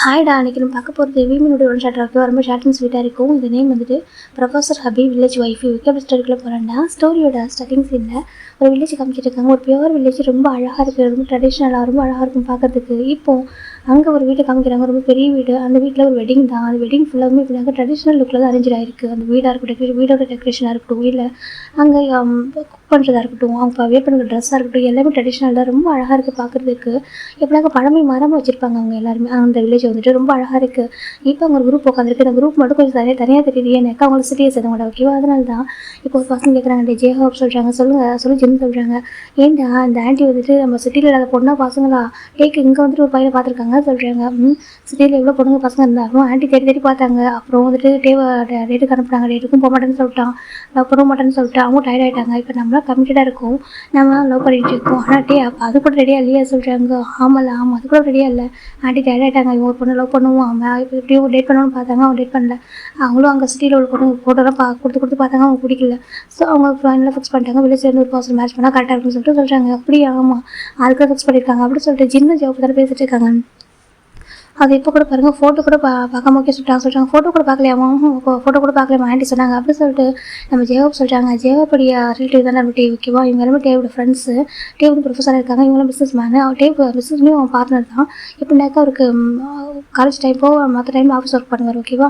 ஹாய்டா, அன்றைக்கி நம்ம பார்க்க போகிறது வீமினுடைய ஒன் ஷாட் இருக்குது. ரொம்ப ஷார்ட் அண்ட் ஸ்வீட்டாக இருக்கும். இந்த நேம் வந்துட்டு ப்ரொஃபஸர் ஹபி வில்லேஜ் ஒய்ஃப். விக்கப் ஸ்டோரிக்குள்ளே போகிறேன்டா. ஸ்டோரியோட ஸ்டார்டிங் சீனில் ஒரு வில்லேஜ் காமிச்சிட்டு இருக்காங்க. ஒரு பியூர் வில்லேஜ், ரொம்ப அழகாக இருக்குது, ரொம்ப ட்ரெடிஷ்னலாக ரொம்ப அழகாக இருக்கும் பார்க்குறதுக்கு. இப்போது அங்கே ஒரு வீட்டை காமிக்கிறாங்க, ரொம்ப பெரிய வீடு. அந்த வீட்டில் ஒரு வெட்டிங் தான். அந்த வெட்டிங் ஃபுல்லாகவே இப்படினாக்க ட்ரெடிஷ்னல் லுக்கில் தான் அரேஞ்ச் ஆகிருக்கு. அந்த வீடாக இருக்கட்டும், வீடோட டெக்கரேஷனாக இருக்கட்டும், இல்லை அங்கே குக் பண்ணுறதா இருக்கட்டும், அவங்க வேர் பண்ணுற ட்ரெஸ்ஸாக இருக்கட்டும், எல்லாமே ட்ரெடிஷ்னல் தான். ரொம்ப அழகாக இருக்குது பார்க்குறதுக்கு. எப்படினாக்க பழமை மரமாக வச்சுருப்பாங்க அவங்க எல்லாருமே. அந்த வில்லேஜ் வந்துட்டு ரொம்ப அழகாக இருக்குது. இப்போ அவங்க ஒரு குரூப் உட்காந்துருக்கு. அந்த குரூப் மட்டும் கொஞ்சம் தனியாக தெரியுது. எனக்கு அவங்களுக்கு சிட்டியை சேர்ந்தவங்களோட ஓகேவா. அதனால தான் இப்போ ஒரு பசங்க கேட்குறாங்க, ஜே ஹோப் சொல்கிறாங்க, சொல்லி ஜின்னு சொல்கிறாங்க, ஏன்டா இந்த ஆண்டி வந்துட்டு நம்ம சிட்டியில் இல்லாத பொண்ணா பசங்களா டேக்கு இங்கே வந்துட்டு ஒரு பையனை பார்த்துருக்காங்க சொல்கிறாங்க. சிட்டியில் எவ்வளோ பொண்ணுங்க பசங்க இருந்தாலும் ஆண்டி தேடி பார்த்தாங்க. அப்புறம் வந்துட்டு டேட்டுக்கு அனுப்புனாங்க. டேட்டுக்கும் போக மாட்டேன்னு சொல்லிட்டான், லவ் பண்ண மாட்டேன்னு சொல்லிட்டான். அவங்க டயர்ட் ஆகிட்டாங்க. இப்போ நம்மளாம் கமிட்டடாக இருக்கும், நம்ம லவ் பண்ணிட்டு இருக்கோம். ஆனால் அப்போ அது கூட ரெடியாக இல்லையா சொல்கிறாங்க. ஆமாம் அது கூட ரெடியாக இல்லை, ஆண்டி டயர்ட் ஆகிட்டாங்க. இவங்க ஒரு பொண்ணு லவ் பண்ணுவோம், அவன் இப்போ எப்படியும் டேட் பண்ணணும்னு பார்த்தாங்க, அவங்க டேட் பண்ணல. அவங்களும் அங்கே சிட்டியில் உள்ள பொண்ணு ஃபோட்டோலாம் கொடுத்து பார்த்தாங்க, அவங்க பிடிக்கல. ஸோ அவங்க ஃபைனலாக ஃபிக்ஸ் பண்ணிட்டாங்க, வெளியே சேர்ந்து ஒரு பர்சன் மேட்ச் பண்ணால் கரெக்டாக இருக்குன்னு சொல்லிட்டு சொல்கிறாங்க. அப்படியே ஆமாம் அதுக்காக ஃபிக்ஸ் பண்ணியிருக்காங்க அப்படின்னு சொல்லிட்டு ஜின்னு ஜாப் தான் பேசிட்டு இருக்காங்க. அது இப்போ கூட பாருங்கள், ஃபோட்டோ கூட பார்க்காம ஓகே சொல்கிறாங்க. ஃபோட்டோ கூட பார்க்கலையாமா, ஃபோட்டோ கூட பார்க்கலையாமா ஆண்டி சொன்னாங்க. அப்படி சொல்லிட்டு நம்ம ஜேவப் சொல்கிறாங்க. ஜேவப்படியா ரிலேட்டிவ் தானே நம்ம டேவ் ஓகேவா. இவங்க எல்லாமே டேவோட ஃப்ரெண்ட்ஸு. டேவ் வந்து ப்ரொஃபஸராக இருக்காங்க, இவங்களும் பிஸ்னஸ் மேனு. டேவ் பிஸ்னஸ்லேயும் அவன் பார்ட்னர் தான். எப்படின்னாக்கா அவருக்கு காலேஜ் டைம் போக மற்ற டைமில் ஆஃபீஸ் ஒர்க் பண்ணுவார் ஓகேவா.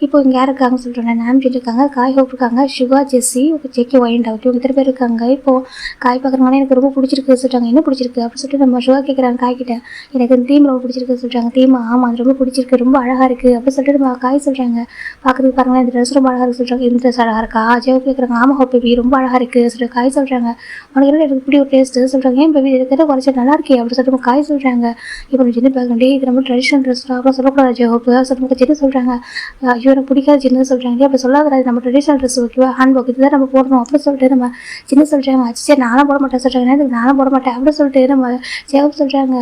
இப்போ இங்கே யார் இருக்காங்கன்னு சொல்லிட்டு நாம்ஜி இருக்காங்க, காய் ஹோப் இருக்காங்க, சிவா, ஜெஸ்ஸி, ஜெக்கி, ஒயின்டா இவங்க இத்தனை பேர் இருக்காங்க. இப்போது காய் பார்க்குறாங்கன்னா எனக்கு ரொம்ப பிடிச்சிருக்கு சொல்லிட்டாங்க. என்ன பிடிச்சிருக்கு அப்படின்னு சொல்லிட்டு நம்ம சிவா கேட்குறாங்க காய்கிட்ட. எனக்கு இந்த தீம் ரொம்ப பிடிச்சிருக்கு சொல்லிட்டாங்க. தீமா ஆமாம் அது ரொம்ப பிடிச்சிருக்கு, ரொம்ப அழகாக இருக்குது அப்படின்னு சொல்லிட்டு நம்ம காய் சொல்கிறாங்க. பார்க்குறதுக்கு பாருங்களேன், இந்த ட்ரெஸ் ரொம்ப அழகாக இருக்குது சொல்கிறாங்க. இந்த ட்ரெஸ் அழகாக இருக்கா ஜெவ் கேட்குறாங்க. ஆமாம் ஹோப் பேபி ரொம்ப அழகாக இருக்குது சொல்லிட்டு காய் சொல்கிறாங்க. உனக்கு என்ன எனக்கு இப்படி ஒரு டேஸ்ட்டு சொல்கிறாங்க. ஏன் பேபி இருக்கிறத குறைச்சி நல்லா இருக்கே அப்படின்னு சொல்லிட்டு நம்ம காய் சொல்கிறாங்க. இப்போ நம்ம சின்ன பார்க்கணும், இது ரொம்ப ட்ரெடிஷ்னல் ட்ரெஸ் அப்புறம் சொல்லக்கூடாது ஜெவப் சொல்லுங்க சின்ன சொல்கிறாங்க. ஐயோ எனக்கு பிடிக்காது சின்ன சொல்கிறாங்க. அப்படி சொல்லாத, நம்ம ட்ரெடிஷ்னல் ட்ரெஸ் ஓகேவா, ஹேண்ட் ஒர்க் இதுதான் நம்ம போடணும் அப்படின்னு சொல்லிட்டு நம்ம சின்ன சொல்கிறாங்க. அச்சே நானும் போட மாட்டேன் சொல்கிறாங்க. இதுக்கு நானும் போட மாட்டேன் அப்படின்னு சொல்லிட்டு நம்ம ஜெவப் சொல்கிறாங்க.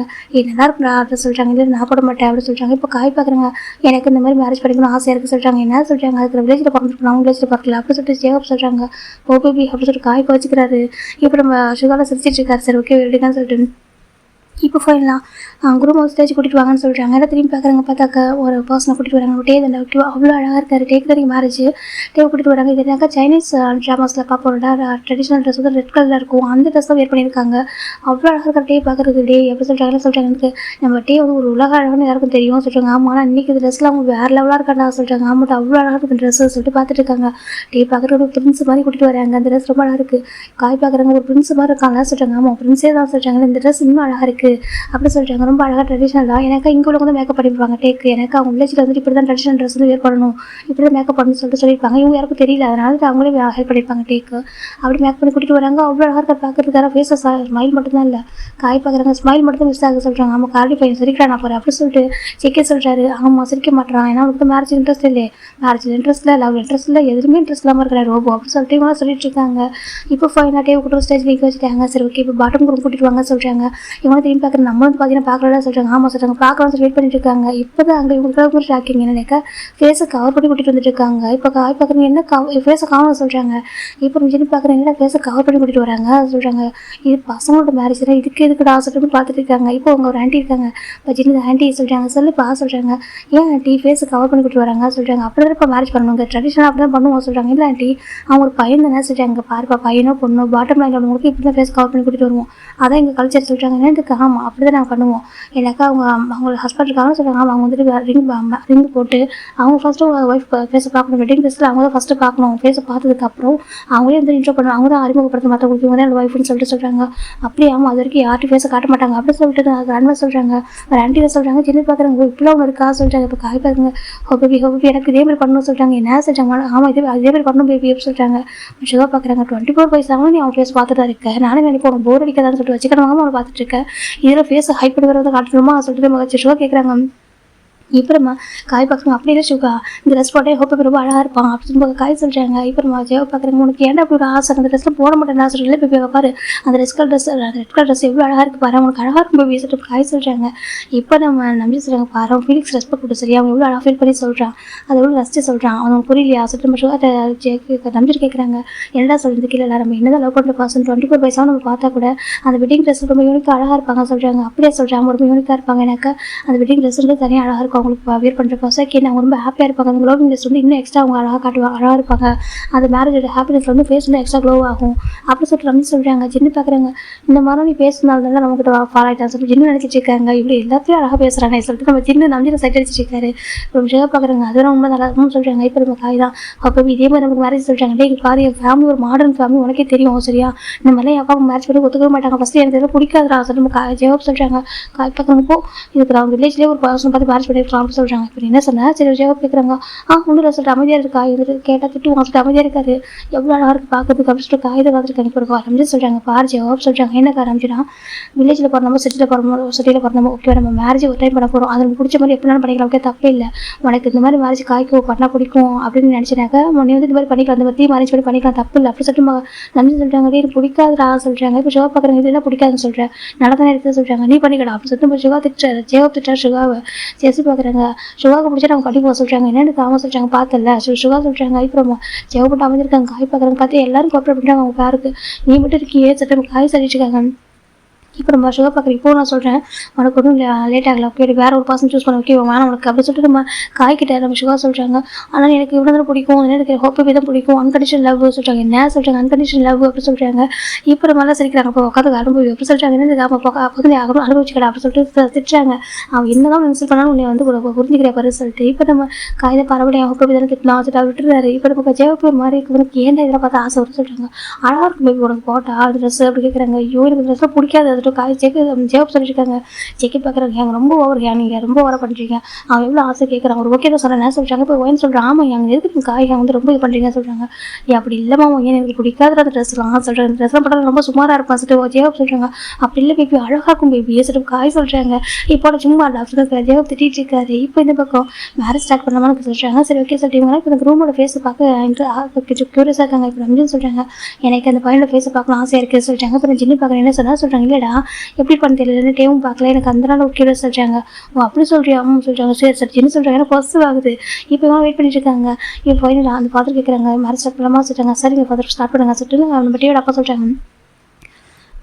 நல்லா இருக்குடா அப்படின்னு சொல்கிறாங்க. இல்லை நான் போட மாட்டேன் அப்படின்னு சொல்கிறாங்க. இப்போ காய் பார்க்குறாங்க, எனக்கு இந்த மாதிரி மேரேஜ் பண்ணிக்கணும் ஆசையாக இருக்குது சொல்கிறாங்க. என்ன சொல்கிறாங்க, அதுக்கு வில்லேஜில் பார்க்கணும், அவங்க வில்லேஜில் பார்க்கல அப்படின்னு சொல்லிட்டு ஜேகப் சொல்கிறாங்க. ஓ பேபி அப்படின்னு சொல்லிட்டு காய் வச்சுக்கிறாரு. இப்போ நம்ம சுகாவில் சிரிச்சிட்டு இருக்காரு. சரி ஓகே எப்படின்னு சொல்லிட்டு இப்போ ஃபைனலாக குரூப் ஸ்டேஜ் கூட்டிகிட்டு வாங்கன்னு சொல்கிறாங்க. எல்லாம் திரும்பி பார்க்குறாங்க, பார்த்தாக்க ஒரு பர்சனை கூட்டிகிட்டு வராங்க. டே தான் ஓகேவா, அவ்வளோ அழகாக இருக்காரு. டேக்கு தான் மேரேஜ் டே கூட்டிகிட்டு வராங்க. இது என்னக்கா சைனீஸ் ட்ராமாஸில் பார்ப்போம்டா, ட்ரெடிஷ்னல் ட்ரெஸ் வந்து ரெட் கலரில் இருக்கும், அந்த ட்ரெஸ் தான் வேர் பண்ணியிருக்காங்க. அவ்வளோ அழகாக இருக்கார் டே பார்க்குறது. டே எப்படி சொல்கிறாங்க எனக்கு நம்ம டே வந்து ஒரு உலக அழகான்னு எல்லாருக்கும் தெரியும் சொல்கிறாங்க. ஆமாம் ஆனால் இன்றைக்கி இந்த ட்ரெஸ்லாம் அவங்க வேறு லெவலாக இருக்காண்டா சொல்கிறாங்க. ஆமாம் அவ்வளோ அழகாக இருக்குது ட்ரெஸ்ஸு சொல்லிட்டு பார்த்துட்டு இருக்காங்க. டே பார்க்குறது ஒரு பிரின்ஸ் மாதிரி கூட்டிகிட்டு வராங்க. அந்த ட்ரெஸ் ரொம்ப அழகாக இருக்குது. காய் பார்க்குறாங்க, ஒரு பிரின்ஸ் மாதிரி இருக்காங்களா சொல்கிறாங்க. ஆமாம் பிரின்ஸே தான் சொல்கிறாங்க. இந்த ட்ரெஸ் இன்னும் அழகாக இருக்குது அப்படி சொல்கிறாங்க. ரொம்ப அழகாக ட்ரெடிஷ்னல் தான். எனக்கு இங்கே உள்ள வந்து மேக்கப் பண்ணிருப்பாங்க டேக்கு. எனக்கு அவங்க வில்லேஜில் வந்துட்டு இப்படி தான் ட்ரெடிஷ்னல் ட்ரெஸ் வந்து வேர் பண்ணணும், இப்படி தான் மேக்கப் பண்ணணும்னு சொல்லியிருப்பாங்க. இவங்க யாருக்கும் தெரியல, அதனால அவங்களே ஹெல்ப் பண்ணியிருப்பாங்க டேக்கு. அப்படி மேக்கப் பண்ணி கூட்டிகிட்டு வராங்க. அவ்வளோ அழகாக இருக்க பார்க்குறதுக்காக ஃபேஸஸ் ஸ்மைல் மட்டும்தான் இல்லை, காய் பார்க்குறாங்க ஸ்மைல் மட்டும் தான் மிஸ் ஆக சொல்கிறாங்க. ஆமாம் கார்டி பையன் சிரிக்கிறா நான் போகிறேன் அப்படி சொல்லிட்டு சிக்கே சொல்கிறாரு. ஆமாம் சிரிக்க மாட்டான், ஏன்னா அவனுக்கு மேரேஜ் இன்ட்ரெஸ்ட் இல்லை, மேரேஜ் இன்ட்ரெஸ்ட் இல்லை, லவ் இன்ட்ரெஸ்ட் இல்லை, எதுவுமே இன்ட்ரெஸ்ட் இல்லாமல் இருக்கிறாரு ரோபோ அப்படி சொல்லிட்டு இவங்க சொல்லிட்டு இருக்காங்க. இப்போ ஃபைனாக டே கூட்டு ஸ்டேஜ் வீக் வச்சுட்டாங்க. சரி ஓகே இப்போ பாட்டம் குரூப் கூட்டிகிட்டு வாங்க சொல்கிறாங்க. இவங்க திரும்பி பார்க்குற நம்ம வந்து பார்த்தீங்கன்னா பார்க்கல சொல்கிறாங்க. ஆமாம் சொல்கிறாங்க, பார்க்கலாம்னு சொல்லி வெயிட் பண்ணிட்டு இருக்காங்க. இப்போ தான் அங்கே இவங்களுக்கு ஒரு ஷாக்கிங் என்னக்கா ஃபேஸை கவர் பண்ணி கூட்டிகிட்டு வந்துட்டு இருக்காங்க. இப்போ காய் பார்க்குறீங்க என்ன ஃபேஸை கவர் சொல்கிறாங்க. இப்போ நம்ம பார்க்குறீங்க என்ன ஃபேஸை கவர் பண்ணி கூட்டிகிட்டு வராங்க சொல்கிறாங்க. இது பசங்களோட மேரேஜ் தான், இதுக்கு எதுக்கு சொல்லிட்டு பார்த்துட்டு இருக்காங்க. இப்போ அவங்க ஒரு ஆண்டி இருக்காங்க, இப்போ சின்ன ஆண்டி சொல்கிறாங்க. சொல்லிப்பா சொல்கிறாங்க. ஏன் ஆண்டி ஃபேஸை கவர் பண்ணி கூட்டிட்டு வராங்க சொல்கிறாங்க. அப்படி தான் இப்போ மேரேஜ் பண்ணணுங்க, ட்ரெடிஷனாக அப்படி தான் பண்ணுவோம் சொல்கிறாங்க. இல்லை ஆண்டி அவங்க ஒரு பையன் தானே சொல்கிறாங்க. பாருப்பா பையனோ பொண்ணோ பாட்டம் லைன் அவங்களுக்கு இப்படி தான் ஃபேஸ் கவர் பண்ணி கூட்டிகிட்டு வருவோம், அதான் எங்கள் கல்ச்சர் சொல்கிறாங்க. என்ன இதுக்கு ஆமாம் அப்படி தான் நாங்கள் பண்ணுவோம். எனக்கா அவங்களோட ஹஸ்பண்ட் இருக்காங்கன்னு சொல்கிறாங்க. அவங்க வந்துட்டு ரிங் போட்டு அவங்க ஃபஸ்ட்டு ஒய்ஃப் ஃபேஸை பார்க்கணும். வெட்டிங் ட்ரெஸ்ஸில் அவங்க தான் ஃபஸ்ட்டு பார்க்கணும். ஃபேஸை பார்த்ததுக்கப்புறம் அவங்களே வந்து இன்ட்ரோ பண்ணுவாங்க, அவங்க தான் அறிமுகப்படுத்த மற்றவங்களுக்கு இவங்க தான் ஒய்ஃப்னு சொல்லிட்டு சொல்கிறாங்க. அப்படியே ஆமாம் அது வரைக்கும் யார்ட்டும் ஃபேஸை காட்ட மாட்டாங்க அப்படின்னு சொல்லிட்டு அன்வா சொல்கிறாங்க. ஒரு ஆண்டியில் சொல்கிறாங்க. சின்ன பார்க்குறாங்க இப்படிலாம் ஒன்று இருக்கா சொல்கிறாங்க. இப்போ காய் பார்க்குங்க. பேபி எனக்கு இதே மாதிரி பண்ணணும்னு சொல்கிறாங்க. என்ன சொல்கிறாங்க. ஆமாம் இதே மாதிரி பண்ணணும் பேபி எப்படி சொல்கிறாங்க. சுகா பார்க்குறாங்க. 24 வயசாகவும் நீ அவன் ஃபேஸ் பார்த்துட்டு தான் இருக்கேன், நானே நினைப்போம் போர் அடிக்காதான்னு சொல்லிட்டு வச்சுக்கிறவங்க அவனை பார்த்துட்டு இருக்கேன். இதில் ஃபேஸை ஹைப் பண்ணி வரதை காட்டணுமா சொல்லிட்டு நம்ம சுகா கேட்குறாங்க. இப்போமா காய் பார்க்குறாங்க. அப்படி இல்லை சுகா இந்த ட்ரெஸ் போட்டே ஹோப் ரொம்ப அழகாக இருப்பான் அப்படின்னு காய் சொல்கிறாங்க. இப்போமா ஜெவ பார்க்குறாங்க. உனக்கு ஏன்டா அப்படி ஒரு ஆசை, அந்த ட்ரெஸ்லாம் போட மாட்டேன் நான் சொல்லி பேபி பாரு அந்த ரெட் கலர் ட்ரெஸ் எவ்வளோ அழகாக இருக்குது பாரு, உனக்கு அழகாக இருக்கும் பேபி சொல்லிட்டு காய் சொல்கிறாங்க. இப்போ நம்ம நம்பி சொல்கிறாங்க பாரு அவன் ஃபீலிக்ஸ் ரெஸ்பெக்ட் கொடுத்து சரியா அவன் எவ்வளோ அழகாக ஃபீல் பண்ணி சொல்கிறான், அது எவ்வளோ ரசிச்சு சொல்கிறான், அவனுக்கு புரியலையா சொல்லிட்டு நம்ம சுகா நம்பிட்டு கேட்குறாங்க. என்னடா சொல்கிறது கீழே நம்ம என்னதான் லவ் பண்ணுற பர்சன் 24 வயசாக நம்ம பார்த்தா கூட அந்த வெட்டிங் ட்ரெஸ் ரொம்ப யூனிக்காக அழகாக இருப்பாங்க சொல்கிறாங்க. அப்படியே சொல்கிறாங்க ரொம்ப யூனிக்காக இருப்பாங்க. எனக்கு அந்த வெட்டிங் ட்ரெஸ் வந்து தனியாக அழகாக இருக்கும் இருக்கும் அவங்களுக்கு வியர் பண்ணுறப்போ. செகண்ட் அவங்க ரொம்ப ஹாப்பியாக இருப்பாங்க. அந்த க்ளோவிங் லிஸ்ட் வந்து இன்னும் எக்ஸ்ட்ரா அவங்க அழகாக காட்டுவாங்க, அழகாக இருப்பாங்க. அந்த மேரேஜோட ஹாப்பினஸ்ல வந்து ஃபேஸ் வந்து எக்ஸ்ட்ரா க்ளோ ஆகும் அப்படின்னு சொல்லிட்டு ரமேஷ் சொல்கிறாங்க. ஜின்னு பார்க்குறாங்க, இந்த மாதிரி நீ பேசுனால தான் நம்மகிட்ட ஃபாலோ ஆகிட்டான்னு சொல்லிட்டு ஜின்னு நினச்சிட்டு இருக்காங்க. இப்படி எல்லாத்தையும் அழகாக பேசுகிறாங்க சொல்லிட்டு நம்ம ஜின்னு நம்பியில் சைட் அடிச்சிட்டு இருக்காரு. ரொம்ப ஷேர் பார்க்குறாங்க. அதெல்லாம் உண்மை நல்லா இருக்கும்னு சொல்கிறாங்க. இப்போ நம்ம காய் தான் அப்போ இதே மாதிரி நமக்கு மேரேஜ் சொல்கிறாங்க. டே பாரு என் ஃபேமிலி ஒரு மாடர்ன் ஃபேமிலி உனக்கே தெரியும் சரியா, இந்த மாதிரிலாம் என் அப்பா மேரேஜ் பண்ணி ஒத்துக்கவே மாட்டாங்க, ஃபஸ்ட்டு எனக்கு இதெல்லாம் பிடிக்காதுடா சொல்லிட்டு நம்ம ஜவாப் சொல்கிறாங்க. காய் பார்க்குறப்போ இதுக்கு நான் வில்லேஜ்லேயே ஒரு பர்சன் பார்த்து மேரேஜ் பண்ணிருக்கலாம்னு சொல்கிறாங்க. இப்போ என்ன சொன்னேன் சரி ஜவாப் கேட்குறாங்க. ஒன்றும் இல்லை சொல்லிட்டு அமைதியாக இருக்கா வந்துட்டு கேட்டால் திட்டு சொல்லிட்டு அமைதியாக இருக்காரு. எவ்வளோ அழகாக இருக்குது பார்க்கறதுக்கு அப்படின்னு சொல்லிட்டு காகிதம் பார்த்துருக்காங்க. இப்போ ரம்ஜன் சொல்கிறாங்க பாரு ஜவாப் சொல்கிறாங்க. என்ன ரம்ஜனா வில்லேஜில் பிறந்தமோ சிட்டியில் பிறந்தமோ ஓகே நம்ம மேரேஜ் ஒரு டைம் பண்ண போகிறோம், அது பிடிச்ச மாதிரி எப்படினாலும் பண்ணிக்கலாம், ஓகே தப்பே இல்லை. உனக்கு இந்த மாதிரி மேரேஜ் காய்க்கு பண்ணால் பிடிக்கும் அப்படின்னு நினச்சினாக்க நீ வந்து இந்த மாதிரி பண்ணிக்கலாம், இந்த மாதிரி மேரேஜ் பண்ணி பண்ணிக்கலாம் தப்பு இல்லை அப்படி சொல்லிட்டு நன்றி சொல்கிறாங்க. எனக்கு பிடிக்காதுடா சொல்கிறாங்க. இப்போ ஷோவா பார்க்குறாங்க இதெல்லாம் பிடிக்காதுன்னு சொல்கிறேன், நல்லா தானே இருக்குது சொல்கிறாங்க. நீ பண்ணிக்கடா அப்படின்னு சொல்லிட்டு ஷுகா திட்டாரு. ஜெயவப் திட்டார் ஷுகாவை. ஜெசி பார்க்குறாங்க ஷுகாவுக்கு பிடிச்சா நம்ம கண்டிப்பாக சொல்கிறாங்க. என்னென்னு காம சொல்கிறாங்க பார்த்தல ஷுகா சொல்கிறாங்க. இப்போ ஜெயவ போட்டு அமைஞ்சிருக்காங்க. காய் பார்க்குறாங்க பார்த்து எல்லாரும் கோப்பரேட் பண்ணுறாங்க. அவங்க பேருக்கு நீ மட்டும் இருக்கியே சட்டம் காய் சொல்லிட்டுருக்காங்க. இப்போ நம்ம ஷுகர் பார்க்குறேன். இப்போ நான் சொல்கிறேன் உனக்கு ஒன்றும் லேட் ஆகலை ஓகே வேறு ஒரு பர்சன் சூஸ் பண்ண ஓகே வேணாம் உனக்கு அப்படி சொல்லிட்டு நம்ம காய்கிட்ட நம்ம ஷுகர் சொல்கிறாங்க. ஆனால் எனக்கு இவ்வளோ தான் பிடிக்கும், எனக்கு ஹோப்பே தான் பிடிக்கும், அன்கண்டிஷன் லவ் சொல்கிறாங்க. என்ன சொல்கிறாங்க அன்கண்டிஷன் லவ் அப்படி சொல்கிறாங்க. இப்போ நம்ம எல்லாம் சிரிக்கிறாங்க. இப்போ உட்காந்து அனுபவி அப்படி சொல்கிறாங்க. என்ன அப்போ அனுபவிச்சுக்கடா அப்படி சொல்லிட்டு திட்டுறாங்க. அவன் என்ன தான் இன்சல்ட் பண்ணாலும் உன்னை வந்து புரிஞ்சுக்கிற பாரு சொல்லிட்டு இப்போ நம்ம காய்தை பரவாயில்ல ஹோப்பே தானே திட்டலாம் வச்சுட்டு விட்டுறாரு. இப்போ நம்ம ஜெயப்பு மாதிரி இருக்கு உனக்கு ஏன்டா இதெல்லாம் பார்த்து ஆசை வரும்னு சொல்கிறாங்க. அழகாக இருக்கும் பேபி உனக்கு போட்டா ட்ரெஸ் அப்படி கேட்குறாங்க. ஐயோ எனக்கு ட்ரெஸ்லாம் பிடிக்காது காய் ஜெயப் சொல்லியிருக்காங்க. ஜெக்கெட் பார்க்குறாங்க எங்க ரொம்ப ஓவர் நீங்கள் ரொம்ப ஓவர பண்ணுறீங்க, அவன் எவ்வளோ ஆசை கேட்குறாங்க ஒரு ஓகே தான் சொல்கிறேன் சொல்கிறாங்க. இப்போ ஓன்னு சொல்கிறேன் ஆமாம் எங்கள் எதுக்கு காய் வந்து ரொம்ப இது பண்ணுறீங்கன்னு சொல்கிறாங்க. அப்படி இல்லைம்மா ஏன் எனக்கு பிடிக்காத அந்த ட்ரெஸ்லாம் சொல்கிறேன், இந்த ட்ரெஸ்லாம் போட்டால் ரொம்ப சுமாராக இருப்பான் சொல்லிட்டு ஜெயப் சொல்கிறாங்க. அப்படி இல்லை பேபி அழகாக இருக்கும் பேபி சொல்லிட்டு காய் சொல்கிறாங்க. இப்போ சும்மா டாக்டர் ஜெயப் திட்டிட்டு இருக்காரு. இப்போ இந்த பக்கம் மேரேஜ் ஸ்டார்ட் பண்ணலாமான்னு சொல்கிறாங்க. சரி ஓகே சொல்லிட்டு இப்போ இந்த ரூமோட ஃபேஸை பார்க்க க்யூரியஸாக இருக்காங்க. இப்போ ரம்ஜன் சொல்கிறாங்க எனக்கு அந்த பையனோட ஃபேஸை பார்க்கலாம் ஆசையாக இருக்குது சொல்லிட்டாங்க. அப்புறம் ஜின்னு பார்க்குறேன் என்ன சொன்னால் சொல்கிறாங்க இல்லைடா எப்படி பண்ண தெரியல டேவும் பார்க்கல எனக்கு அந்த நாள் ஓகே சொல்கிறாங்க. அப்படி சொல்கிறியா சொல்கிறாங்க. சரி சரி ஜின்னு சொல்கிறாங்க ஏன்னா ஃபர்ஸ்ட் ஆகுது. இப்போ வெயிட் பண்ணிட்டு இருக்காங்க. இப்போ ஃபைனல் அந்த ஃபாதர் கேட்குறாங்க மேரேஜ் ஸ்டார்ட் பண்ணலாமா சொல்கிறாங்க. சரிங்க ஃபாதர் ஸ்டார்ட் பண்ணுங்க சொல்லிட்டு நம்ம டேவோட அப்பா சொல்கிறாங்க.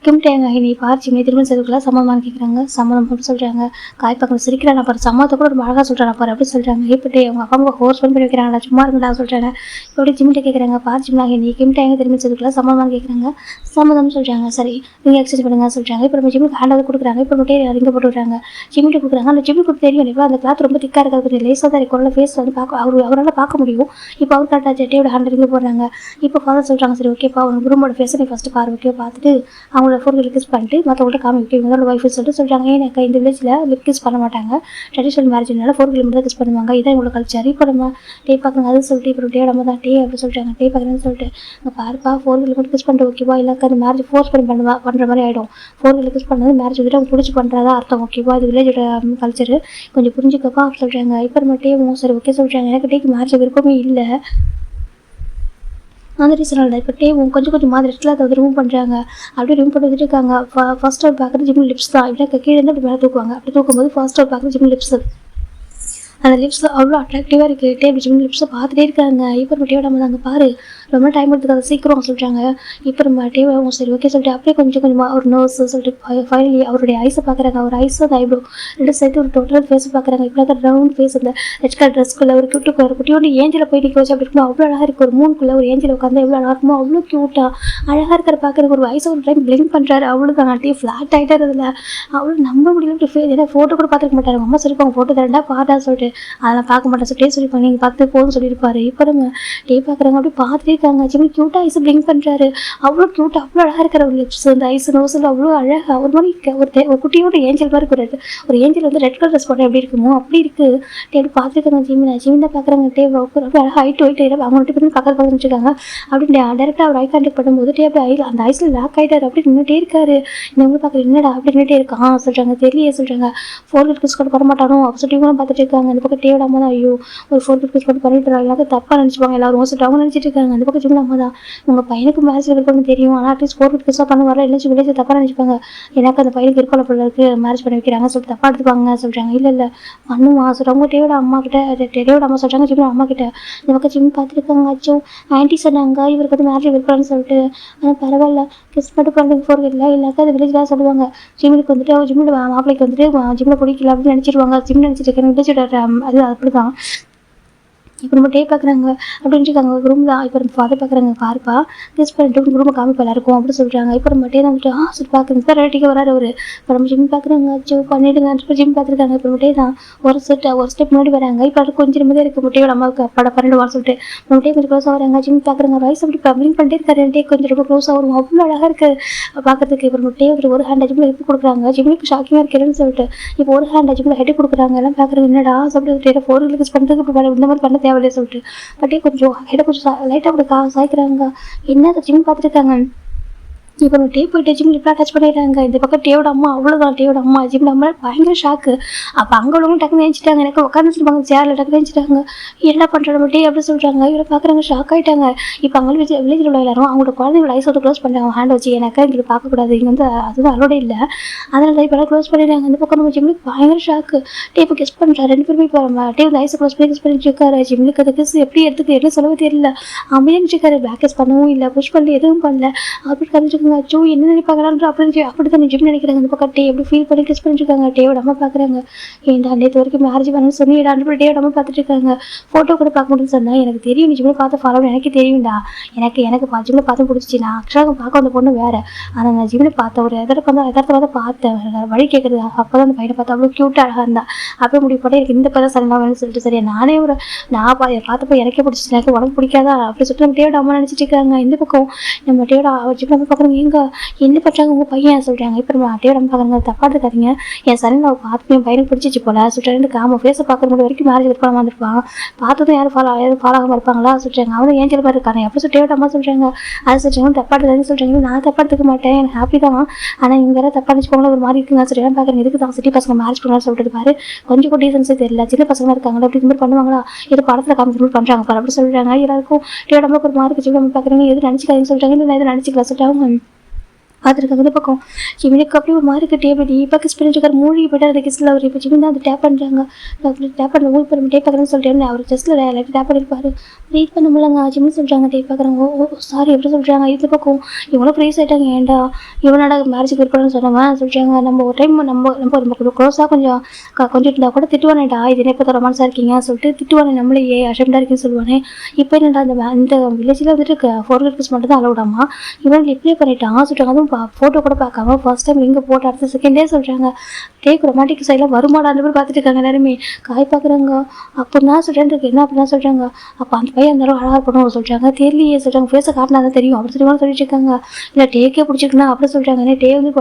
கிம்டேங்க நீ பார்த்து நீ திரும்ப சேர்க்கலாம் சம்மதமாக கேட்குறாங்க. சம்மதம் அப்படின்னு சொல்கிறாங்க. காய் பக்கம் சிரிக்கிறாங்க. அப்புறம் சம்மதத்தை கூட ரொம்ப அழகாக சொல்கிறாங்க. அப்புறம் அப்படி சொல்கிறாங்க. இப்படி அவங்க அப்பா அம்மா ஹோர்ஸ் பண்ணி வைக்கிறாங்களா சும்மா இருந்தா சொல்கிறாங்க. இப்படி ஜிம்கிட்ட கேட்குறாங்க பார்த்து நீ கிம்டேங்க திரும்ப சேர்க்கலாம் சம்மதமாக கேட்குறாங்க. சம்மதம் சொல்கிறாங்க. சரி நீங்கள் எக்ஸ்சேஞ்ச் பண்ணுங்க சொல்கிறாங்க. இப்போ நம்ம ஜிம்முக்கு ஹேண்ட் கொடுக்குறாங்க. இப்போ மட்டும் ரிங்க போட்டு விட்றாங்க. ஜிம்கிட்ட கொடுக்குறாங்க. அந்த ஜிம்முக்கு தெரியும் இப்போ அந்த கிளாத் ரொம்ப திக்காக இருக்காது கொஞ்சம் லேஸாக தான் இருக்கும் ஃபேஸ் வந்து பார்க்க அவரால் பார்க்க முடியும். இப்போ அவர் கரெக்டாக ஜெட்டியோட ஹேண்ட் ரிங்க போடுறாங்க. இப்போ ஃபாதர் சொல்கிறாங்க சரி ஓகேப்பா அவங்க குரூமோட ஃபேஸை நீ ஃபஸ்ட்டு பாரு ஓகே பார்த்துட்டு அவங்களோட ஃபோன் லிப்கிஸ் பண்ணிட்டு மற்றவங்கள்ட்ட காமிக்க இவங்களோட ஒய்ஃபு சொல்லிட்டு சொல்கிறாங்க. எனக்கு இந்த வில்லேஜில் லிப்கிஸ் பண்ண மாட்டாங்க ட்ரெடிஷனல் மேரேஜ்னால 4 கிலோமீட்டர் தான் கிஸ் பண்ணுவாங்க. இதான் இவ்வளோ கல்ச்சர். இப்போ நம்ம டே பார்க்குறாங்க அது சொல்லிட்டு இப்போ டே நம்ம தான் டே அப்படி சொல்கிறாங்க. டே பார்க்குறேன்னு சொல்லிட்டு அங்கே பாருப்பா 4 கிலோமீட்டர் கிஸ் பண்ணுற ஓகேவா இல்லைக்கா அது மேரேஜ் ஃபோர்ஸ் பண்ணி பண்ணுற மாதிரி ஆகிடும். 4 கிலோமீட்டர் கிஸ் பண்ணது மேரேஜ் வந்துட்டு அவங்க பிடிச்சி பண்ணுறதா அர்த்தம் ஓகேவா இது வில்லேஜோட கல்ச்சரு கொஞ்சம் புரிஞ்சுக்கப்பா அப்படி சொல்கிறாங்க. இப்போ நம்ம டேவும் சரி ஓகே சொல்கிறாங்க. எனக்கு டேக்கு மேரேஜ் விருப்பமே இல்லை அந்த ரீசனால் இப்போ டேவும் கொஞ்சம் மாதிரி இடத்துல அதை வந்து ரிமூவ் பண்ணுறாங்க. அப்படியே ரிமூவ் பண்ணி வச்சுட்டு இருக்காங்க. ஃபர்ஸ்ட் அவர் பார்க்குறது ஜிம் லிப்ஸ் தான் இப்படி கீழே இருந்து அப்படி மேலே தூக்குவாங்க. அப்படி தூக்கும்போது ஃபர்ஸ்ட் அவர் பார்க்குறது ஜிம் லிப்ஸ் அந்த லிப்ஸில் அவ்வளோ அட்ராக்டிவாக இருக்குது. டேப் ஜிம் லிப்ஸை பார்த்துட்டே இருக்காங்க. இப்போ நம்ம டேவோட நம்ம அங்கே பாரு ரொம்ப டைம் எடுத்துக்காது சீக்கிரம் சொல்கிறாங்க. இப்போ நம்ம டேவும் சரி ஓகே சொல்லிட்டு அப்படியே கொஞ்சமாக ஒரு நர்ஸ் சொல்லிட்டு ஃபைனலி அவருடைய ஐஸை பார்க்குறாங்க. அவர் ஐஸ் அந்த ஐப்ரோ ரெண்டு சேர்த்து ஒரு டோட்டல் ஃபேஸை பார்க்குறாங்க. இப்போ தான் ரவுண்ட் ஃபேஸ் அந்த ரெட் கலர் ட்ரெஸ்க்குள்ளே ஒரு ஒரு குட்டியோட ஏஞ்சில் போய் நிற்க வச்சு அப்படி இருக்கும் அவ்வளோ அழகாக இருக்குது. ஒரு மூணுக்குள்ளே ஒரு ஏஞ்சில் உட்காந்து எவ்வளோ அழகாக இருக்குமோ அவ்வளோ க்யூட்டாக அழகாக இருக்கிற பார்க்குறதுக்கு ஒரு வயசு ஒரு டைம் பிளிங்க் பண்ணுறாரு. அவ்வளோ தான் அப்படியே ஃப்ளாட் ஆகிட்டார். அதில் அவ்வளோ நம்ப முடியல இப்படி ஏன்னா ஃபோட்டோ கூட பார்த்துருக்க மாட்டார். அம்மா சொல்லிப்பாங்க ஃபோட்டோ தரேன்டா பாட்டா சொல்லிட்டு அதெல்லாம் பார்க்க மாட்டேன் சொல்லிட்டே சொல்லிப்பாங்க நீங்கள் பார்த்து போதும் சொல்லியிருப்பாரு. இப்போ நம்ம டே பார்க்குறாங்க அப்படி பார்த்துட்டே இருக்காங்க. ஜிம்மி க்யூட்டாக ஐஸ் பிளிங்க் பண்ணுறாரு. அவ்வளோ க்யூட்டாக அவ்வளோ அழகாக இருக்கிற ஒரு லிப்ஸ் அந்த ஐஸ் நோஸில் அவ்வளோ அழகாக ஒரு மாதிரி ஒரு குட்டியோட ஏஞ்சல் மாதிரி இருக்கிறது. ஒரு ஏஞ்சல் வந்து ரெட் கலர் ட்ரெஸ் போட்டால் எப்படி இருக்குமோ அப்படி இருக்குது. டே அப்படி பார்த்துருக்காங்க. ஜிம்மி தான் பார்க்குறாங்க. டே அப்படி அழகாக ஹைட் அவங்க ரெண்டு பேரும் பக்கத்தில் வச்சுருக்காங்க. அப்படி டேரெக்டாக அவர் ஐ கான்டாக்ட் பண்ணும்போது டே அப்படி அந்த ஐஸில் லாக் ஆகிட்டார். அப்படி நின்றுட்டே இருக்காரு. இவங்க பார்க்குற என்னடா அப்படி நின்றுட்டே இருக்கான் சொல்கிறாங்க. தெரியலையே சொல்கிறாங்க. 4 கிஸ் கூட பண்ண மாட்டானோ அப்போ சொல்லிட்டு இவங்களும் பார்த்துட்டு இருக்காங்க. அந்த பக்கம் டேவோட அம்மா தான் ஐயோ ஒரு 4 கிஸ் கூட பண்ணிட்டு எல்லாத்தையும் தப்பாக நினச்சிப்பாங்க எல்லாரும் சொல்லிட்டு அவங்க நினச்சிட்டு இருக்காங்க. அந்த பக்கம் ஜிம்மி அம்மா தான் உங்கள் பையனுக்கு மேரேஜ் இருக்கணும்னு தெரியும் ஆனால் அட்லீஸ்ட் 4 கிஸ்ஸாக பண்ண வரல இல்லை வில்லேஜ் தப்பாக நினச்சிப்பாங்க. எனக்கு அந்த பையனுக்கு இருக்கல பிள்ளைக்கு மேரேஜ் பண்ணி வைக்கிறாங்க சொல்லிட்டு தப்பாக எடுத்துப்பாங்க சொல்கிறாங்க. இல்லை பண்ணுவா சொல்லிட்டு அவங்க டேவோட அம்மா கிட்ட டேவோட அம்மா சொல்கிறாங்க. ஜிம்மி அம்மா கிட்ட இந்த பக்கம் ஜிம்மி பார்த்துருக்காங்க. அச்சோ ஆன்ட்டி சொன்னாங்க இவருக்கு வந்து மேரேஜ் விருப்பம்னு சொல்லிட்டு ஆனால் பரவாயில்ல கிஸ் மட்டும் பண்ணுறதுக்கு 4 இல்லை இல்லைக்கா அது வில்லேஜ் தான் சொல்லுவாங்க. ஜிம்மிக்கு வந்துட்டு ஜிம்மியோட மாப்பிளைக்கு வந்துட்டு ஜிம்மில் பிடிக்கல அப்படின்னு நினச்சிருவாங்க. ஜிம் நினச்சிட்டு இருக்கேன் வில்லேஜோட அது அப்படிதான். இப்போ நம்ம டே பார்க்குறாங்க அப்படின்னு இருக்காங்க ரூம் தான். இப்போ நம்ம ஃபாதர் பார்க்குறாங்க பார்ப்பா கெஸ் பண்ணிட்டு ரூமை காமிப்பா எல்லாருக்கும் அப்படின்னு சொல்கிறாங்க. இப்போ நம்ம டே வந்துட்டு சொல்லி பார்க்குறேன் இப்போ ரெடிக்கு வராரு அவர். இப்போ நம்ம ஜிம் பார்க்குறாங்க அச்சோ பண்ணிடுங்க இப்போ ஜிம் பார்த்துருக்காங்க. இப்போ டே தான் ஒரு ஸ்டெப் முன்னாடி வராங்க. இப்போ அது கொஞ்சம் நிம்மதியாக இருக்குது முட்டையோட அம்மாவுக்கு அப்பாட 12 வாரம் சொல்லிட்டு நம்ம டே கொஞ்சம் க்ளோஸாக வராங்க. ஜிம் பார்க்குறாங்க வயசு அப்படி பப்ளிங் பண்ணிட்டே இருக்காரு. டே கொஞ்சம் ரொம்ப க்ளோஸாக வரும் அவ்வளோ அழகாக இருக்குது பார்க்கறதுக்கு. இப்போ முட்டையை ஒரு ஹேண்ட் ஜிம்மில் ஹெட் கொடுக்குறாங்க. ஜிம்முக்கு ஷாக்கிங்காக இருக்கிறேன்னு சொல்லிட்டு இப்போ ஒரு ஹேண்ட் ஜிம்மில் ஹெட் கொடுக்குறாங்க. எல்லாம் பார்க்குறாங்க என்னடா சொல்லிட்டு 4 கிலோஸ் பண்ணுறதுக்கு இப்படி இந்த மாதிரி பண்ண தேவையில்லையே சொல்லிட்டு பட்டே கொஞ்சம் ஹெட்டை கொஞ்சம் லைட்டாக அப்படி சாய்க்கிறாங்க. என்ன ஜிம் பார்த்துருக்காங்க. இப்போ டே போயிட்டு ஜிம்மில் இப்படி டச் பண்ணிடுறாங்க. இந்த பக்கம் டேவோட அம்மா அவ்வளோதான் டேவோட அம்மா ஜிம்மில் அம்மா பயங்கர ஷாக்கு. அப்போ அங்கே உள்ளவங்க டக்குன்னு நினைச்சிட்டாங்க எனக்கு உட்காந்து வச்சுருப்பாங்க சேரில் டக்குன்னு நினைச்சிட்டாங்க என்ன பண்ணுறாங்க டே அப்படி சொல்கிறாங்க. இவரை பார்க்குறாங்க ஷாக் ஆகிட்டாங்க. இப்போ அங்கே வில்லேஜில் உள்ள எல்லாரும் அவங்களோட குழந்தைங்கள ஐஸ் வந்து க்ளோஸ் பண்ணுறாங்க ஹேண்ட் வச்சு. எனக்கு இங்கே பார்க்கக்கூடாது இங்கே வந்து அதுவும் அலோட இல்லை அதனால இப்போ எல்லாம் க்ளோஸ் பண்ணிடுறாங்க. இந்த பக்கம் நம்ம ஜிம்முக்கு பயங்கர ஷாக்கு. டே இப்போ கெஸ் பண்ணுறாரு 2 பேருமே. இப்போ டே வந்து ஐஸை க்ளோஸ் பண்ணிட்டு இருக்காரு. ஜிம்முக்கு அது கிஸ் எப்படி எடுத்துக்கு என்ன சொல்லவே தெரியல அமைதியாக இருக்காரு. பேக் கேஸ் பண்ணவும் இல்லை புஷ் பண்ணல எதுவும் பண்ணல அப்படி கழிச்சிருக்காங்க. அச்சோ என்ன நினைப்பாங்களான்ற அப்படி தான் ஜிம் நினைக்கிறாங்க. இந்த பக்கம் டே எப்படி ஃபீல் பண்ணி கிஸ் பண்ணிருக்காங்க. டேவோட அம்மா பார்க்குறாங்க ஏன்டா நேற்று வரைக்கும் மேரேஜ் பண்ணணும்னு சொல்லி டேவோட அம்மா பார்த்துட்டு இருக்காங்க. ஃபோட்டோ கூட பார்க்க முடியும்னு சொன்னால் எனக்கு தெரியும் நீ ஜிம்மில் பார்த்து ஃபாலோ எனக்கு தெரியும்டா எனக்கு ஜிம்மில் பார்த்து பிடிச்சி நான் ஆக்சுவலாக பார்க்க வந்த பொண்ணு வேறு ஆனால் நான் ஜிம்மில் பார்த்த ஒரு எதிர்த்து பார்த்தேன் வழி கேட்குறது. அப்போ தான் அந்த பையனை பார்த்து அவ்வளோ க்யூட்டாக அழகாக இருந்தா அப்போ முடிவு போட்டு எனக்கு இந்த பதம் சரியாக வேணும்னு சொல்லிட்டு சரியா நானே நான் பார்த்தப்போ எனக்கே பிடிச்சி எனக்கு உனக்கு பிடிக்காதா அப்படி சொல்லிட்டு நம்ம டேவோட அம்மா நினச்சிட்டு இருக்காங்க. இந்த பக்கம் நம்ம டேவோட ஜிம்மில் போய் பார்க்குறாங்க எங்க என்ன பண்ணுறாங்க உங்கள் பையன் சொல்கிறாங்க. இப்போ நம்ம டேவோட அம்மா பார்க்குறாங்க தப்பாக இருக்காதீங்க என் சரி நான் பார்த்து என் பையனுக்கு பிடிச்சிச்சு போல சொல்லிட்டு காம ஃபேஸை பார்க்குற முடிய வரைக்கும் மேரேஜ் இருப்பாங்க வந்துருப்பான் பார்த்ததும் யாரும் ஃபாலோ ஆகாமல் இருப்பாங்களா சொல்கிறாங்க. அவனும் ஏன் மாதிரி இருக்காங்க எப்படி சொல்லி டேவோட அம்மா சொல்கிறாங்க. அது சொல்கிறாங்க தப்பாக இருக்காதுன்னு சொல்கிறாங்க. நான் தப்பாக எடுத்துக்க மாட்டேன் எனக்கு ஹாப்பி தான் ஆனால் இங்கே வேறு தப்பாக நினச்சிக்கோங்களா ஒரு மாதிரி இருக்குங்க சொல்லி பார்க்குறேன். இதுக்கு தான் சிட்டி பசங்க மேரேஜ் பண்ணலாம் சொல்லிட்டு பாரு கொஞ்சம் கூட டீசன்ஸே தெரியல சின்ன பசங்க இருக்காங்களா அப்படி மாதிரி பண்ணுவாங்களா இது படத்தில் காமிக்கணும் பண்ணுறாங்க பாரு அப்படி சொல்கிறாங்க. எல்லாருக்கும் டேவோட அம்மா ஒரு மாதிரி சொல்லி நம்ம பார்க்குறாங்க எது நினச்சிக்காதுன்னு சொல்கிறாங்க. இல்லை எது நினச்சிக்கலாம் சொல்லிட்டாங்க பார்த்துருக்காங்க. இந்த பக்கம் ஜிமினுக்கு அப்படி ஒரு மாதிரி டேப் இப்போ கிஸ் பண்ணிட்டு இருக்காரு மூழ்கி போய்ட்டு அந்த கிஸ்ல அவர் இப்போ ஜிமின் தான் அதை டேப் பண்ணுறாங்க. டேப் பண்ண ஊர் இப்போ டேப் பார்க்குறேன்னு சொல்லிட்டு அவர் ஜஸ்ட்டில் லைட் டேப் பண்ணியிருப்பாரு ரீட் பண்ண முடியலங்க. ஜிமின் சொல்கிறாங்க டேப் பார்க்குறாங்க ஓ சாரி எப்படி சொல்கிறாங்க. இந்த பக்கம் இவ்வளோ ப்ரைஸ் ஆகிட்டாங்க ஏன்டா இவனோட மேரேஜுக்கு இருக்கணும்னு சொன்னவன் சொல்கிறாங்க. நம்ம ஒரு டைம் நம்ம க்ளோஸாக கொஞ்சம் இருந்தால் கூட திட்டுவானேடா இது எப்போ ரொமான்ஸாக இருக்கீங்க சொல்லிட்டு திட்டுவானே நம்மளே அஷம்டாக இருக்குன்னு சொல்லுவானே. இப்போ என்னடா இந்த வில்லேஜில் வந்துட்டு 4 கிலோஸ் மட்டும் தான் அலோடாமா இவன் ரிப்ளே பண்ணிட்டான் சொல்கிறாங்க. அதுவும் ஃபோட்டோ கூட பார்க்காம ஃபர்ஸ்ட் டைம் இங்கே போட்டு அடுத்த செகண்டே சொல்கிறாங்க. டேக் ரொமான்டிக் சைடில் வருமாடான்னு பேர் பார்த்துட்டு இருக்காங்க எல்லாருமே காய் பார்க்குறாங்க. அப்போ நான் சொல்கிறேன் என்ன அப்படின்னா சொல்கிறாங்க. அப்போ அந்த பையன் அந்த அளவு அழகாக இருக்கணும் சொல்கிறாங்க. தெரியலையே சொல்கிறாங்க ஃபேஸை காட்டினா தான் தெரியும் அப்படி தெரியுமா சொல்லிட்டு இருக்காங்க. இல்லை டேக்கே பிடிச்சிருக்குன்னா அப்படி சொல்கிறாங்க. ஏன்னா டே வந்து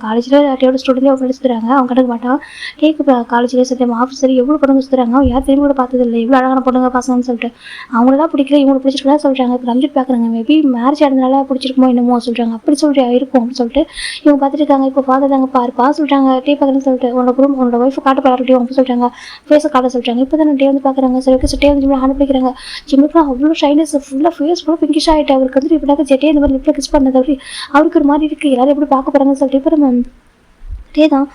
காலேஜில் டேயோட ஸ்டூடெண்ட்டே அவங்க எடுத்துறாங்க அவங்க கணக்கு மாட்டான். டேக்கு காலேஜில் சரி ஆஃபீஸர் எவ்வளோ பொண்ணுங்க சுற்றுறாங்க அவங்க யார் திரும்பி கூட பார்த்ததில்லை எவ்வளோ அழகான பொண்ணுங்க பசங்கன்னு சொல்லிட்டு அவங்களெல்லாம் பிடிக்கல இவங்களுக்கு பிடிச்சிருக்கா சொல்கிறாங்க. இப்போ ரம்ஜித் பார்க்குறாங்க மேபி மேரேஜ் ஆனதுனால பிடிச்சிருக்குமோ என்னமோ சொல்கிறாங்க. அப்படி சொல்லிட்டு இருக்கும் அப்படின்னு சொல்லிட்டு இவங்க பார்த்துட்டு இருக்காங்க. இப்போ ஃபாதர் தாங்க பாருப்பா சொல்கிறாங்க டே பார்க்குறேன்னு சொல்லிட்டு உன்னோட ஒய்ஃபை காட்ட பாராட்டியும் அப்படின்னு சொல்கிறாங்க. ஃபேஸை காட்ட சொல்கிறாங்க. இப்போ தான் டே வந்து பார்க்குறாங்க சரி ஓகே டே வந்து ஹேண்ட் பிடிக்கிறாங்க. ஜிம்முக்குலாம் அவ்வளோ ஷைனஸ் ஃபுல்லாக ஃபேஸ் ஃபுல்லாக பிங்கிஷ் ஆகிட்டு அவருக்கு வந்து இப்படினாக்க ஜெட்டே இந்த மாதிரி லிப்பில் கிஸ் பண்ணது அவருக்கு ஒரு மாதிரி இருக்குது எல்லாரும் எப்படி பார்க்க போகிறாங்கன்னு சொல்லிட்டு இப்போ நம்ம டே தான்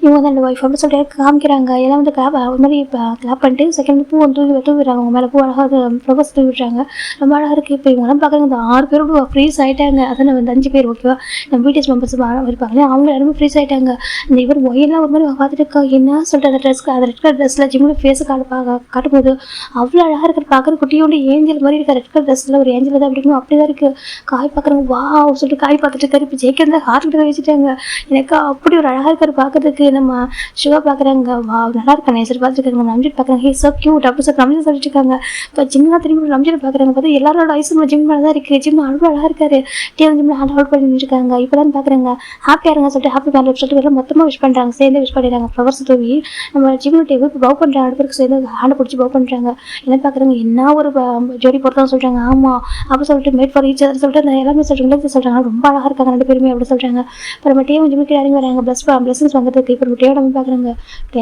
இவங்க வந்து அந்த ஒய்ஃப் அப்படி சொல்லிட்டு காமிக்கிறாங்க. எல்லாம் வந்து ஒரு மாதிரி இப்போ கிளாப் பண்ணிட்டு செகண்ட் பூ வந்து தூவிடுறாங்க. அவங்க மேலே பூ அழகாக ஃப்ளவர்ஸ் தூவிடுறாங்க. ரொம்ப அழகாக இருக்குது. இப்போ இவங்கெல்லாம் பார்க்குறாங்க இந்த 6 பேரோட ஃப்ரீஸ் ஆகிட்டாங்க. அதான் நம்ம 5 பேர் ஓகேவா நம்ம பிடிஎஸ் மெம்பர்ஸ் இருப்பாங்க அவங்க எல்லாருமே ஃப்ரீஸ் ஆகிட்டாங்க. இந்த இவர் ஒயெல்லாம் ஒரு மாதிரி பார்த்துட்டு இருக்கா என்ன சொல்லிட்டு அந்த ட்ரெஸ்க்கு அந்த ரெட் கலர் ட்ரெஸ்ஸில் ஜிம்மில் ஃபேஸை காட்டும்போது அவ்வளோ அழகாக இருக்கிற பார்க்குற குட்டியோட ஏஞ்சல் மாதிரி இருக்கா. ரெட் கலர் ட்ரெஸ்ஸில் ஒரு ஏஞ்சல் தான் அப்படிங்கும் அப்படி தான் இருக்குது. காய் பார்க்குறாங்க வா சொல்லிட்டு காய் பார்த்துட்டு இருக்காரு. இப்போ ஜெயிக்க ஹார்ட் கிட்ட வச்சுட்டாங்க. எனக்கு அப்படி ஒரு அழகாக இருக்காரு பார்க்கறதுக்கு. நம்ம ஷுகா பார்க்குறாங்க வா நல்லா இருக்காங்க நேசர் பார்த்துருக்காங்க. நம்ம ரம்ஜித் பார்க்குறாங்க ஹே சோ கியூட் அப்படி சொல்லி ரம்ஜித் சொல்லிட்டு இருக்காங்க. இப்போ ஜிம்லாம் திரும்பி ரம்ஜித் பார்க்குறாங்க பார்த்தா எல்லாரோட ஐஸும் ஜிம் மேலே தான் இருக்குது. ஜிம் அவ்வளோ அழகாக இருக்காரு. டே ஜிம்மில் ஹேண்ட் அவுட் பண்ணிட்டு இருக்காங்க. இப்போ தான் பார்க்குறாங்க ஹாப்பியாக இருங்க சொல்லிட்டு ஹாப்பி மேலே சொல்லிட்டு எல்லாம் மொத்தமாக விஷ் பண்ணுறாங்க சேர்ந்து விஷ் பண்ணிடுறாங்க. ஃப்ளவர்ஸ் தூவி நம்ம ஜிம்மில் டேபிள் இப்போ பவ் பண்ணுறாங்க 2 பேருக்கு சேர்ந்து ஹேண்டை பிடிச்சி பவ் பண்ணுறாங்க. என்ன பார்க்குறாங்க என்ன ஒரு ஜோடி பொறுத்தான் சொல்கிறாங்க. ஆமாம் அப்படி சொல்லிட்டு மேட் ஃபார் ஈச் அதர் சொல்லிட்டு அந்த எல்லாமே சொல்கிறாங்க ரொம்ப அழகாக இருக்காங்க 2 பேருமே அப்படி சொல்கிறாங்க. இப்போ நம்ம டே ஜிம்முக்கு இறங்கி வராங்க பிளஸிங்ஸ் வந்துருக்கு. இப்போ நம்ம டேயோட பார்க்குறாங்க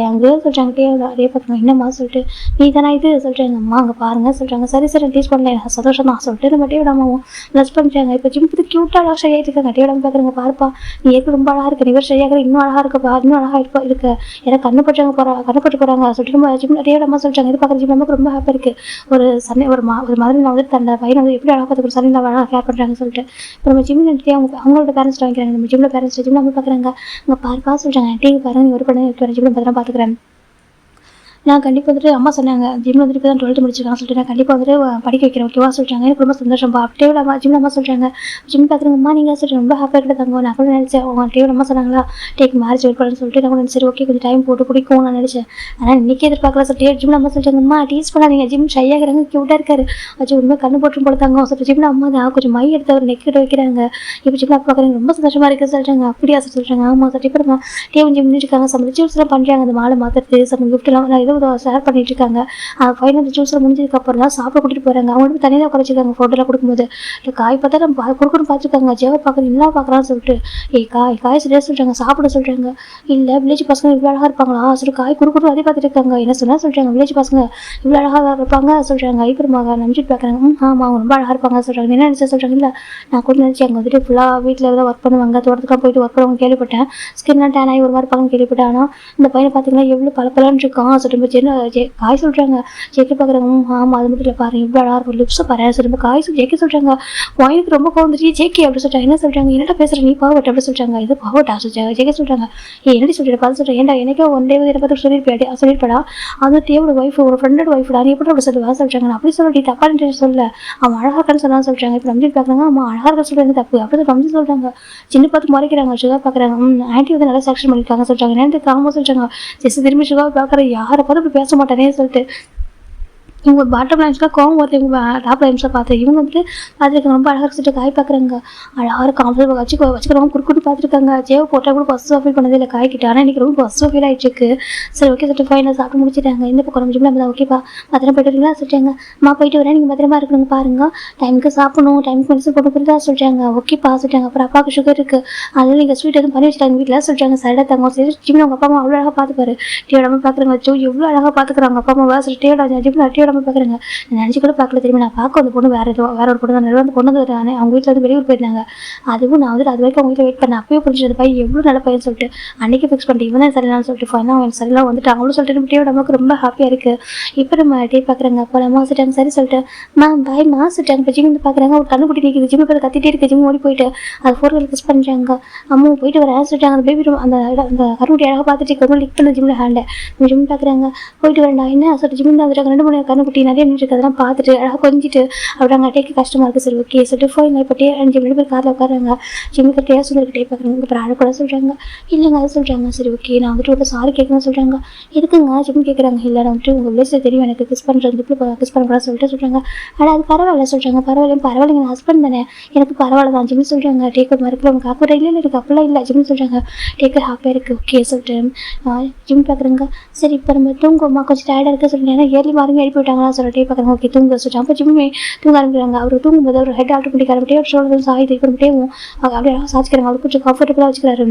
அங்கே சொல்கிறாங்க டே பார்க்குறாங்க என்னம்மா சொல்லிட்டு நீ தானே இது சொல்கிறாங்க. அம்மா அங்கே பாருங்கள் சொல்கிறாங்க. சரி சரி டீச் பண்ணல எனக்கு சந்தோஷம் தான் சொல்லிட்டு நம்ம டேயோட அம்மாவும் ப்ளஸ் பண்ணுறாங்க. இப்போ ஜிம்முக்கு க்யூட்டாக அழகாக சரியாகிட்டு இருக்காங்க. டேயோட பார்க்குறாங்க பாருப்பா நீ ஏற்க ரொம்ப அழகாக இருக்கு இவர் சரியாக இன்னும் அழகாக இருக்கப்பா இன்னும் அழகாக இருக்கு எனக்கு கண்ணு பட்டு போகிறாங்க சொல்லிட்டு நம்ம ஜிம் டேயோட அம்மா சொல்கிறாங்க. இது பார்க்குற ஜிம் நமக்கு ரொம்ப ஹாப்பியாக இருக்குது. ஒரு சண்டை ஒரு மாதிரி நான் வந்து தன்னோட பையனை வந்து எப்படி அழகாக பார்த்து ஒரு சண்டை அழகாக கேர் பண்ணுறாங்க சொல்லிட்டு இப்போ நம்ம ஜிம் அவங்களோட பேரண்ட்ஸ் வாங்கிக்கிறாங்க. நம்ம ஜிம்மில் பேரண்ட்ஸ் ஜிம்மில் நம்ம பார்க்குறாங்க அங்கே பாருப்பா சொல்கிறாங்க டீ பாருங்க நீ ஒரு பண்ணி ஜிம்மில் பத்திரம் பார்த்துக்கிறேன் நான் கண்டிப்பாக வந்துட்டு அம்மா சொன்னாங்க ஜிம்மில் வந்துட்டு இப்போ தான் 12th முடிச்சிருக்காங்க சொல்லிட்டு நான் கண்டிப்பாக வந்துட்டு படிக்க வைக்கிறேன் ஓகேவா சொல்லிட்டாங்க. எனக்கு ரொம்ப சந்தோஷம் அப்படியே அம்மா ஜிம்மில் அம்மா சொல்கிறாங்க. ஜிம் பார்க்குறவங்கம்மா நீங்கள் சொல்லிட்டு ரொம்ப ஹாப்பியாக கிட்ட தங்க நான் கூட நினச்சேன் அவங்க டேவில் அம்மா சொன்னாங்களா டேக் மேரேஜ் வெயிட் பண்ணு சொல்லிட்டு நான் கூட சரி ஓகே கொஞ்சம் டைம் போட்டு பிடிக்கும் நான் நினச்சேன். ஆனால் இன்றைக்கி எதிர்பார்க்கல சொல்லிட்டு ஜிம்மில் அம்மா சொல்லிட்டாங்கம்மா டீஸ் பண்ணாதீங்க ஜிம் ஷையாகிறாங்க க்யூட்டாக இருக்காரு வச்சு உண்மை கண்ணு போட்டு போல தங்க சொல்லிட்டு ஜிம்மில் அம்மா தான் கொஞ்சம் மை எடுத்து அவர் நெக்கிட்ட வைக்கிறாங்க. இப்போ ஜிம்மில் அப்பா பார்க்குறீங்க ரொம்ப சந்தோஷமாக இருக்குது சொல்லிட்டாங்க. அப்படியா சொல்லிட்டாங்க ஆமாம் சொல்லிட்டு இப்போ நம்ம டேவன் ஜிம் இருக்காங்க சம் ரிச்சுவல்ஸ்லாம் பண்ணுறாங்க அந்த மாலை மாற்றுறது சம் கிஃப்ட்லாம் ஏதோ ஷேர் பண்ணிட்டு இருக்காங்க. ஃபைனல் ரிச்சுவல்ஸ்லாம் முடிஞ்சதுக்கு அப்புறம் தான் சாப்பிட கூட்டிட்டு போறாங்க. அவங்க தனியாக தான் குறைச்சிருக்காங்க ஃபோட்டோலாம் கொடுக்கும்போது காய் பார்த்தா நம்ம கொடுக்கணும் பார்த்துருக்காங்க. ஜேவ பார்க்குறது என்ன பார்க்குறான்னு சொல்லிட்டு காய் சரியா சொல்றாங்க சாப்பிட சொல்றாங்க. இல்லை வில்லேஜ் பசங்க இவ்வளோ அழகா இருப்பாங்களா சொல்லி காய் கொடுக்கணும் அதே பார்த்துட்டு இருக்காங்க. என்ன சொன்னா சொல்றாங்க வில்லேஜ் பசங்க இவ்வளோ அழகாக இருப்பாங்க சொல்றாங்க. ஐப்பரமாக நம்பிட்டு பார்க்குறாங்க. ஆமாம் அவங்க ரொம்ப அழகா இருப்பாங்க சொல்றாங்க. என்ன நினைச்சா சொல்றாங்க. இல்லை நான் கூட நினைச்சேன் அங்கே வந்துட்டு ஃபுல்லாக வீட்டில் தான் ஒர்க் பண்ணுவாங்க தோட்டத்துக்குலாம் போயிட்டு ஒர்க் பண்ணுவாங்க கேள்விப்பட்டேன். ஸ்கின்லாம் டேன் ஆகி ஒரு மாதிரி இருப்பாங்கன்னு கேள்விப்பட்டேன். ஆனால் இந்த பையனை பார்த்தீங்கன்னா எவ்வளோ பலப்பலன்னு இருக்கான் சொல்லிட்டு காய் சொல்கிறாங்க. ஜெக்கி பார்க்குறாங்க. ஆமாம் அது மட்டும் இல்லை பாரு இவ்வளோ அழகாக இருக்கும் லிப்ஸை பாரு சொல்லுங்க காய் ஜெக்கி சொல்கிறாங்க. எனக்கு ரொம்ப கோவந்துச்சு ஜேக்கி அப்படி சொல்கிறாங்க. என்ன சொல்கிறாங்க என்னடா பேசுகிறேன் நீ பாவட் அப்படி சொல்கிறாங்க. இது பாவட்டா சொல்கிறாங்க. ஜெக்கி சொல்கிறாங்க என்னடி சொல்லிட்டு பார்த்து சொல்கிறேன் ஏன்டா எனக்கே ஒன் டே என்னை பார்த்து சொல்லியிருப்பேடா அது தேவோட ஒய்ஃப் ஒரு ஃப்ரெண்டோட ஒய்ஃப்டா நீ எப்படி அப்படி சொல்லுவா சொல்கிறாங்க. நான் அப்படி சொல்லி தப்பான சொல்ல அவன் அழகாக இருக்கான்னு சொன்னா சொல்கிறாங்க. இப்போ நம்பி பார்க்குறாங்க ஆமாம் அழகாக இருக்க சொல்கிறாங்க தப்பு அப்படி நம்பி சொல்கிறாங்க. சின்ன பார்த்து முறைக்கிறாங்க சுகா பார்க்குறாங்க. ஆன்ட்டி வந்து நல்லா செலக்ஷன் பண்ணியிருக்காங்க சொல்கிறாங்க. நேரத்துக்கு காம சொல்கிறாங்க. ஜெஸ்ட் திரும்பி சுகா பார்க்குற யாரை பார்த்து இப்படி பேச மாட்டானே சொல்லிட்டு இவங்க பாட்டம் லைன்ஸ்லாம் கோவம் வருது. இவங்க டாப் லைன்ஸில் பார்த்து இவங்க வந்துட்டு பார்த்துருக்காங்க ரொம்ப அழகாக வச்சுட்டு காய் பார்க்குறாங்க. அழகாக கம்ஃபர்டபுள் வச்சுக்கிறவங்க குறுக்குட்டு பார்த்துருக்காங்க. ஜேவ் போட்டால் கூட பஸ் ஃபீல் பண்ணதே இல்லை காய்கிட்ட. ஆனால் இன்றைக்கி ரொம்ப பஸ் ஃபீல் ஆகிட்டு இருக்கு. சரி ஓகே சொல்லிட்டு ஃபைனல் சாப்பிட்டு முடிச்சிட்டாங்க. இந்த பக்கம் நம்ம ஜிம்மில் ஓகேப்பா பத்திரம் போயிட்டு வரீங்களா சொல்லிட்டாங்க. போயிட்டு வரேன் நீங்கள் பத்திரமா இருக்கணுங்க பாருங்க டைமுக்கு சாப்பிடணும் டைமுக்கு மெடிசன் போட்டு புரியுதா சொல்லிட்டாங்க. ஓகேப்பா சொல்லிட்டாங்க. அப்புறம் அப்பாவுக்கு சுகர் இருக்குது அதில் நீங்கள் ஸ்வீட் எதுவும் பண்ணி வச்சுட்டாங்க வீட்டில் சொல்லிட்டாங்க. சைடாக தங்க சரி ஜிம்மில் அவங்க அப்பா அம்மா அவ்வளோ அழகாக பார்த்துப்பாரு. டீயோட பார்க்குறாங்க வச்சோ எவ்வளோ அழகாக பார்த்துக்குறாங்க அப்பா அம்மா சொல்லிட்டு ஜிம்மில் பார்க்குறாங்க. நினச்சி கூட பார்க்கல தெரியுமா நான் பார்க்க அந்த பொண்ணு வேற ஒரு பொண்ணு தான் வந்து பொண்ணு வந்து அவங்க வீட்டில் வந்து வெளியூர் போயிருந்தாங்க. அதுவும் நான் வந்துட்டு அது வரைக்கும் அவங்க வீட்டில் வெயிட் பண்ணேன். அப்பயே புரிஞ்சது பையன் எவ்வளோ நல்ல பையன் சொல்லிட்டு அன்றைக்கி ஃபிக்ஸ் பண்ணிட்டு இவன் தான் சரியில்லைன்னு சொல்லிட்டு ஃபைனாக அவன் சரியில்லாம் வந்துட்டு அவங்களும் சொல்லிட்டு டீயோட நமக்கு ரொம்ப ஹாப்பியாக இருக்குது. இப்போ நம்ம டீ பார்க்குறாங்க அப்போ அம்மா சொல்லிட்டாங்க சரி சொல்லிட்டு பாய் மா சொல்லிட்டாங்க. இப்போ ஜிம் வந்து பார்க்குறாங்க ஒரு கண்ணுக்குட்டி நிற்கிது ஜிம்மு பேர் கத்திட்டே இருக்குது. ஜிம் ஓடி போயிட்டு அது ஃபோட்டோ கிஸ் பண்ணுறாங்க. அம்மா போயிட்டு வர சொல்லிட்டாங்க. அந்த பேபி அந்த கருக்குட்டி அழகாக பார்த்துட்டு ரொம்ப லிக் பண்ண ஜிம்மில் ஹேண்டை ஜிம் பார்க்குறாங்க. போயிட்டு வரேன்டா என்ன சொல்லிட்டு ஜிம் தான் வந்துட்டாங்க. 2 3 கண்ணுக்குட்டி நிறைய நின்றுருக்கு அதெல்லாம் பார்த்துட்டு அழகாக கொஞ்சிட்டு அப்படி அங்கே டேக்கு கஷ்டமாக இருக்குது. சரி ஓகே சொல்லிட்டு ஃபோன் இப்போ டே 5 பேர் காரில் உட்காராங்க. ஜிம்முக்கு டே சொல்லிட்டு டே பார்க்குறாங்க. அப்புறம் அழ கூட சொல்கிறாங்க இல்லைங்க அது சொல்கிறாங்க. சரி ஓகே நான் வந்துட்டு ஒரு சாரி கேட்கணும்னு சொல்கிறாங்க. எதுக்குங்க ஜிம் கேட்குறாங்க. இல்லை நான் வந்துட்டு உங்கள் வில்லேஜில் தெரியும் எனக்கு கிஸ் பண்ணுறது இப்படி கிஸ் பண்ணக்கூடாது சொல்லிட்டு சொல்கிறாங்க. ஆனால் அது பரவாயில்ல சொல்கிறாங்க. பரவாயில்லைங்க ஹஸ்பண்ட் தானே எனக்கு பரவாயில்ல தான் ஜிம்னு சொல்கிறாங்க. டேக்கர் மறுக்கல உங்களுக்கு அப்புறம் இல்லை எனக்கு அப்பெல்லாம் இல்லை ஜிம்னு சொல்கிறாங்க. டேக்கர் ஹாப்பியாக இருக்குது ஓகே சொல்லிட்டு ஜிம் பார்க்குறாங்க. சரி இப்போ நம்ம தூங்குவோம்மா கொஞ்சம் டயர்டாக இருக்க சொல்லிட்டு ஏன்னா ஏர்லி மார்னிங் எழுப்பி விட்டாங்களா சொல்லிட்டு பார்க்குறாங்க. ஓகே தூங்க சொல்லிட்டு அப்போ ஜிம்மே தூங்க ஆரம்பிக்கிறாங்க. அவர் தூங்கும்போது அவர் ஹெட் ஆட்டோமேட்டிக் ஆரம்பிட்டே ஒரு ஷோல்டர் சாய்த்து இப்போ அப்படியே சாச்சிக்கிறாங்க. அவர் கொஞ்சம் கம்ஃபர்டபுளாக வச்சுக்கிறாரு.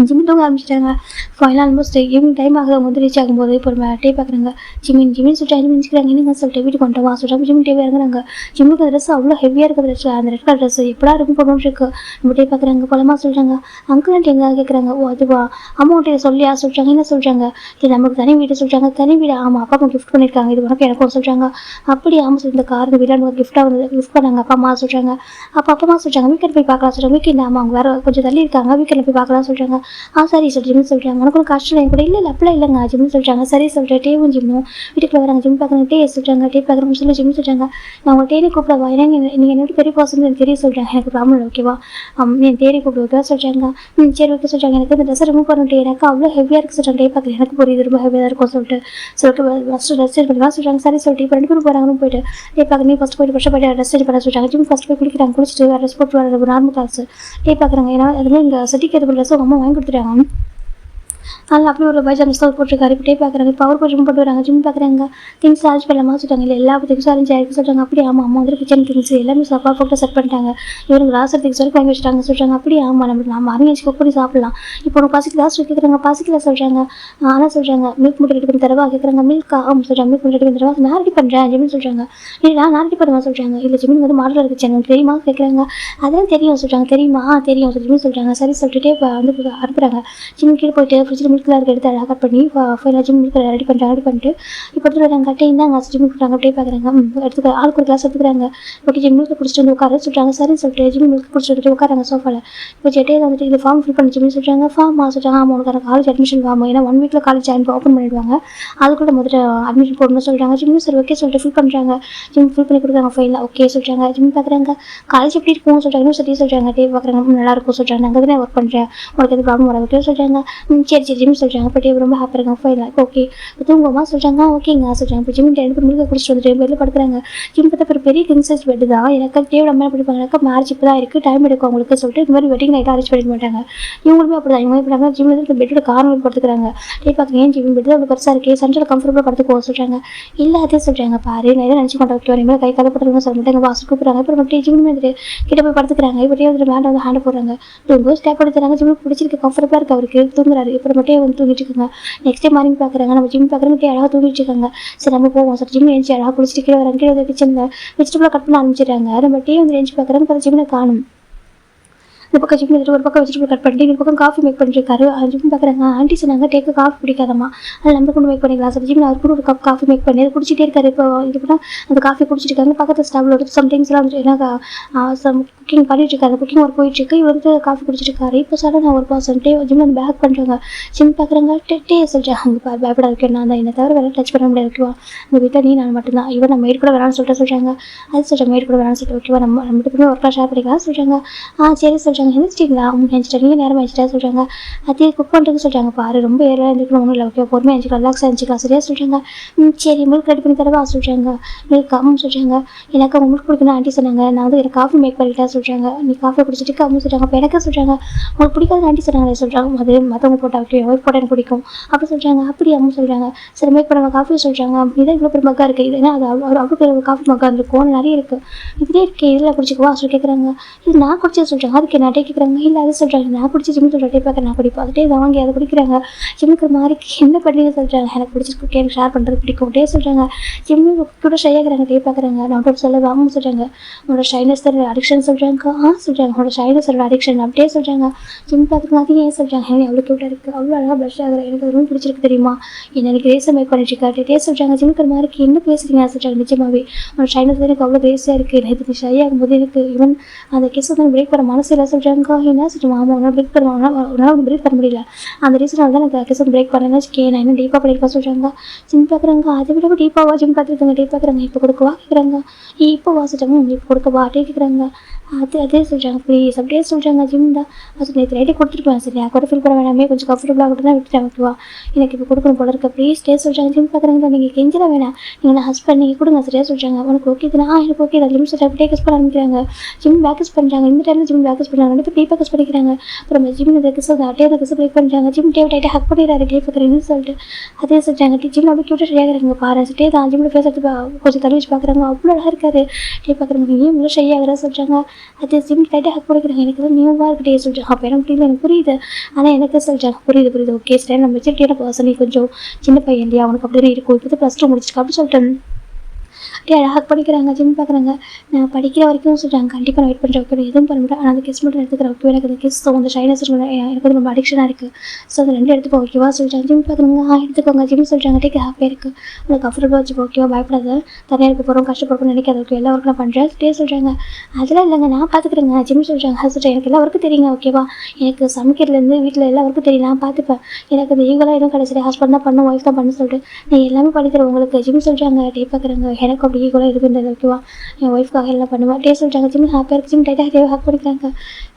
ஜிம்மி தூங்க ஆரம்பிச்சிட்டாங்க. ஃபைனல் ஆல்மோஸ்ட் ஈவினிங் டைம் ஆகுது. அவங்க வந்து ரீச் ஆகும்போது இப்போ நம்ம டே பார்க்குறாங்க. ஜிம்மின்னு சொல்லிட்டு நினச்சிக்கிறாங்க என்னங்க சொல்லிட்டு வீட்டுக்கு வந்துட்டு வா சொல்லிட்டு ஜிம்மி டே இறங்குறாங்க. ஜிம்முக்கு ட்ரெஸ் அவ்வளோ ஹெவியாக இருக்குது ட்ரெஸ் அந்த ரெட் கலர் ட்ரெஸ் எப்படா இருக்கும் போடணும்னு இருக்கு. நம்ம டே பார்க்குறாங்க போலமா சொல்கிறாங்க. அங்கிள் ஆண்டி எங்கே கேட்குறாங்க. ஓ அதுவா அமௌண்ட்டு சொல்லியா சொல்கிறாங்க. என்ன சொல்கிறாங்க. இது நமக்கு தனி வீடு சொல்கிறாங்க. தனி வீடு ஆமாம் அப்பா அம்மா கிஃப்ட் பண்ணியிருக்காங்க இது உனக்கு எனக்கும் சொல்கிறாங்க. அப்படி ஆமாம் சொல்லி இந்த கார் இந்த வீடான ஒரு கிஃப்ட்டாக வந்து கிஃப்ட் பண்ணாங்க அப்பா அம்மா சொல்கிறாங்க. அப்போ அப்பா அம்மா சொல்கிறாங்க வீக்கெண்ட் போய் பார்க்கலாம் சொல்கிறாங்க. வீக்கெண்ட் ஆமாம் அவங்க வேறு கொஞ்சம் தள்ளி இருக்காங்க வீக்கெண்டில் போய் பார்க்கலாம் சொல்கிறாங்க. சரி ஜிம்னு சொல்கிறாங்க. உனக்கு ஒரு கஷ்டம் என் கூட இல்லை அப்படிலாம் இல்லைங்க ஜிம்னு சொல்கிறாங்க. சரி சொல்கிறேன் டேவும் ஜிம்மும் வீட்டுக்குள்ள வராங்க. ஜிம் பார்க்குறாங்க. டே சொல்கிறாங்க. டே பார்க்குறேன்னு சொல்லி ஜிம் சொல்கிறாங்க. நான் உங்கள் தேடி கூப்பிடவா ஏன்னா நீங்கள் என்னோட பெரிய பர்சன் எனக்கு தெரிய சொல்கிறாங்க. எனக்கு ப்ராப்ளம் இல்லை ஓகேவா நீ தேடி கூப்பிடுவா சொல்கிறாங்க. சரி ஓகே சொல்கிறாங்க. எனக்கு இந்த ட்ரெஸ் ரிமூவ் பண்ணிட்டு எனக்கு அவ்வளோ ஹெவியாக இருக்குது சொல்கிறாங்க. டே பார்க்குறேன் எனக்கு புரியுது ரொம்ப ஹெவியாக இருக்கும் சொல்லிட்டு ஃபஸ்ட்டு ட்ரெஸ் ரெடி பண்ணலாம் சொல்கிறாங்க. சரி சொல்லிட்டு இப்போ 2 பேரும் போகிறாங்கன்னு போயிட்டு டே பார்க்க நீ ஃபஸ்ட்டு போயிட்டு ஃபஸ்ட்டு போய்ட்டு ட்ரெஸ் ரெடி பண்ண சொல்கிறாங்க. ஜிம் ஃபஸ்ட்டு போய் குளிக்கிறாங்க. குளிச்சுட்டு வேறு ட்ரெஸ் போட்டு வர நார்மல் கிளாஸ் டே பார்க்குறாங்க. ஏன்னா அதுமாதிரி இங்கே சிட்டிக்கு எது ட்ரெஸ் அவங்க அம்மா வாங்கி கொடுத்துட்டாங்க. அதனால் அப்படி ஒரு பைஜாம் ஸ்டோர் போட்டிருக்காரு. இப்போ டே பார்க்குறாங்க. இப்போ அவர் கொஞ்சம் போட்டு வராங்க. ஜிம் பார்க்குறாங்க. திங்ஸ் அரேஞ்ச் பண்ணலாமா சொல்லிட்டாங்க. இல்லை எல்லா திங்ஸும் அரேஞ்ச் ஆகிருக்கு சொல்கிறாங்க. அப்படி ஆமாம் அம்மா வந்து கிச்சன் திங்ஸ் எல்லாமே சாப்பா ஃபோட்டோ செட் பண்ணிட்டாங்க. இவங்க ராசர் திங்ஸ் வரைக்கும் வாங்கி வச்சுட்டாங்க சொல்கிறாங்க. அப்படி ஆமாம் நம்ம அரேஞ்ச் குக் பண்ணி சாப்பிடலாம். இப்போ உனக்கு பசிக்கு லாஸ்ட் கேட்குறாங்க. பசிக்கல சொல்கிறாங்க. ஆனால் சொல்கிறாங்க மில்க் மட்டும் ரெடி பண்ணி தரவா கேட்குறாங்க. மில்க் ஆமாம் சொல்கிறாங்க. மில்க் மட்டும் ரெடி பண்ணி தரவா நான் ரெடி பண்ணுறேன் ஜிம்னு சொல்கிறாங்க. இல்லை நான் ரெடி பண்ணுவேன் சொல்கிறாங்க. இல்லை ஜிமின் வந்து மாடல் இருக்குது எனக்கு தெரியுமா கேட்குறாங்க. அதெல்லாம் தெரியும் சொல்கிறாங்க. தெரியுமா தெரியும் ஜிம்னு சொல்கிறாங்க. சரி சொல்லிட்டு வந்து அனுப்புகிறாங்க. ஜிம் கீழே போயிட்டு ஃப்ரிட்ஜில் மில்க்லாம் இருக்க எடுத்து அழகாக கட் பண்ணி ஃபைனாக ஜிம் மில்க் ரெடி பண்ணிட்டு இப்போ எடுத்துகிட்டு வராங்க. கட்டை இருந்தாங்க ஜிம் கொடுக்குறாங்க. அப்படியே பார்க்குறாங்க. எடுத்துக்க ஆளுக்கு ஒரு கிளாஸ் எடுத்துக்கிறாங்க. ஓகே ஜிம் மில்க் குடிச்சிட்டு வந்து உட்கார சொல்கிறாங்க. சரின்னு சொல்லிட்டு ஜிம் மில்க் குடிச்சிட்டு உட்காராங்க சோஃபாவில். இப்போ ஜெட்டே வந்துட்டு இது ஃபார்ம் ஃபில் பண்ணி சொல்கிறாங்க. ஃபார்மா சொல்கிறாங்க. ஆமாம் உனக்கு காலேஜ் அட்மிஷன் ஃபார்ம், ஏன்னா 1 வீக்கில் காலேஜ் ஓப்பன் பண்ணிடுவாங்க, அதுக்குள்ள முதல்ல அட்மிஷன் போடணும்னு சொல்கிறாங்க. ஜிம் சரி ஓகே சொல்லிட்டு ஃபில் பண்ணுறாங்க. ஜிம் ஃபில் பண்ணி கொடுக்குறாங்க ஃபைலில். ஓகே சொல்கிறாங்க. ஜிம் பார்க்குறாங்க. காலேஜ் எப்படி இருக்கும் சொல்கிறாங்க. யூனிவர்சிட்டி சொல்கிறாங்க. டே பார்க்குறாங்க. நல்லா இருக்கும் சொல்கிறாங்க. நாங்கள் தானே ஒர்க் பண்ணுறேன், உனக்கு எது ப்ராப்ளம் வராது சொல்கிறாங்க. சரி ஜிம் சொல்கிறாங்க. இப்போ டே ரொம்ப ஹாப்பியாக இருக்காங்க ஃபைலில். ஓகே தூங்குவோமா சொல்கிறாங்க. ஓகேங்க சொல்கிறாங்க. இப்போ ஜிம் 2 மில்க் குடிச்சிட்டு வந்துட்டு பெட்டில் படுக்கிறாங்க. ஜிம் பார்த்தா பெரிய கிங் சைஸ் பெட்டு தான். எனக்கு டேவோட அம்மா எப்படி பண்ணாங்க, மேரேஜ் இப்போ தான் இருக்குது, டைம் எடுக்கும் அவங்களுக்கு சொல்லிட்டு இந்த மாதிரி வெட்டிங் நைட்டாக அரேஞ்ச் பண்ணிக்க மாட்டாங்க. இவங்களுமே அப்படி தான். இவங்க எப்படி பண்ணாங்க, ஜிம்மில் இந்த பெட்டோட கார்னர் படுத்துக்கிறாங்க. டே பார்க்குறேன் ஏன் ஜிம் பெட்டு அவ்வளோ பெருசாக இருக்குது, சன்ஷில் கம்ஃபர்டபுளாக படுத்துக்கோ சொல்கிறாங்க. இல்லை அதே சொல்கிறாங்க. பாரு நான் எதாவது நினச்சி கொண்டு வைக்க வரீங்க, கை கதை போட்டுருங்க சொல்ல மாட்டாங்க. வாசல் கூப்பிட்றாங்க. இப்போ நம்ம ஜிம் வந்துட்டு கிட்ட போய் படுத்துக்கிறாங்க. இப்போ வந்து மேலே வந்து ஹேண்ட் போடுறாங்க. தூங்கும் ஸ்டேப் எடுத்துறாங்க. ஜிம்முக்கு பிடிச்சிருக்கு, கம்ஃபர்டபுளாக இருக்குது அவருக்கு, தூங்குறாரு. இப்போ மட்டும் வந்து தூங்கிட்டு இருக்காங்க. நெக்ஸ்ட் டே மார்னிங் பார்க்குறாங்க. நம்ம ஜிம் பார்க்குறவங்க அழகாக தூங்கிட்டு இருக்காங்க. சரி நம்ம போவோம் சார். ஜிம் எழுச்சி அழகாக குளிச்சுட்டு கீழே வராங்க. கீழே வந்து கிச்சனில் வெஜிடபிளாக கட் பண்ண ஆரம்பிச்சிடுறாங்க. நம்ம டே வந்து எழுச்சி பார்க்குறாங்க. இப்போ ஜிம்மில் காணும். இந்த பக்கம் ஜிம் எடுத்துட்டு ஒரு பக்கம் வெஜிடபிள் கட் பண்ணிட்டு இந்த பக்கம் காஃபி மேக் பண்ணிருக்காரு. ஜிம் பார்க்குறாங்க. ஆண்டி சொன்னாங்க டேக்கு காஃபி பிடிக்காதம்மா, அதில் நம்ம கொண்டு மேக் பண்ணிக்கலாம் சார். ஜிம் அவர் கூட ஒரு கப் காஃபி மேக் பண்ணி அதை குடிச்சிட்டே இருக்காரு. இப்போ இது பண்ணால் அந்த காஃபி குடிச்சிருக்காங்க. பக்கத்தில் ஸ்டாப்ல ஒரு சம்டைம்ஸ்லாம் வந்து ஏன்னா குக்கிங் பண்ணிட்டு இருக்காரு. குக்கிங் ஒர்க் போயிட்டு இருக்கு. இவர் வந்து காஃபி குடிச்சிருக்காரு. இப்போ சடன் ஒரு பர்சன் டே ஜிம்ல வந்து பேக் பண்ணுறாங்க. ஜிம் பார்க்குறாங்க. டே சொல்லிட்டு அங்கே பயப்பட இருக்கேன் நான் தான், என்னை தவிர வேலை டச் பண்ண முடியாது ஓகேவா, உங்கள் வீட்டில் நீ நான் மட்டும்தான், இவன் நம்ம மேட் கூட வேணாம்னு சொல்கிறாங்க. அது சொல்கிறாங்க மேட் கூட வேணாம்னு சொல்லிட்டு ஓகேவா, நம்ம மட்டுமே ஒர்க்காக ஷேர் பண்ணிக்கலாம் சொல்கிறாங்க. சரி சொல்கிறாங்க. எழுந்திரிச்சிங்களா எழுந்திரிச்சிட்டீங்க நேரம் ஆயிடுச்சா சொல்கிறாங்க. அதே குக் பண்ணுறதுக்கு சொல்கிறாங்க. பாரு ரொம்ப ஏரியா இருந்துக்கணும் ஒன்றும் இல்லை ஓகே, பொறுமையாக எழுந்திரிக்கலாம், ரிலாக்ஸாக எழுந்திரிக்கலாம் சரியா சொல்கிறாங்க. சரி மில்க் ரெடி பண்ணி தரவா சொல்கிறாங்க. மில்க் சொல்கிறாங்க. எனக்கு அவங்க மில்க் குடிக்கணும் ஆண்டி சொன்னாங்க, நான் வந்து எனக்கு காஃபி மேக் பண்ணிட்டேன் சொல்கிறாங்க. நீ காஃபி குடிச்சிட்டு அம்மா சொல்கிறாங்க. அப்போ எனக்கு சொல்கிறாங்க உங்களுக்கு பிடிக்காது ஆண்டி சொன்னாங்க சொல்கிறாங்க. அது மற்றவங்க போட்டால் ஓகே ஒய்ஃப் போட்டால் எனக்கு பிடிக்கும் அப்படி சொல்கிறாங்க. அப்படி அம்மா சொல்கிறாங்க. சரி மேக் பண்ண காஃபி சொல்கிறாங்க. இதான் இவ்வளோ பெரிய மக்காக இருக்குது, ஏன்னா அது அவ்வளோ பெரிய காஃபி மக்கா இருக்கும், நிறைய இருக்குது, இதுலேயே இருக்குது, இதில் குடிச்சிக்குவா சொல்லி கேட்குறாங்க. இது நான் குடிச்சது சொல்கிறாங்க. அதுக்கு என்ன டே கேட்குறாங்க. இல்லை அது சொல்கிறாங்க. நான் குடிச்சு ஜிம் சொல்கிற டே பார்க்க நான் குடிப்பேன் அதே இதை வாங்கி அதை குடிக்கிறாங்க. ஜிம்முக்கு மாதிரி என்ன பண்ணி சொல்கிறாங்க. எனக்கு பிடிச்சிருக்கு, எனக்கு ஷேர் பண்ணுறது பிடிக்கும் டே சொல்கிறாங்க. ஜிம்மு கூட ஷை ஆகிறாங்க. டே பார்க்குறாங்க. நான் கூட சொல்ல வாங்க சொல்கிறாங்க. உன்னோட ஷைனஸ் தர அடிக்ஷன் சொல்கிறாங்க. சொல்கிறாங்க உன்னோட ஷைனஸ் தர அடிக்ஷன் அப்படியே சொல்கிறாங்க. ஜிம் பார்க்குறாங்க. அது ஏன் சொல்கிறாங்க. எனக்கு அவ்வளோ க்யூட்டாக இருக்குது, அவ்வளோ அழகாக ப்ளஷ் ஆகுறேன், எனக்கு அது ரொம்ப பிடிச்சிருக்கு தெரியுமா, எனக்கு ரேஸை மேக் பண்ணிட்டுருக்காரு டே சொல்கிறாங்க. ஜிம்முக்கு மாதிரி என்ன பேசுகிறீங்க சொல்கிறாங்க. நிஜமாவே உன்னோட ஷைனஸ் எனக்கு அவ்வளோ ரேஸாக இருக்குது, எனக்கு இதுக்கு ஷை ஆகும்போது எனக்கு ஈவன் அந்த கேஸ் வந்து பிரேக் பண்ண மனசு இல்லை சொல்கிறாங்க. என்ன சொல்லுமா ஆமாம் உன்னால் பிரேக் பண்ண உன்னால் பிரேக் பண்ண முடியல, அந்த ரீசனால் தான் எனக்கு கேஸ் பிரேக் பண்ணேன்னு வச்சுக்கே நான் இன்னும் டீப்பாக பண்ணியிருக்கேன் சொல்கிறாங்க. ஜிம் பார்க்குறாங்க. அதை விட டீப்பாவா ஜிம் பார்த்துருக்காங்க. டே பார்க்குறாங்க. இப்போ கொடுக்கவா கேட்குறாங்க. இப்போ வாசிட்டாங்க. இப்போ கொடுக்கவா டே கேட்குறாங்க. அதே சொல்கிறாங்க. ப்ளீஸ் அப்படியே சொல்கிறாங்க. ஜிம் தான் அது நேற்று ரைட்டே கொடுத்துருப்பேன் சரி நான் கூட ஃபீல் பண்ண வேணாமே, கொஞ்சம் கம்ஃபர்டபுளாக கூட தான் விட்டுட்டேன் ஓகேவா, எனக்கு இப்போ கொடுக்கணும் போல இருக்க ப்ளீஸ் டே சொல்கிறாங்க. ஜிம் பார்க்குறாங்க. நீங்கள் கெஞ்சிட வேணாம், நீங்கள் ஹஸ்பண்ட் நீங்கள் கொடுங்க சரியா சொல்கிறாங்க. உனக்கு ஓகே தானே எனக்கு ஓகே தான். ஜிம் சொல்கிறாங்க. டே கஸ் பண்ண ஆரம்பிக்கிறாங்க. ஜிம் பேக்கஸ் பண்ணுறாங்க. இந்த டைமில் ஜிம் பேக்கஸ் பண்ணுறாங்க. ரெண்டு பேர் டீப்பாக கஸ் பண்ணிக்கிறாங்க. அப்புறம் ஜிம் இந்த கிஸ் டே அந்த கிஸ் பிரேக் பண்ணுறாங்க. ஜிம் டே டைட்டாக ஹக் பண்ணிடுறாரு. டே பார்க்குறேன்னு சொல்லிட்டு அதே சொல்கிறாங்க. ஜிம் அப்படி க்யூட்டாக ஷையாகிறாங்க. பாரு டே தான் ஜிம்மில் ஃபேஸ் எடுத்து கொஞ்சம் தள்ளி வச்சு பார்க்குறாங்க. அவ்வளோ அழகாக இருக்காரு. டே பார்க்குறாங்க. நீ இவ்வளோ ஷையாகிறா சொல்கிறாங்க. அதே ஜிம் டைட்டாக ஹக் பண்ணிக்கிறாங்க. எனக்கு தான் நியூவாக இருக்குது டே சொல்கிறாங்க. அப்போ எனக்கு புரியல, எனக்கு புரியுது, ஆனால் எனக்கு சொல்கிறாங்க. புரியுது ஓகே ஸ்டைல் நம்ம மெச்சூரிட்டியான பர்சன், நீ கொஞ்சம் சின்ன பையன் இல்லையா, அவனுக்கு அப்படின்னு இருக்கும், இப்போ +2 முடிச்சிருக்கா அப்படி சொல்லிட்டு அப்படியே அழகாக படிக்கிறாங்க. ஜிம் பார்க்குறாங்க. நான் படிக்கிற வரைக்கும் சொல்கிறாங்க. கண்டிப்பாக நான் வெயிட் பண்ணுறேன் ஓகே எதுவும் பண்ண முடியாது, ஆனால் அந்த கிஸ் மட்டும் எடுத்துக்கிறேன் ஓகே, எனக்கு அந்த கிஸ் அந்த ஷைனஸ் எனக்கு வந்து ரொம்ப அடிக்ஷனாக இருக்குது, ஸோ அது 2 எடுத்துப்போ ஓகேவா சொல்கிறாங்க. ஜிம் பார்க்குறாங்க. எடுத்துக்கோங்க ஜிம் சொல்கிறாங்க. டேக் ஹாப்பியாக இருக்குது, உங்களுக்கு கம்ஃபர்டபுளாக வச்சுப்போ ஓகேவா, பயப்படாத, தனியாக இருக்க போகிறோம் கஷ்டப்படுறோம் நினைக்காது ஓகே, எல்லா ஒர்க்கும் நான் பண்ணுறேன் டே சொல்கிறாங்க. அதெல்லாம் இல்லைங்க நான் பார்த்துக்கிறேங்க. ஜிம் சொல்கிறாங்க. சொல்கிறேன் எனக்கு எல்லா ஒர்க்கும் தெரியுங்க ஓகேவா, எனக்கு சமைக்கிறதுலேருந்து வீட்டில் எல்லா ஒர்க்கும் தெரியும், நான் பார்த்துப்பேன், எனக்கு அந்த ஈகலாக எதுவும் கிடையாது, ஹஸ்பண்ட் தான் பண்ணும் ஒய்ஃப் தான் பண்ணு சொல்லிட்டு நான் எல்லாமே பண்ணித்தரேன் உங்களுக்கு. ஜிம் சொல்கிறாங்க. டே பார்க்குறாங்க. எனக்கு அப்படி ஈகலாக இருக்குன்றது ஓகேவா, என் ஒய்ஃப்காக எல்லாம் பண்ணுவேன் டே சொல்கிறாங்க. ஜிம் ஹாப்பியாக இருக்குது. ஜிம் டைட்டாக டேவை ஹக் பண்ணிக்கிறாங்க.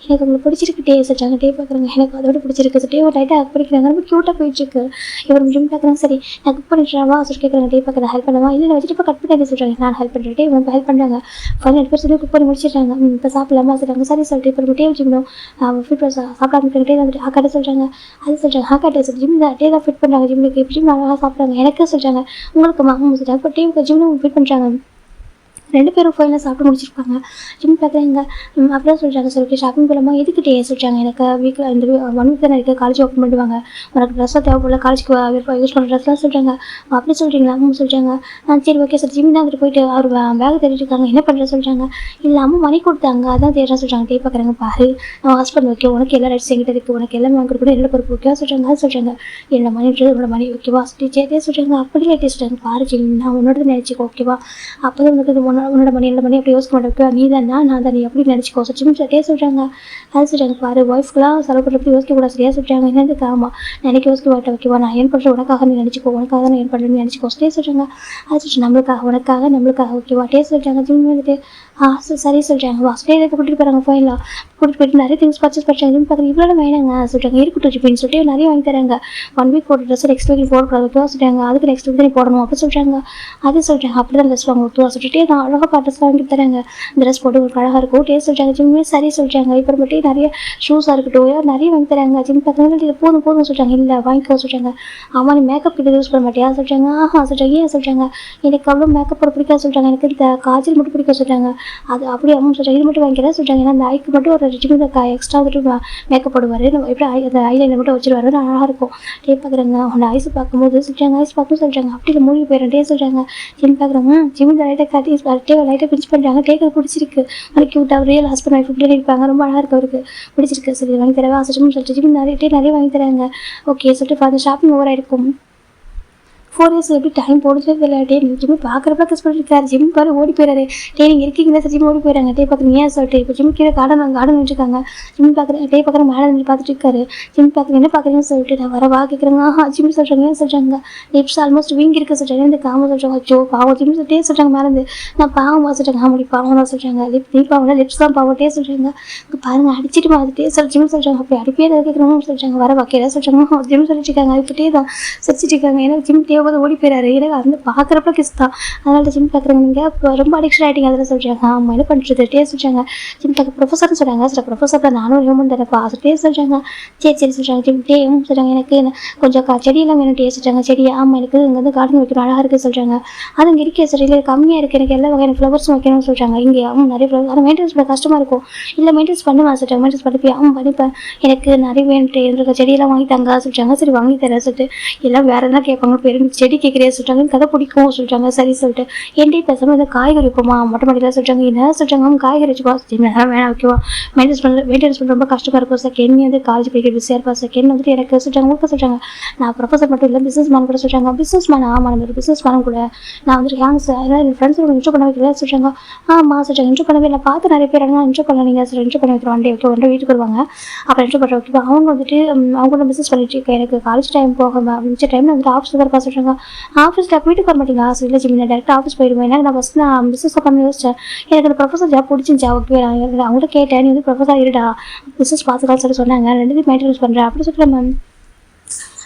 எனக்கு உங்களுக்கு பிடிச்சிருக்கு டே சொல்கிறாங்க. டே பார்க்குறாங்க. எனக்கு அதோட பிடிச்சிருக்கு டே டைட்டாக ஹக் பண்ணிக்கிறாங்க. ரொம்ப க்யூட்டாக போயிட்டுருக்கு. இவர் ஜிம் பார்க்குறாங்க. சரி நான் குக் பண்ணிட்டுறாவா சொல்லி கேட்குறாங்க. டே பார்க்குறேன் ஹெல்ப் பண்ணுவா, இல்லை நான் வெஜிடபிள் கட் பண்ணி சொல்கிறாங்க. நான் ஹெல்ப் பண்ணுறேன் டே உங்களுக்கு ஹெல்ப் பண்ணுறாங்க. ஃபைனல் 2 பேர் சொல்லி குக் பண்ணி முடிச்சிடுறாங்க. இப்போ சாப்பிடலாமா சொல்கிறாங்க. சரி சொல்லிட்டு இப்போ டே வச்சுக்கணும் ஃபிட் சாப்பிடாம டே வந்துட்டு ஹாக்காட்டே சொல்கிறாங்க. அது சொல்கிறாங்க. ஹாக்காட்டே சொல்லி ஜிம் தான் டே தான் ஃபிட் பண்ணுறாங்க. ஜிம்முக்கு ஜிம் நல்லா சாப்பிட்றாங்க. எனக்கு சொல்கிறாங்க. உங்களுக்கு மாமா சொல்கிறாங்க. இப்போ டே ஜிம்னு ஃபிட் பண்ணுறாங்க. 2 பேரும் ஃபைனலாக சாப்பிட்டு முடிச்சிருப்பாங்க. ஜிம் பார்க்குறாங்க. அப்படிதான் சொல்கிறாங்க, சரி ஓகே ஷாப்பிங் போகலாமா, எதுக்கு டே சொல்லிட்டாங்க, எனக்கு வீக்கில் இந்த 1 வீக் தானே இருக்குது, காலேஜ் ஓப்பன் பண்ணிடுவாங்க, உனக்கு ட்ரெஸ்ஸாக தேவைப்படல, காலேஜுக்கு யூஸ் பண்ணுற ட்ரெஸ்லாம் சொல்கிறாங்க. அப்படி சொல்கிறீங்களா சொல்லிட்டாங்க. சரி ஓகே சார். ஜிம் தான் வந்துட்டு போயிட்டு அவர் பேக் தேடிட்டு இருக்காங்க, என்ன பண்ணுற சொல்கிறாங்க. இல்லை அம்மா மணி கொடுத்தாங்க அதான் தேடுறேன் சொல்கிறாங்க. டே பார்க்குறாங்க, பாரு நான் ஹஸ்பண்ட் ஓகே, உனக்கு எல்லா ரைட்ஸ் எங்கிட்ட இருக்குது, உனக்கு எல்லாமே வாங்கி கொடுக்கணும், எல்லா பொறுப்பு ஓகேவா சொல்கிறாங்க. அது சொல்கிறாங்க. என்னோட மணின்றது உன்னோட மணி ஓகேவா டீச்சரே சொல்கிறாங்க. அப்படியே டீச்சர் பாரு ஜிம் நான் உன்னோட நினச்சிக்கோ ஓகேவா, அப்போ தான் உனக்கு உன்னோட மணி என்னோட மணி அப்படி யோசிக்க மாட்டேன், நீ தான் நான் தான் நீ எப்படி நினச்சிக்கோ ஜிம் சரியா சொல்கிறாங்க. அது சொல்கிறாங்க. பாரு ஒய்ஃப்க்குலாம் செலவு பண்ணுறப்படி யோசிக்கக்கூடாது சரியா சொல்கிறாங்க. என்னதுக்கு ஆமாம் நான் எனக்கு யோசிக்க மாட்டேன் ஓகேவா, நான் ஏன் பண்ணுறேன் உனக்காக நீ நினச்சிக்கோ, உனக்காக தான் ஏன் பண்ணுறேன்னு நினச்சிக்கோ டே சொல்கிறாங்க. அது சொல்லிட்டு நம்மளுக்காக ஓகேவா டே சொல்கிறாங்க. ஜிம் வந்துட்டு சரி சொல்கிறாங்க. ஸ்டே கூட்டிகிட்டு போகிறாங்க. ஃபைனலாக கூட்டிகிட்டு போயிட்டு நிறைய திங்ஸ் பர்ச்சேஸ் பண்ணுறாங்க. ஜிம் பார்க்குறது இவ்வளோ வேணாங்க சொல்கிறாங்க. இருக்கட்டும் ஜிப்பின்னு சொல்லிட்டு நிறைய வாங்கி தராங்க. 1 வீக் போட்டு ட்ரெஸ் நெக்ஸ்ட் வீக் போடக்கூடாது ஓகேவா சொல்கிறாங்க. அதுக்கு நெக்ஸ்ட் வீக் தான் போடணும் அப்படி சொல்கிறாங்க. அது சொல்கிறாங்க. அப்படி தான் ட்ரெஸ் வாங்க ஓகேவா சொல்லிட்டு நான் அழகாக ட்ரெஸ் வாங்கி தராங்க. ட்ரெஸ் போட்டு உங்களுக்கு அழகாக இருக்கும் டே சொல்கிறாங்க. ஜிம்மே சரி சொல்கிறாங்க. அப்புறமேட்டு நிறைய ஷூஸாக இருக்கட்டும் நிறைய வாங்கி தராங்க. ஜிம் பார்க்குறது இது போதும் சொல்கிறாங்க. இல்லை வாங்கிக்கோ சொல்கிறாங்க. ஆமாம் நீ மேக்கப் கிட்ட யூஸ் பண்ண மாட்டியா சொல்கிறாங்க. சொல்கிறாங்க. ஏன் சொல்கிறாங்க. எனக்கு அவ்வளோ மேக்கப் போட பிடிக்காது சொல்கிறாங்க. எனக்கு இந்த காஜல் மட்டும் பிடிக்க சொல்கிறாங்க. அது அப்படி அம்மா சொல்கிறாங்க. இது மட்டும் வாங்கிக்கிறேன் சொல்கிறாங்க. ஏன்னா அந்த ஐக்கு மட்டும் ஒரு ஜிம் எக்ஸ்ட்ரா வந்துட்டு மேக்கப் போடுவார், நம்ம எப்படி அந்த ஐலைனர் மட்டும் வச்சுருவாரு அழகாக இருக்கும். டே பார்க்குறாங்க. உன்னோட ஐஸ் பார்க்கும்போது சொல்கிறாங்க. ஐஸ் பார்க்கணும் சொல்கிறாங்க. அப்படி மூழ்கி போயிடுறேன் டே சொல்கிறாங்க. ஜிம் பார்க்குறாங்க. ஜிம் லைட்டாக காட்டி லைட்டாக பிடிச்சி பண்ணுறாங்க. டேக்கு பிடிச்சிருக்கு. அது க்யூட்டாக ரியல் ஹஸ்பண்ட் ஒய்ஃப் இப்படி இருப்பாங்க. ரொம்ப அழகாக இருக்கு அவருக்கு பிடிச்சிருக்கு. சரி வாங்கி தரவா சொல்லிட்டு சொல்லிட்டு ஜிம் நிறைய வாங்கி தராங்க. ஓகே சொல்லிட்டு அந்த ஷாப்பிங் ஓவர் ஆகிருக்கும். 4 இயர்ஸ் எப்படி டைம் போடுறதே தெரியல. டே நீங்கள் ஜிம்மி பார்க்குறப்ப கிஸ் பண்ணிருக்காரு. ஜிம் பாரு ஓடி போயிடாரு. டே நீங்கள் இருக்கீங்களா சார் ஜிம் ஓடி போயிடறாங்க. டே பார்க்குறீங்க ஏன் சொல்லிட்டு இப்போ ஜிம் கீழே கார்டன் வச்சுருக்காங்க. ஜிம் பார்க்குறேன் டே பார்க்குற மேலே நின்று பார்த்துட்டு இருக்காரு. ஜிம் பார்க்குறேன் என்ன பார்க்குறீங்கன்னு சொல்லிட்டு நான் வரவா கேட்குறேங்க. ஜிம் சொல்கிறாங்க. ஏன் சொல்கிறாங்க. லிப்ஸ் ஆல்மோஸ்ட் வீங்கி இருக்க சொல்கிறாங்க. இந்த காம சொல்கிறாங்க. அச்சோ பாவம் ஜிம் டே சொல்கிறாங்க. மேலேருந்து நான் பாவமாக சொல்கிறாங்க. ஆமாடி பாவம் தான் சொல்கிறாங்க. நீ பாவம் லிப்ஸ் தான் பாவம் டே சொல்கிறாங்க. பாருங்க அடிச்சிட்டு மாதிரி டே ஜிம் சொல்கிறாங்க. அப்படி அடிப்பே ஏதாவது கேட்குறோம்னு சொல்கிறாங்க. வர வைக்கிறதா சொல்கிறாங்க. ஜிம் சொல்லிட்டு இருக்காங்க. இப்போ டே தான் சிரிச்சிட்டு இருக்காங்க. ஏன்னா ஜிம் தேவை ஓடி போயிடாரு. அந்த பார்க்குறப்ப கிஸ் தான். அதனால ஜிம் பார்க்குறவங்க நீங்கள் இப்போ ரொம்ப அடிக்ஷன் ஆகிட்டீங்க அதில் சொல்கிறாங்க. ஆமாம் என்ன பண்ணுறது டே சொல்கிறாங்க. ஜிம் பார்க்க ப்ரொஃபஸர்னு சொல்கிறாங்க. சில ப்ரொஃபஸர் நானும் ஹியூமன் தானேப்பா டே சொல்கிறாங்க. சரி சொல்கிறாங்க. ஜிம் டே சொல்கிறாங்க. எனக்கு கொஞ்சம் செடியெல்லாம் வேணும் டே சொல்கிறாங்க. செடி ஆமாம் எனக்கு இங்கே வந்து கார்டன் வைக்கணும் அழகாக இருக்குது சொல்கிறாங்க. அது இங்கே இருக்கே சார் இல்லை கம்மியாக இருக்குது, எனக்கு எல்லா வகையான ஃப்ளவர்ஸும் வைக்கணும்னு சொல்கிறாங்க. இங்கே நிறைய ஃப்ளவர்ஸ் ஆனால் மெயின்டெனன்ஸ் பண்ண கஷ்டமாக இருக்கும். இல்லை மெயின்டெனன்ஸ் பண்ணுவேன் சொல்கிறாங்க. மெயின்டெனன்ஸ் பண்ணிப்பேன் பண்ணிப்பேன் எனக்கு நிறைய வேணுட்டு எனக்கு செடியெல்லாம் வாங்கி தாங்க சொல்கிறாங்க. சரி வாங்கி தரேன் சொல்லிட்டு எல்லாம் வேறு எதனா கேட்பாங்க. பேர் செடி கேட்குறே சொல்கிறாங்க. கதை பிடிக்கும் சொல்கிறாங்க. சரி சொல்லிட்டு ஏன்டி பேசாமல் இந்த காய்கறி வைப்போமா மொட்டை மாடியில் சொல்கிறாங்க. என்ன சொல்கிறாங்க. காய்கறி வச்சுப்பா வேணாம் ஓகேவா மெயின்டெனன்ஸ் பண்ண ரொம்ப கஷ்டமாக இருக்கும். செகண்ட் வந்து காலேஜ் படிக்கிற பிஸியாக இருப்பா. செகண்ட் வந்துட்டு எனக்கு சொல்கிறாங்க. ஊக்க சொல்கிறாங்க. நான் ப்ரொஃபஸர் மட்டும் இல்லை பிஸ்னஸ் மேன் கூட சொல்கிறாங்க. பிஸ்னஸ் மேன் ஆமாம் நம்ம பிஸ்னஸ் மேனும் கூட நான் வந்துட்டு ஹேங் சார் என் ஃப்ரெண்ட்ஸோட இன்ட்ரோ பண்ண வைக்கல சொல்கிறாங்க. ஆமாம் சொல்கிறாங்க. இன்ட்ரோ பண்ணவே இல்லை பார்த்து நிறைய பேர் ஆனால் இன்ட்ரோ பண்ண நீங்கள் சார் இன்ட்ரோ பண்ணி வைக்கிறோம் one day okay one day வீட்டுக்கு வருவாங்க. அப்புறம் இன்ட்ரோ பண்ணுற ஓகே அவங்க வந்துட்டு அவங்க கூட பிஸ்னஸ் பண்ணிட்டு இருக்கேன். எனக்கு காலேஜ் டைம் போக மிச்ச டைமில் வந்துட்டு ஆஃபீஸில் தான் இருப்பா சொல்கிறாங்க. ஆஃபீஸில் வீட்டுக்கு வர மாட்டீங்களா இல்லை ஜிம் நான் டேரெக்டாக ஆஃபீஸ் போயிடுவேன். ஏன்னா நான் ஃபஸ்ட் நான் பிஸ்னஸ் பண்ண யோசிச்சேன். எனக்கு அந்த ப்ரொஃபஸர் ஜாப் பிடிச்சிருந்துச்சா ஓகே நான் அவங்கள்ட்ட கேட்டேன். நீ வந்து ப்ரொஃபஸர் இருடா பிஸ்னஸ் பார்த்துக்கலாம் சொல்லி சொன்னாங்க. 2 மெயின்டெனன்ஸ் பண்ணுறேன் அப்படி சொல்லிட்டு மேம்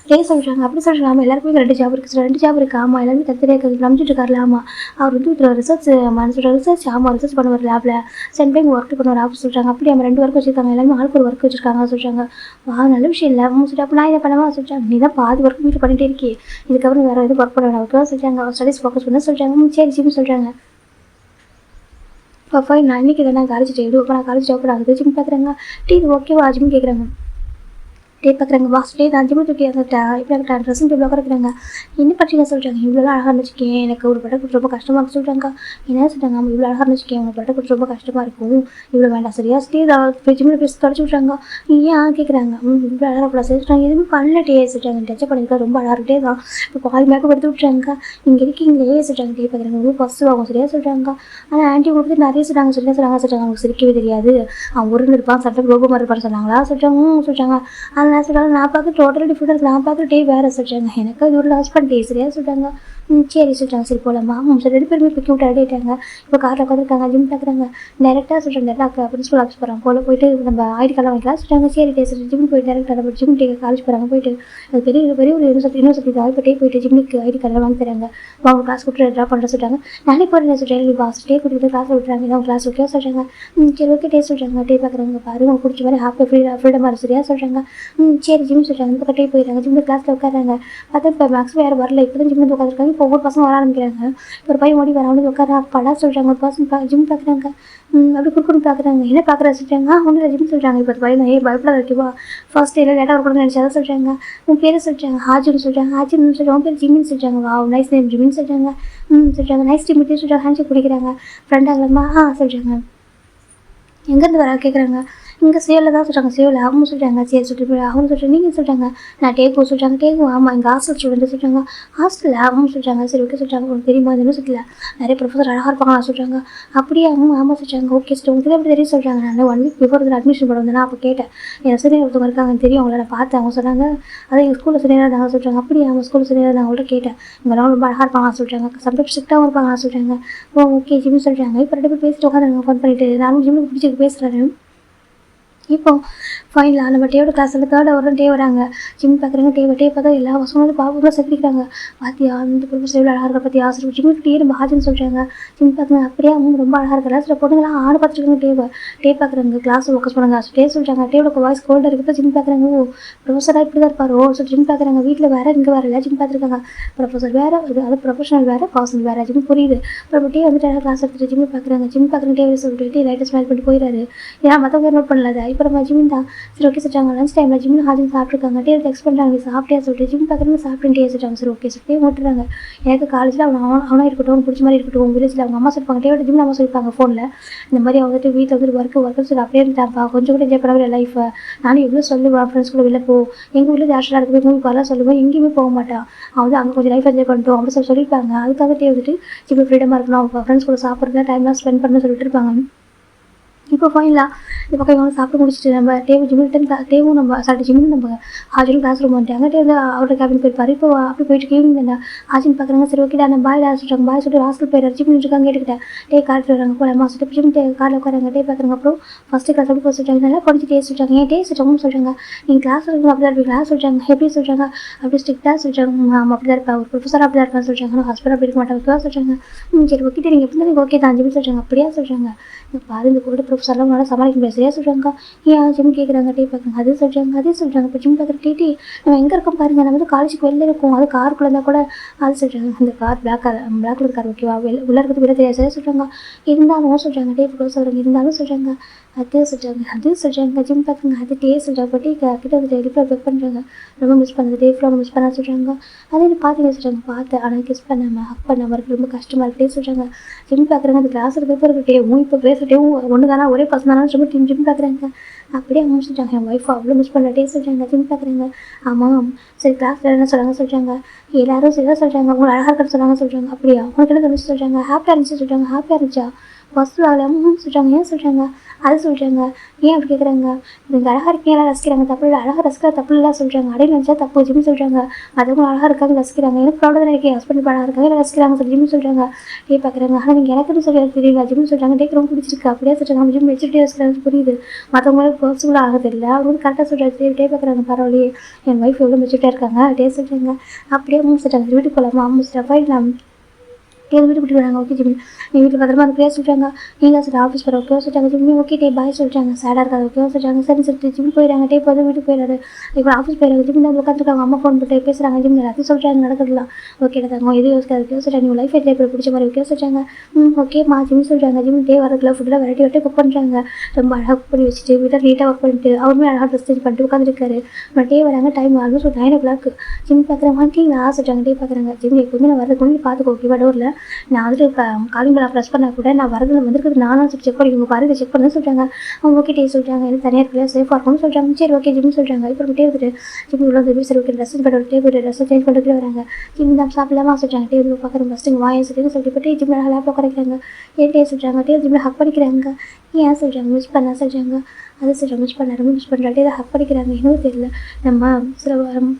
டே சொல்கிறாங்க. அப்படி சொல்கிறாங்க. ஆமாம் எல்லாருக்குமே 2 ஜாப் இருக்குது சார் 2 ஜாப் இருக்குது. ஆமாம் எல்லாருமே தனித்தனியாக நம்பிச்சுட்டு இருக்காரு. ஆமாம் அவர் வந்து ரிசர்ச் ரிசர்ச் ஆமாம் ரிசர்ச் பண்ணுவார் லேபில் சென்ட் பேங்க் ஒர்க் பண்ணுவார் அப்படி சொல்கிறாங்க. அப்படி நம்ம 2 ஒர்க் வச்சுருக்காங்க. எல்லாருமே ஆளுக்கு ஒரு ஒர்க் வச்சுருக்காங்க சொல்கிறாங்க. நல்ல விஷயம் இல்லை சொல்லிட்டு அப்போ நான் இதை பண்ணவா சொல்கிறாங்க. நீ தான் பாதி ஒர்க் வீட்டில் பண்ணிகிட்டே இருக்கே இதுக்கப்புறம் வேறு எதுவும் ஒர்க் பண்ண வேணாம் ஓகேவா சொல்கிறாங்க. அவர் ஸ்டடீஸ் ஃபோக்கஸ் பண்ண சொல்கிறாங்க. சரி ஜிம் சொல்கிறாங்க. இப்போ ஃபைன் நான் இன்றைக்கி இதை நான் காலேஜ் எதுவும் இப்போ நான் காலேஜ் ஜாப் ஆகுது ஜிம் பார்க்குறாங்க. இது ஓகேவா ஜிம் கேட்குறாங்க. டே பார்க்குறாங்க. டே நான் ஜிம் தூக்கி வந்துட்டேன் இப்போ ட்ரெஸ்ஸிங் டேபிளாக இருக்கிறாங்க. என்ன பண்ணுறீங்க சொல்கிறாங்க. இவ்வளோ அழகாக இருந்துச்சுக்கேன் எனக்கு ஒரு பட்டை கொடுத்து ரொம்ப கஷ்டமாக இருக்கு சொல்கிறாங்க. என்ன சொல்கிறாங்க. ஆமாம் இவ்வளோ அழகாக இருந்துச்சுக்கேன் உங்கள் பட்டை கொடுத்து ரொம்ப கஷ்டமாக இருக்கும் இவ்வளோ வேண்டாம் சரியா ஸ்டே ஜிம்மில் பேசி தொடச்சி விட்றாங்க. ஏன் கேட்குறாங்க. இவ்வளோ அழகாக கூட சொல்லிட்டாங்க. எதுவுமே பண்ணல டே சொல்கிறாங்க. டச்சை பண்ணியிருக்கா ரொம்ப அழகாக டே தான் இப்போ பாதி மேக்கப் எடுத்து விட்றாங்க. இங்கே இருக்கீங்களே சொல்கிறாங்க. டே பார்க்குறாங்க. ரொம்ப ஃபஸ்ட்டு ஆகும் சரியா சொல்கிறாங்க. ஆனால் ஆன்ட்டி உங்களுக்கு நிறைய சொல்கிறாங்க சொல்கிறாங்க அவங்களுக்கு சிரிக்கவே தெரியாது அவன் ஒரு இருப்பான் சட்டை ரோபமாக இருப்பான்னு சொன்னாங்களா சொல்கிறாங்க. நான் சொல்கிறாங்க. நான் பார்த்து டோட்டல் டிஃப்ரெண்ட் நான் பார்த்து டே வேறு சொல்கிறாங்க. எனக்கு அது ஒரு லாஸ் பண்ணி சரியா சொல்கிறாங்க. சரி சொல்கிறாங்க. சரி போகலாமா சார் 2 பேருமே இப்போ க்யூட் ஆகிட்டாங்க. இப்போ காரில் உட்காந்துருக்காங்க. ஜிம் பார்க்குறாங்க. டேரெக்டாக சொல்கிறாங்க. டேரெக்டாக பிரின்சிபல் ஆஃபீஸ் போகிறாங்க. போயிட்டு நம்ம ஐடி கார்டெலாம் வாங்கிக்கலாம் சொல்கிறாங்க. சரி டே சார் ஜிம் போயிட்டு டேரெக்டாக ஜிம் டே காலேஜ் போகிறாங்க. போயிட்டு அது பெரிய ஒரு யூனிவர்சிட்டி தான் இப்போ போயிட்டு ஜிம்முக்கு ஐடி கார்டெலாம் வாங்கி தராங்க. அவங்க கிளாஸ் கூப்பிட்டு ட்ராப் பண்ணுற சொல்கிறாங்க. நானே போகிறேன் சொல்கிறேன். நீ பாஸ் டே கூட்டிகிட்டு கிளாஸ் விட்டுறாங்க. இதான் கிளாஸ் ஓகே சொல்கிறாங்க. சரி ஓகே டே சொல்கிறாங்க. டே பார்க்குறாங்க. பாரு உங்களுக்கு பிடிச்ச மாதிரி ஹாப்பி ஃப்ரீடமாக சரியா சொல்கிறாங்க. சரி ஜிம் சொல்கிறாங்க. இந்த கட்டே போயிடுறாங்க. ஜிம்மில் கிளாஸில் உட்காராங்க. பார்த்தா இப்போ மேக்ஸிமம் யாரும் வரல. இப்போ தான் ஜிம்மில் உட்காந்துருக்காங்க. இப்போ ஒவ்வொரு பசங்க வர ஆரம்பிக்கிறாங்க. ஒரு பையன் ஓடி வர அவனுக்கு உட்கார அப்பாடா சொல்கிறாங்க. ஒரு பர்சன் ஜிம் பார்க்குறாங்க. அப்படி குறுக்குன்னு பார்க்குறாங்க. என்ன பார்க்குற சொல்கிறாங்க. ஒன்றும் இல்லை ஜிம் சொல்கிறாங்க. இப்போ பையன் பயப்படாத ஓகேவா, ஃபர்ஸ்ட் டேல லேட்டாக வரக்கூடாதுன்னு நினச்சி அதை சொல்கிறாங்க. உன் பேரை சொல்கிறாங்க. ஹாஜின்னு சொல்கிறாங்க. ஹாஜின்னு சொல்கிறாங்க. உன் பேர் ஜிம்மின்னு சொல்கிறாங்க. வா நைஸ் நேம் ஜிம்மின்னு சொல்கிறாங்க. சொல்கிறாங்க. நைஸ் டீம் மீட்டிங் சொல்கிறாங்க. ஹேண்ட்ஷேக் பிடிக்கிறாங்க. ஃப்ரெண்டாகலாமா சொல்கிறாங்க. எங்கேருந்து வர கேட்குறாங்க. இங்கே சேலில் தான் சொல்கிறாங்க. சேலில் அவங்க சொல்கிறாங்க. சரி சொல்லிட்டு அவங்க சொல்கிறாங்க. நீங்கள் சொல்கிறாங்க. நான் டேக்கு சொல்கிறாங்க. டேக்கு ஆமாம் எங்கள் ஹாஸ்டல் ஸ்டூடெண்ட்டு சொல்கிறாங்க. ஹாஸ்டலில் அவங்க சொல்கிறாங்க. சரி ஓகே சொல்கிறாங்க. உங்களுக்கு தெரியுமா இந்த யூனிவர்சிட்டியில் நிறைய ப்ரொஃபஸர் அழகாக இருப்பாங்க சொல்கிறாங்க. அப்படியே அவங்க ஆமாம் சொல்கிறாங்க. ஓகே சார் உங்களுக்கு எப்படி தெரியும் சொல்கிறாங்க. நான் 1 வீக் பிஃபோர் இதில் அட்மிஷன் போட வந்தேன். அப்போ கேட்டேன் என் சீனியர் ஒருத்தவங்க இருக்காங்க தெரியும் அவங்கள நான் பார்த்தேன். அவங்க சொன்னாங்க அதை எங்கள் ஸ்கூலில் சீனியராக இருந்தாங்க சொல்கிறாங்க. அப்படியே அவங்க ஸ்கூலில் சீனியராக இருந்தாங்க அவங்கள்ட்ட கேட்டேன். இங்கே ரொம்ப அழகாக இருப்பாங்க சொல்கிறாங்க. சம்டைம்ஸ் ஸ்ட்ரிக்டாகவும் இருப்பாங்க சொல்கிறாங்க. ஓகே ஜிம் சொல்கிறாங்க. இப்போ 2 பேர் பேசிட்டு உட்காந்து ஃபோன் பண்ணிட்டு நானும் ஜிம்முக்கு பிடிச்சி பேசுகிறேன். இப்போ ஃபைனலாக நம்ம டேவோட கிளாஸில் தேர்ட் ஹவர் டே வராங்க. ஜிம் பார்க்குறாங்க. டே பார்த்தா எல்லா பசங்களும் பார்க்க செஞ்சுக்கிறாங்க. பார்த்தியா அந்த ப்ரொஃபஸர் எவ்வளோ அழகாக இருக்க பார்த்தியா ஆசிரியர் ஜிம்முக்கு டே நம்ம ஹாஜின்னு சொல்கிறாங்க. ஜிம் பார்க்குறாங்க. அப்படியே அவங்க ரொம்ப அழகாக இருக்கிறா. சில பொண்ணுங்களாம் ஆடு பார்த்துருக்காங்க. டே பார்க்குறாங்க. கிளாஸ் ஃபோக்கஸ் பண்ணுங்க டே சொல்கிறாங்க. டேவோட வாய்ஸ் கோல்டாக இருக்குது. ஜிம் பார்க்குறாங்க. ஓ ப்ரொஃபஸராக இப்படி தான் இருப்பாரோ ஜிம் பார்க்குறாங்க. வீட்டில் வேறு இங்கே வேறு இல்லை ஜிம் பார்த்துருக்காங்க. ப்ரொஃபஸர் வேறு அது ப்ரொஃபஷனல் வேறு பர்சனல் வேறு ஜிம் புரியுது. அப்புறம் டே வந்துட்டு கிளாஸ் எடுத்துட்டு ஜிம் பார்க்குறாங்க. டே சொல்லிட்டு லைட்டாக ஸ்மைல் பண்ணிட்டு போயிடாரு. ஏன்னா மற்றவங்க நோட் பண்ணல. இப்போ நம்ம ஜிம் தான் சரி ஓகே சொல்லிட்டாங்க. லஞ்ச் டைமில் ஜிம்மில் ஹாஜின் சாப்பிட்ருக்காங்க. டே எக்ஸ்ட் பண்ணுறாங்க. சாப்பிட்டே சொல்லிட்டு ஜிம் பார்க்குறது சாப்பிட்டுட்டே சொல்லிட்டாங்க. சரி ஓகே சொல்லிட்டு ஓட்டுறாங்க. எனக்கு காலேஜில் அவனாக இருக்கட்டும் அவனுக்கு பிடிச்ச மாதிரி இருக்கட்டும். வில்லேஜில் அவங்க அம்மா சொல்லிப்பாங்க. டேவோட ஜிம்மில் அம்மா சொல்லிப்பாங்க ஃபோனில் இந்த மாதிரி வந்துட்டு வீட்டில் வந்துட்டு ஒர்க்கு சொல்லி அப்படியே இருந்தாப்பா கொஞ்சம் கூட என்ஜாய் பண்ணவே லைஃப்பை நானும் எவ்வளோ சொல்லுவேன் ஃப்ரெண்ட்ஸ் கூட வெளில போ எங்கள் வீட்டில் ஜாஸ்தியாக இருக்குது மூவி பார்லாம் சொல்லுவேன் எங்கேயுமே போக மாட்டான் அவன் வந்து அங்கே கொஞ்சம் லைஃப் என்ஜாய் பண்ணிட்டோம் அப்படி சொல்லியிருப்பாங்க. அதுக்காக டே வந்துட்டு ஜிம்மில் ஃப்ரீடமாக இருக்கணும் அவங்க ஃப்ரெண்ட்ஸ் கூட சாப்பிட்றது டைம்லாம் ஸ்பெண்ட் பண்ணணும்னு சொல்லிட்டு இருப்பாங்க. இப்போ ஃபைனலாக இந்த பக்கம் இவங்க சாப்பிட்டு முடிச்சுட்டு நம்ம டேவும் நம்ம ஜிம்மில் நம்ம ஹாஜின் கிளாஸ் ரூம் வந்துட்டாங்க. டே வந்து அவரோட கேபின் போயிருப்பாரு. இப்போ அப்படி போயிட்டு ஈவினிங் தானே ஹாஜின் பார்க்குறாங்க. சரி ஓகே நான் பாய் சொல்கிறாங்க. பாய் சொல்லிட்டு ஹாஸ்டல் போயிடுறாரு. ஜிம் இருக்காங்க கேட்டுக்கிட்டேன். டே கார் வராங்க போகலாமா சொல்லிட்டு ஜிம் காரில் உட்காராங்க. டே பார்க்குறாங்க. அப்புறம் ஃபஸ்ட்டு கிளாஸ் அப்படி போய் சொல்கிறாங்க. நல்லா படிச்சு டே சொல்கிறாங்க. ஏன் டே சொல்கிறாங்கன்னு சொல்கிறாங்க. நீங்கள் கிளாஸ் இருக்கணும் அப்படி தான் இருப்பீங்களா சொல்கிறாங்க. எப்படி சொல்கிறாங்க அப்படி ஸ்ட்ரிக்டாக சொல்கிறாங்க. ஆமாம் அப்படி தான் இருப்பா ஒரு ப்ரொஃபஸர் அப்படி தான் இருப்பான்னு சொல்கிறாங்க. ஹஸ்பண்ட் அப்படி இருக்க மாட்டாங்க சொல்கிறாங்க. சரி ஓகே நீங்கள் எப்படி நீங்கள் ஓகே தான் ஜிம் சொல்கிறாங்க. அப்படியா சொல்கிறாங்க. பாரு இந்த கூட ப்ரொஃபஸர்லாம் நல்லா சமாளிக்க முடியாது சரியா சொல்கிறாங்க. ஏன் ஜிம் கேட்குறாங்க. டே பார்க்குறாங்க. அதே சொல்கிறாங்க. இப்போ ஜிம் பார்க்குற டே நம்ம எங்கே இருக்கோம் பாருங்கள். நம்ம வந்து காலேஜுக்கு வெளில இருக்கும் அது காருக்குள்ளே இருந்தால் கூட அது சொல்கிறாங்க. அந்த கார் பிளாக் கலர் கார் ஓகேவா உள்ளே இருக்கிறது வெளில தெரியாது சரியா சொல்கிறாங்க. இருந்தாலும் சொல்கிறாங்க. டே இப்போ சொல்கிறாங்க. இருந்தாலும் சொல்கிறாங்க. அது சொல்கிறாங்க. ஜிம் பார்க்குறாங்க. அது டே சொல்கிறாங்க. டே கிட்ட வந்து டெலிஃபோன் பெக் பண்ணுறாங்க. ரொம்ப மிஸ் பண்ணுறது டே ஃபுல்லாக மிஸ் பண்ண சொல்கிறாங்க. அதே பார்த்தீங்க சொல்கிறாங்க. பார்த்தேன் ஆனால் கிஸ் பண்ணாமல் ஹக் பண்ணாமல் இருக்குது ரொம்ப கஷ்டமாக இருக்குது சொல்கிறாங்க. ஜிம் பார்க்குறாங்க. அந்த கிளாஸ் பேப்பர் இருக்கு டேவும் இப்போ பேசுகிட்டேவும் ஒன்று தானே ஒரே பசங்க தானே ரொம்ப ஜிம் பார்க்குறாங்க. அப்படியே அவங்க சொல்கிறாங்க. என் ஒய்ஃப் அவ்வளோ மிஸ் பண்ண டே சொல்கிறாங்க. ஜிம் பார்க்குறாங்க. ஆமாம் சரி கிளாஸில் என்ன சொல்கிறாங்க. எல்லாரும் சரியாக சொல்கிறாங்க. உங்களை அழகாக இருக்கிற சொல்கிறாங்க. அப்படியா உனக்கு என்ன தோணுச்சு சொல்கிறாங்க. ஹாப்பியாக இருந்துச்சு சொல்கிறாங்க. ஹாப்பியாக இருந்துச்சா ஃபஸ்ட்டு ஆகலாம் சொல்கிறாங்க. ஏன் சொல்கிறாங்க. அது சொல்கிறாங்க. ஏன் அப்படி கேட்குறாங்க. நீங்கள் அழகாக இருக்கீங்க எல்லாம் ரசிக்கிறாங்க தப்பு இல்லை அழகாக ரசிக்கிற தப்பு இல்லை சொல்கிறாங்க. அடையில் நினச்சா தப்பு ஜிம் சொல்கிறாங்க. மற்றவங்க அழகாக இருக்காங்க ரசிக்கிறாங்க. எனக்கு ப்ராப்ளம் தான் இருக்கேன் ஹஸ்பண்ட் அழகாக இருக்காங்க இல்லை ரசிக்கிறாங்க சொல்லி ஜிம் சொல்கிறாங்க. டே பார்க்குறாங்க. ஆனால் நீங்கள் எனக்கு சொல்லி தெரியல ஜிம் சொல்கிறாங்க. டேக்கு ரொம்ப பிடிச்சிருக்கு அப்படியே சொல்கிறாங்க. நம்ம ஜிம் வச்சுட்டே ரசிக்கிறாங்க புரியுது. மற்றவங்களுக்கு பர்சனலாக ஆகுதில்லை அவங்க வந்து கரெக்டாக சொல்கிறாங்க. டே பார்க்குறாங்க. பரவாயில்லையே என் ஒய்ஃப் எவ்வளோ வச்சுட்டே இருக்காங்க டே சொல்கிறாங்க. அப்படியே சொல்கிறாங்க. வீட்டுக்கு போகலாமா சொல்கிறாங்க. எங்கள் வீட்டு கூட்டிட்டு வராங்க. ஓகே ஜிம் நீ வீட்டில் பத்திரமா இருக்கியா சொல்கிறாங்க. நீங்கள் சரி ஆஃபீஸ் போகிற ஓகே சொல்கிறாங்க. ஜிம் ஓகே டே பாய் சொல்கிறாங்க. சேடாக இருக்காது ஓகே சொல்கிறாங்க. சரி சரி ஜிம் போயிடறாங்க. டே இப்போ வீட்டுக்கு போயிடாரு. இப்போ ஆஃபீஸ் போயிடாங்க. ஜிம் தான் உட்காந்துருக்காங்க. அம்மா ஃபோன் போட்டு பேசுகிறாங்க. ஜிம் எல்லாத்தையும் சொல்கிறாங்க நடக்கிறதுலாம் ஓகே தாங்க எது யோசிக்காது ஓகே சொல்கிறாங்க. நீங்கள் லைஃப் என்ஜாய் பண்ண பிடிச்ச மாதிரி ஓகே சொல்கிறாங்க. ஓகேம்மா ஜிம் சொல்கிறாங்க. ஜிம் டே வரதுல ஃபுட்டில் வெரைட்டி குக் பண்ணுறாங்க. ரொம்ப அழகாக குக் பண்ணி வச்சுட்டு வீட்டில் நீட்டாக ஒர்க் பண்ணிட்டு அவருமே அழகாக ட்ரெஸ் சேஞ்ச் பண்ணிட்டு உட்காந்துருக்காரு. டே வராங்க. டைம் ஆல்மோஸ்ட் ஒரு 9 o'clock. ஜிம் பார்க்குறாங்க. வந்துட்டீங்களா சொல்கிறாங்க. டே பார்க்குறாங்க. ஜிம் எப்போதுமே நான் வரதுக்கு முன்னாடி பார்த்துக்கோ ஓகேவா டோரில் நான் வந்துட்டு காலிங் பெல் ப்ரெஸ் பண்ணால் கூட நான் வரது வந்துருக்குது நானும் சொல்லி செக் பண்ணி உங்கள் பாருங்க செக் பண்ணு சொல்கிறாங்க. அவங்க ஓகே டே சொல்கிறாங்க. எனக்கு தனியாக இருக்கல சேஃபாக இருக்கும்னு சொல்கிறாங்க. சரி ஓகே ஜிம் சொல்கிறாங்க. இப்போ டே வந்துட்டு ஜிம் உள்ள வந்து சரி ஓகே ட்ரெஸ் பண்ண டே போய்ட்டு ட்ரெஸ் சேஞ்ச் பண்ணிட்டு வராங்க. ஜிம் தான் சாப்பிடலாமா சொல்கிறாங்க. டே வந்து பார்க்குறேன் ஃபஸ்ட்டு இங்கே வாயை சொல்லிட்டு போட்டு ஜிம்மில் லேப்பில் குறைக்கிறாங்க. டே சொல்கிறாங்க. டே ஜிம்மில் ஹக் பண்ணிக்கிறாங்க. ஏன் சொல்கிறாங்க. மிஸ் பண்ண சொல்கிறாங்க. அது சொல்கிறாங்க. மிஸ் பண்ண ரொம்ப மிஸ் பண்ணுறாட்டே இதை ஹக் பண்ணிக்கிறாங்க. இன்னும் தெரியல நம்ம சில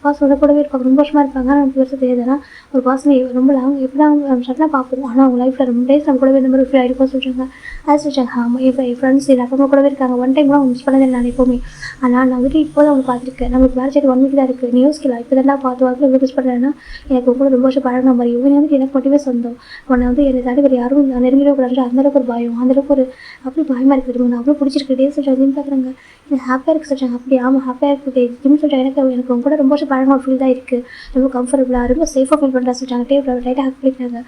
பாசனோட கூடவே இருப்பாங்க ரொம்ப வருஷமாக இருப்பாங்க. ஆனால் நமக்கு வருஷம் தெரியாதுன்னா ஒரு பாசனை ரொம்ப லாங் எப்படின்னா சட்டனாக பார்ப்போம். ஆனால் அவங்க லைஃப்பில் ரொம்ப டேஸ் நம்ம கூடவே இந்த மாதிரி ஃபீல் ஆகிருக்கும் சொல்கிறாங்க. அது சொல்கிறாங்க. ஆமாம் இப்போ என் ஃப்ரெண்ட்ஸ் எல்லாருமே கூடவே இருக்காங்க. ஒன் டைம் கூட அவங்க மிஸ் பண்ணதே நான் எப்போவுமே. ஆனால் நான் வந்துட்டு இப்போ தான் அவங்க பார்த்துருக்கேன். நம்மளுக்கு மேரேஜ் 1 week தான் இருக்குது. நீ யோசிக்கலாம் இப்போ தான் பார்த்து வாரத்தில் எவ்வளோ மிஸ் பண்ணுறேன்னா எனக்கு கூட ரொம்ப வருஷம் பழகின மாதிரி இவங்க வந்துட்டு எனக்கு மட்டுமே சொந்தம். உன்னை வந்து என்னை தாண்டி வேறு யாரும் நெருங்கிடக்கூடாது அந்தளவுக்கு ஒரு பயம் அந்தளவுக்கு ஒரு அப்படி பயமாக இருக்குது. நான் அவ்வளோ பிடிச்சிருக்கு டே சொல்கிறாங்க. பார்க்குறாங்க. எனக்கு ஹாப்பியாக இருக்குது சொல்கிறாங்க. அப்படி ஆமாம் ஹாப்பியாக இருக்குது ஜிம் சொல்கிறாங்க. எனக்கு உங்க கூட ரொம்ப வருஷம் பழகமாக ஃபீல் தான் இருக்குது. ரொம்ப கம்ஃபர்டபுளாக ரொம்ப சேஃபாக ஃபீல் பண்ணுறா சொல்கிறாங்க. டைட்டாக ஹக் பண்ணிக்கிறாங்க.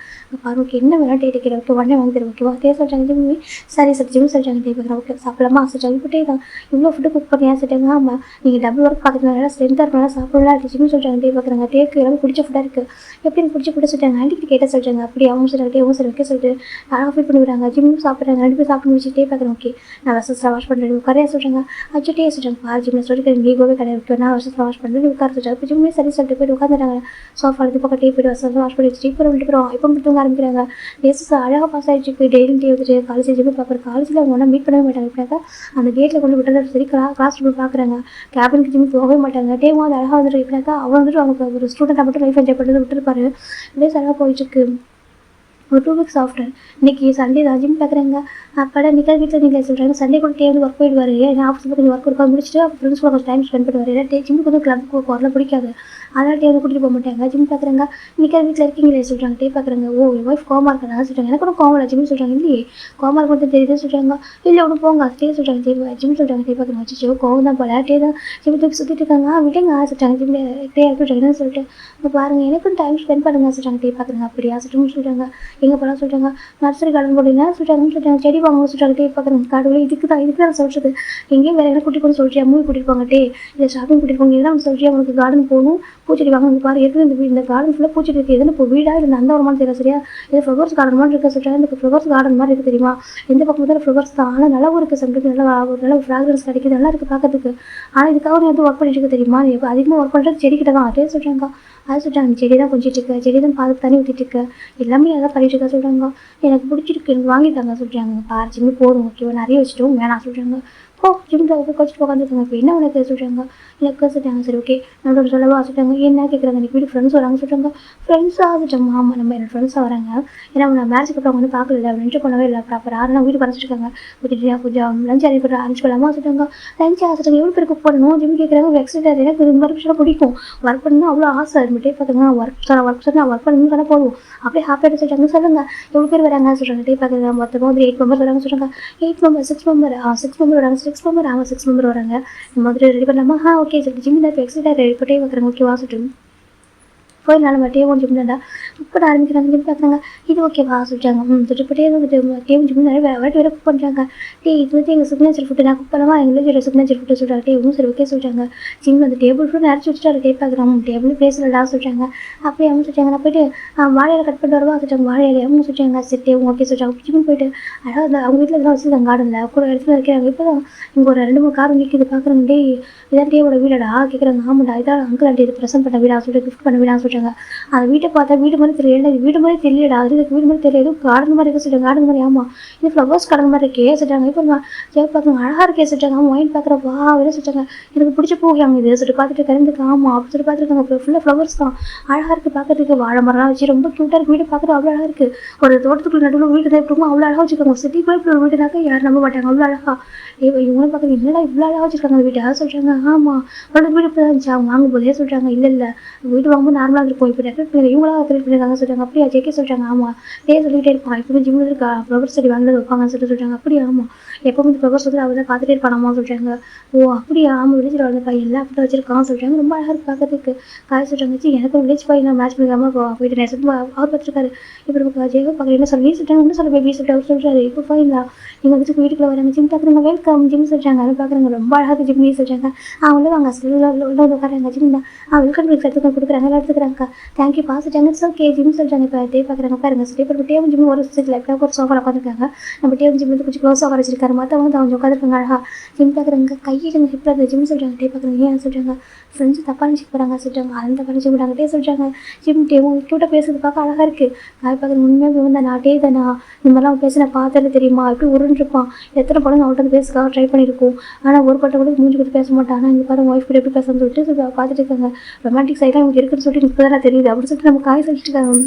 பாரு ஓகே என்ன வேணால் டே கேட்குறேன் ஓகே உடனே வாங்கி தருவேன் ஓகேவா டே சொல்கிறாங்க. ஜிம்மி சரி சார் ஜிம் சொல்கிறாங்க. டே பார்க்குறேன் ஓகே சாப்பிடலாமா சொல்கிறாங்க. இப்போ டே தான் இவ்வளோ ஃபுட்டு குக் பண்ணியா சொல்லிட்டாங்க. ஆமாம் நீங்கள் டபுள் ஒர்க் பார்க்குறதுனால ஸ்ட்ரென்த்தாக இருக்கனால சாப்பிடலாம் ஜிம் சொல்கிறாங்க. டே பார்க்குறாங்க. டேக்கு எல்லாமே பிடிச்ச ஃபுட்டாக இருக்குது. எப்படி எனக்கு பிடிச்ச ஃபுட்டு சொல்லிட்டாங்க. ஆண்டிக்கு கேட்டால் சொல்கிறாங்க. அப்படி அவங்க சொல்கிறாங்க. அவங்க சரி ஓகே சொல்லிட்டு அழகாக ஃபீல் பண்ணி விடுறாங்க. ஜிம்மும் சாப்பிட்றாங்க. 2 பேரும் சாப்பிட்டு முடிச்சு டே பார்க்குறேன். ஓகே நான் வருஷத்தில் வாஷ் பண்ணுறேன் உட்காரையா சொல்கிறாங்க. அச்சோ டே சொல்கிறாங்க. பாரு ஜிம்மில் சொல்லிட்டு லீகோவே கிடையாது நான் வருஷத்தில் வாஷ் பண்ணுறேன் உட்கார சொல்கிறாங்க. இப்போ ஜிம்மே சரி சொல்லிட்டு போய்ட்டு உட்காந்துறாங்க. சோஃபா எடுத்து பக்கம் டே போய்ட்டு வருஷத்தில் வாஷ் பண்ணி வச்சுட்டு இப்போ 2 பேரும் இப்போ தூங்க ஆரம்பிக்கிறாங்க. டேஸ் அழகாக பாஸ் ஆகிடுச்சு. போய் டெய்லியும் டே வந்துட்டு காலேஜ் ஜிம்மி பார்க்குறேன். காலேஜில் அவங்க ஒன்றா மீட் பண்ணவே மாட்டாங்க. இப்படினாக்கா அந்த கேட்டில் கொண்டு விட்டுறது சரி கிளாஸ் ரூமில் பார்க்குறாங்க. கேபினுக்கு ஜிம்மி போகவே மாட்டாங்க. டேவும் அது அழகாக வந்துட்டு இப்படினாக்கா அவன் வந்துட்டு அவங்க ஒரு ஸ்டூடெண்ட்டாக மட்டும் லைஃப் என்ஜாய் பண்ணுறது விட்டுருப்பாரு. டேஸ் அழகாக போயிட்டுருக்கு. ஒரு 2 வீக்ஸ் ஆஃப்டர் இன்றைக்கி சண்டே தான் ஜிம் பார்க்குறாங்க. அப்போட நிக்கல் வீட்டில் நீங்கள் சொல்கிறாங்க. சண்டே கூட டே வந்து ஒர்க் போயிடுவார். ஏன்னா ஆஃபீஸில் கொஞ்சம் ஒர்க் இருக்கா முடிச்சுட்டு ஃப்ரெண்ட்ஸ் கூட கொஞ்சம் டைம் ஸ்பெண்ட் பண்ணுவார். ஏன்னா ஜிம்முக்கு வந்து கிளப்புக்கு போகிறதுலாம் பிடிக்காது. அதனால் டே வந்து கூட்டிகிட்டு போக மாட்டாங்க. ஜிம் பார்க்குறாங்க. நிக்கல் வீட்டில் இருக்கீங்களே சொல்கிறாங்க. டே பார்க்குறாங்க. ஓ என் ஒய்ஃப் கோமா இருக்கிறதா சொல்கிறாங்க. எனக்கு கூட கோவம் இல்லை ஜிம் சொல்கிறாங்க. இல்லையே கோமா இருக்கிறது தெரியுது சொல்கிறாங்க. இல்லை ஒன்று போங்க டே சொல்கிறாங்க. ஜிம் சொல்கிறாங்க. டே பார்க்குறாங்க. வச்சு கோவம் தான் போல டே தான் ஜிம் தூக்கி சுற்றிட்டு இருக்காங்க. விடுங்க சொல்கிறாங்க. ஜிம் டே சொல்கிறாங்கன்னு சொல்லிட்டு இப்போ பாருங்கள் எனக்கும் டைம் ஸ்பெண்ட் பண்ணுங்க சொல்கிறாங்க. டே பார்க்குறாங்க. அப்படியா சொல்கிறாங்க. எங்கே போகலாம் சொல்கிறாங்க. நர்சரி கார்டன் போடுங்க சொல்கிறாங்க. செடி வாங்க சொல்கிறாங்க. டே பார்க்குறாங்க. கடவுளே இதுக்கு தான் சொல்கிறது. எங்கேயும் வேறு என்ன கூட்டிகிட்டு போகணும் சொல்றியா மூவி கூட்டிகிட்டு போங்க டே இல்லை ஷாப்பிங் கூட்டிகிட்டு போங்க எல்லாம் சொல்றியா உனக்கு கார்டன் போகணும் பூச்செடி வாங்க பாரு இருக்குது இந்த கார்டன் ஃபுல்லாக பூச்செடி இருக்குது. எதுன்னு இப்போ வீடாக இல்லை அந்த ஒரு மாதிரி தெரியல சரியா இது ஃப்ளவர்ஸ் கார்டன் மாதிரி இருக்க சொல்கிறாங்க. இந்த ஃப்ளவர்ஸ் கார்டன் மாதிரி இருக்குது தெரியுமா எந்த பக்கம் தான் ஃப்ளவர்ஸ் தான் ஆனால் நல்லாவும் இருக்குது சம்டைம் நல்லா ஒரு நல்ல ஃப்ராக்ரன்ஸ் கிடைக்குது நல்லா இருக்குது பார்க்கறதுக்கு. ஆனால் இதுக்காக நீ வந்து ஒர்க் பண்ணிட்டு இருக்க தெரியுமா நீ இப்போ அதிகமாக ஒர்க் பண்ணுறது செடிக்கிட்ட தான் அதே சொல்கிறாங்க. அது சொல்கிறாங்க செடி தான் கொஞ்சிட்டு இருக்கு செடி தான் பார்த்து தண்ணி ஊற்றிட்டு இருக்கு எல்லாமே அதான் பண்ணிட்டு இருக்கா சொல்கிறாங்க. எனக்கு பிடிச்சிருக்கு எனக்கு வாங்கிட்டாங்க சொல்கிறாங்க. பாரு ஜிம்மி போதும் ஓகேவா நிறைய வச்சுட்டோம் வேணாம் சொல்கிறாங்க. ஓ ஜிம்மில் கொஞ்சம் உட்காந்துருக்காங்க. இப்போ என்ன உனக்கு சொல்கிறாங்க. எனக்கு சொல்லிட்டாங்க. சரி ஓகே நம்மளோட சொல்லவா சொல்லிட்டாங்க. என்ன கேட்குறாங்க எனக்கு வீட்டு ஃப்ரெண்ட்ஸ் வராங்க சொல்கிறாங்க. ஃப்ரெண்ட்ஸாக சொல்லிட்டாங்க. ஆமாம் நம்ம என்னோட ஃப்ரெண்ட்ஸாக வராங்க. ஏன்னா அவங்க மேரேஜுக்கு அப்புறம் வந்து பார்க்கல ரெண்டு பண்ணவே இல்லை ப்ராப்பர் ஆனால் வீடு பறச்சிருக்காங்க. கொஞ்சம் லஞ்ச் அரேஞ்ச் பண்ணலாமா சொல்லிட்டாங்க. லஞ்ச் ஆசிட்டாங்க எவ்வளோ பேருக்கு போடணும் ஜிம் கேட்குறாங்க. எக்ஸைட் எனக்கு இந்த மாதிரி விஷயம் பிடிக்கும் ஒர்க் பண்ணணும் அவ்வளோ ஆசை இருந்துகிட்டே பார்த்துங்க ஒர்க் பண்ணணும்னு சொன்னால் போதும் அப்படியே ஹாப்பியாக சொல்லிட்டாங்க. சொல்லுங்கள் எவ்வளோ பேர் வராங்க சொல்கிறாங்க. டே பார்க்குறாங்க. மொத்தமாக வந்து 8 மெம்பர்ஸ் வராங்க சொல்கிறாங்க. 8 மெம்பர் 6 மெம்பர் 6 மெம்பர் வராங்க 6 மெம்பர் ஆமாம் 6 மெம்பர் வராங்க. இந்த மாதிரி ரெடி பண்ணலாமா ஓகே சொல்லிட்டு ஜிம் தான் இப்போ எக்ஸைட்டாக ரெடி பண்ணிட்டே பார்க்குறாங்க. ஓகேவா சொல்லிட்டு போயிடலாம் நம்ம டேவும் ஜிம் தான்டா இப்போ ஆரம்பிக்கிறாங்க. ஜிம் பார்க்குறாங்க. இது ஓகேவா சொல்லிட்டாங்க. சொல்லிட்டு வந்துட்டு டேவும் ஜிம் நிறைய வேறு குக் பண்ணுறாங்க. இது வந்து எங்கள் சிக்னேச்சர் ஃபுட்டு நான் குக் பண்ணலாமா எங்களுக்கு சிக்னேச்சர் ஃபுட்டு சொல்கிறாங்க. டேவும் சரி ஓகே சொல்லிட்டாங்க. ஜிம் வந்து டேபிள் ஃபுட்டு நிறச்சி வச்சுட்டு டே பார்க்குறாங்க. டேபிள் பிளேஸ் இல்லடா சொல்லிட்டாங்க. அப்படியே அவங்க சொல்லிட்டாங்க. நான் போயிட்டு வாழையில கட் பண்ணிட்டு வரவா சொல்லிட்டாங்க. வாழையில அவங்க சொல்லிட்டாங்க. சரி டேவும் ஓகே சொல்லிட்டாங்க. ஜிம் போயிட்டு அதாவது அந்த அவங்க வீட்டில் இதெல்லாம் வச்சுருக்காங்க கார்டனில் கூட இடத்துல இருக்கிறாங்க. இப்போ தான் இங்கே ஒரு 2-3 கார் நிற்கிது பார்க்குறாங்க. டே இதான் டேவோட வீடடா கேட்குறாங்க. ஆமாண்டா இதான் அங்கிள் ஆண்டி இது ப்ரெசென்ட் பண்ண வீடா சொல்லிட்டு கிஃப்ட் பண்ண வீடா சொல்லிட்டாங்க. அந்த வீட்டை பார்த்தா வீடு மாதிரி தெரியல வீடு மாதிரி தெரியலடா அது இதுக்கு வீடு மாதிரி தெரியல கார்டன் மாதிரி இருக்க சொல்லிட்டாங்க. கார்டன் மாதிரி ஆமாம் இது ஃப்ளவர்ஸ் கார்டன் மாதிரி இருக்கே சொல்லிட்டாங்க. இப்போ பார்க்குறாங்க அழகாக இருக்கே சொல்லிட்டாங்க. ஆமாம் ஒயின் பார்க்குறப்பா அப்படின்னு சொல்லிட்டாங்க. எனக்கு பிடிச்ச பூவாங்க இது சொல்லிட்டு பார்த்துட்டு கலந்துக்கு ஆமாம் அப்படி சொல்லி பார்த்துருக்காங்க. ஃபுல்லாக ஃப்ளவர்ஸ் தான் அழகாக இருக்குது பார்க்கறதுக்கு. வாழை மரம்லாம் வச்சு ரொம்ப க்யூட்டாக இருக்குது. வீடு பார்க்குறது அவ்வளோ அழகாக இருக்குது. ஒரு தோட்டத்துக்குள்ள நடுவில் வீடு தான் இருக்கும் அவ்வளோ அழகாக வச்சுருக்காங்க. சிட்டிக்குள்ளே இப்படி ஒரு வீடுனாக்கா யாரும் நம்ப மாட்டாங்க அவ்வளோ அழகாக. இவங்களும் பார்க்குறது என்னடா இவ்வளோ அழகாக வச்சுருக்காங்க அந்த வீட்டை சொல்கிறாங்க. ஆமாம் அவரோட வீடு இப்போ தான் இருந்துச்சு அவங்க வாங்கும் போதே சொல்கிறாங்க. இல்லை வீடு வாங்கும்போது நார்மலாக இருக்கும் இப்போ டெக்கரேட் பண்ணி இவங்களாக கிரியேட் பண்ணியிருக்காங்க சொல்கிறாங்க. அப்படியா ஜேகே சொல்கிறாங்க. ஆமாம் டே சொல்லிகிட்டே இருப்பான் எப்பவுமே ஜிம்மில் இருக்கா ஃப்ளவர் செடி வாங்கினது வைப்பாங்கன்னு சொல்கிறாங்க. அப்படியா ஆமாம் எப்போ வந்து ஃப்ளவர்ஸ் வந்து அவர் தான் பார்த்துட்டே இருப்பானாமா சொல்கிறாங்க. ஓ அப்படியா ஆமாம் வில்லேஜில் வந்து பையன் எல்லாம் அப்படி வச்சிருக்கான்னு சொல்கிறாங்க. ரொம்ப அழகாக இருக்குது பார்க்கறதுக்கு காய் சொல்கிறாங்க. எனக்கு வில்லேஜ் பையன் நான் மேட்ச் பண்ணிக்காமல் போயிட்டு நேரம் அவர் பார்த்துருக்காரு. இப்போ நமக்கு ஜேகோ பார்க்குற என்ன சொல்ல நீ சொல்கிறாங்க என்ன சொல்ல பேபி சொல்லிட்டு அவர் சொல்கிறாரு. இப்போ ஃபைனா நீங்கள் வந்துட்டு வீட்டுக்குள்ள வராங்க. ஜிம் பார்க்குறாங்க. வெல்கம் ஜிம் சொல்கிறாங்க. அதை பார்க்குறாங்க. ரொம்ப அழகாக ஜிம் சொல்கிறாங்க. உள்ள வாங்க உள்ள வந்து உட்காராங்க. ஜிம் தான் வெல்கம் ட்ரிங்க்ஸ் எடுத்துக்க கொடுக்குறாங்க எல்லாம் எடுத்துக்கிறாங்க. தேங்க்யூ பார்த்துட்டாங்க. இட்ஸ் ஓகே ஜிம் சொல்கிறாங்க. இப்போ டே பார்க்குறாங்க பாருங்க சொல்லி இப்போ டேவும் ஜிம் ஒரு சீட்டில் இப்போ ஒரு சோஃபாவில் உட்காந்துருக்காங்க. நம்ம டேவும் ஜிம் வந்து கொஞ்சம் க்ளோஸாக வரைச்சிருக்காரு. மற்றவங்க வந்து அவங்க உட்காந்துருக்காங்க அழகாக. ஜிம் பார்க்குறாங்க. கையில் ஹிப்பில் ஜிம் சொல்கிறாங்க. டே பார்க்குறாங்க. ஏன் சொல்கிறாங்க ஃப்ரெண்ட்ஸு தப்பாக நினச்சி போகிறாங்க சொல்கிறாங்க. அந்த தப்பாக நினச்சி போகிறாங்க. டே சொல்கிறாங்க. ஜிம் டேவும் க்யூட்டாக பேசுறது பார்க்க அழகாக இருக்குது. காய் பார்க்குறது உண்மையாக வந்து நான் டே தானா இந்த மாதிரிலாம் பேசி நான் பார்த்தது தெரியுமா எப்படி உருண்டுருப்பான் எத்தனை படம் அவள்கிட்ட வந்து பேசுக்காக ட்ரை பண்ணியிருக்கோம். ஆனால் ஒரு பட்டம் கூட மூஞ்சி கொடுத்து பேச மாட்டான். ஆனால் இங்கே பாருங்க ஒய்ஃப் கூட எப்படி பேசணும்னு சொல்லிட்டு பார்த்துட்டு இருக்காங்க. ரொமான்டிக் சைடாக இவங்க இருக்குன்னு சொல்லிட்டு இப்போ தான் தெரியுது அப்படின்னு சொல்லிட்டு நம்ம காய் சொல்லிட்டு இருக்காங்க.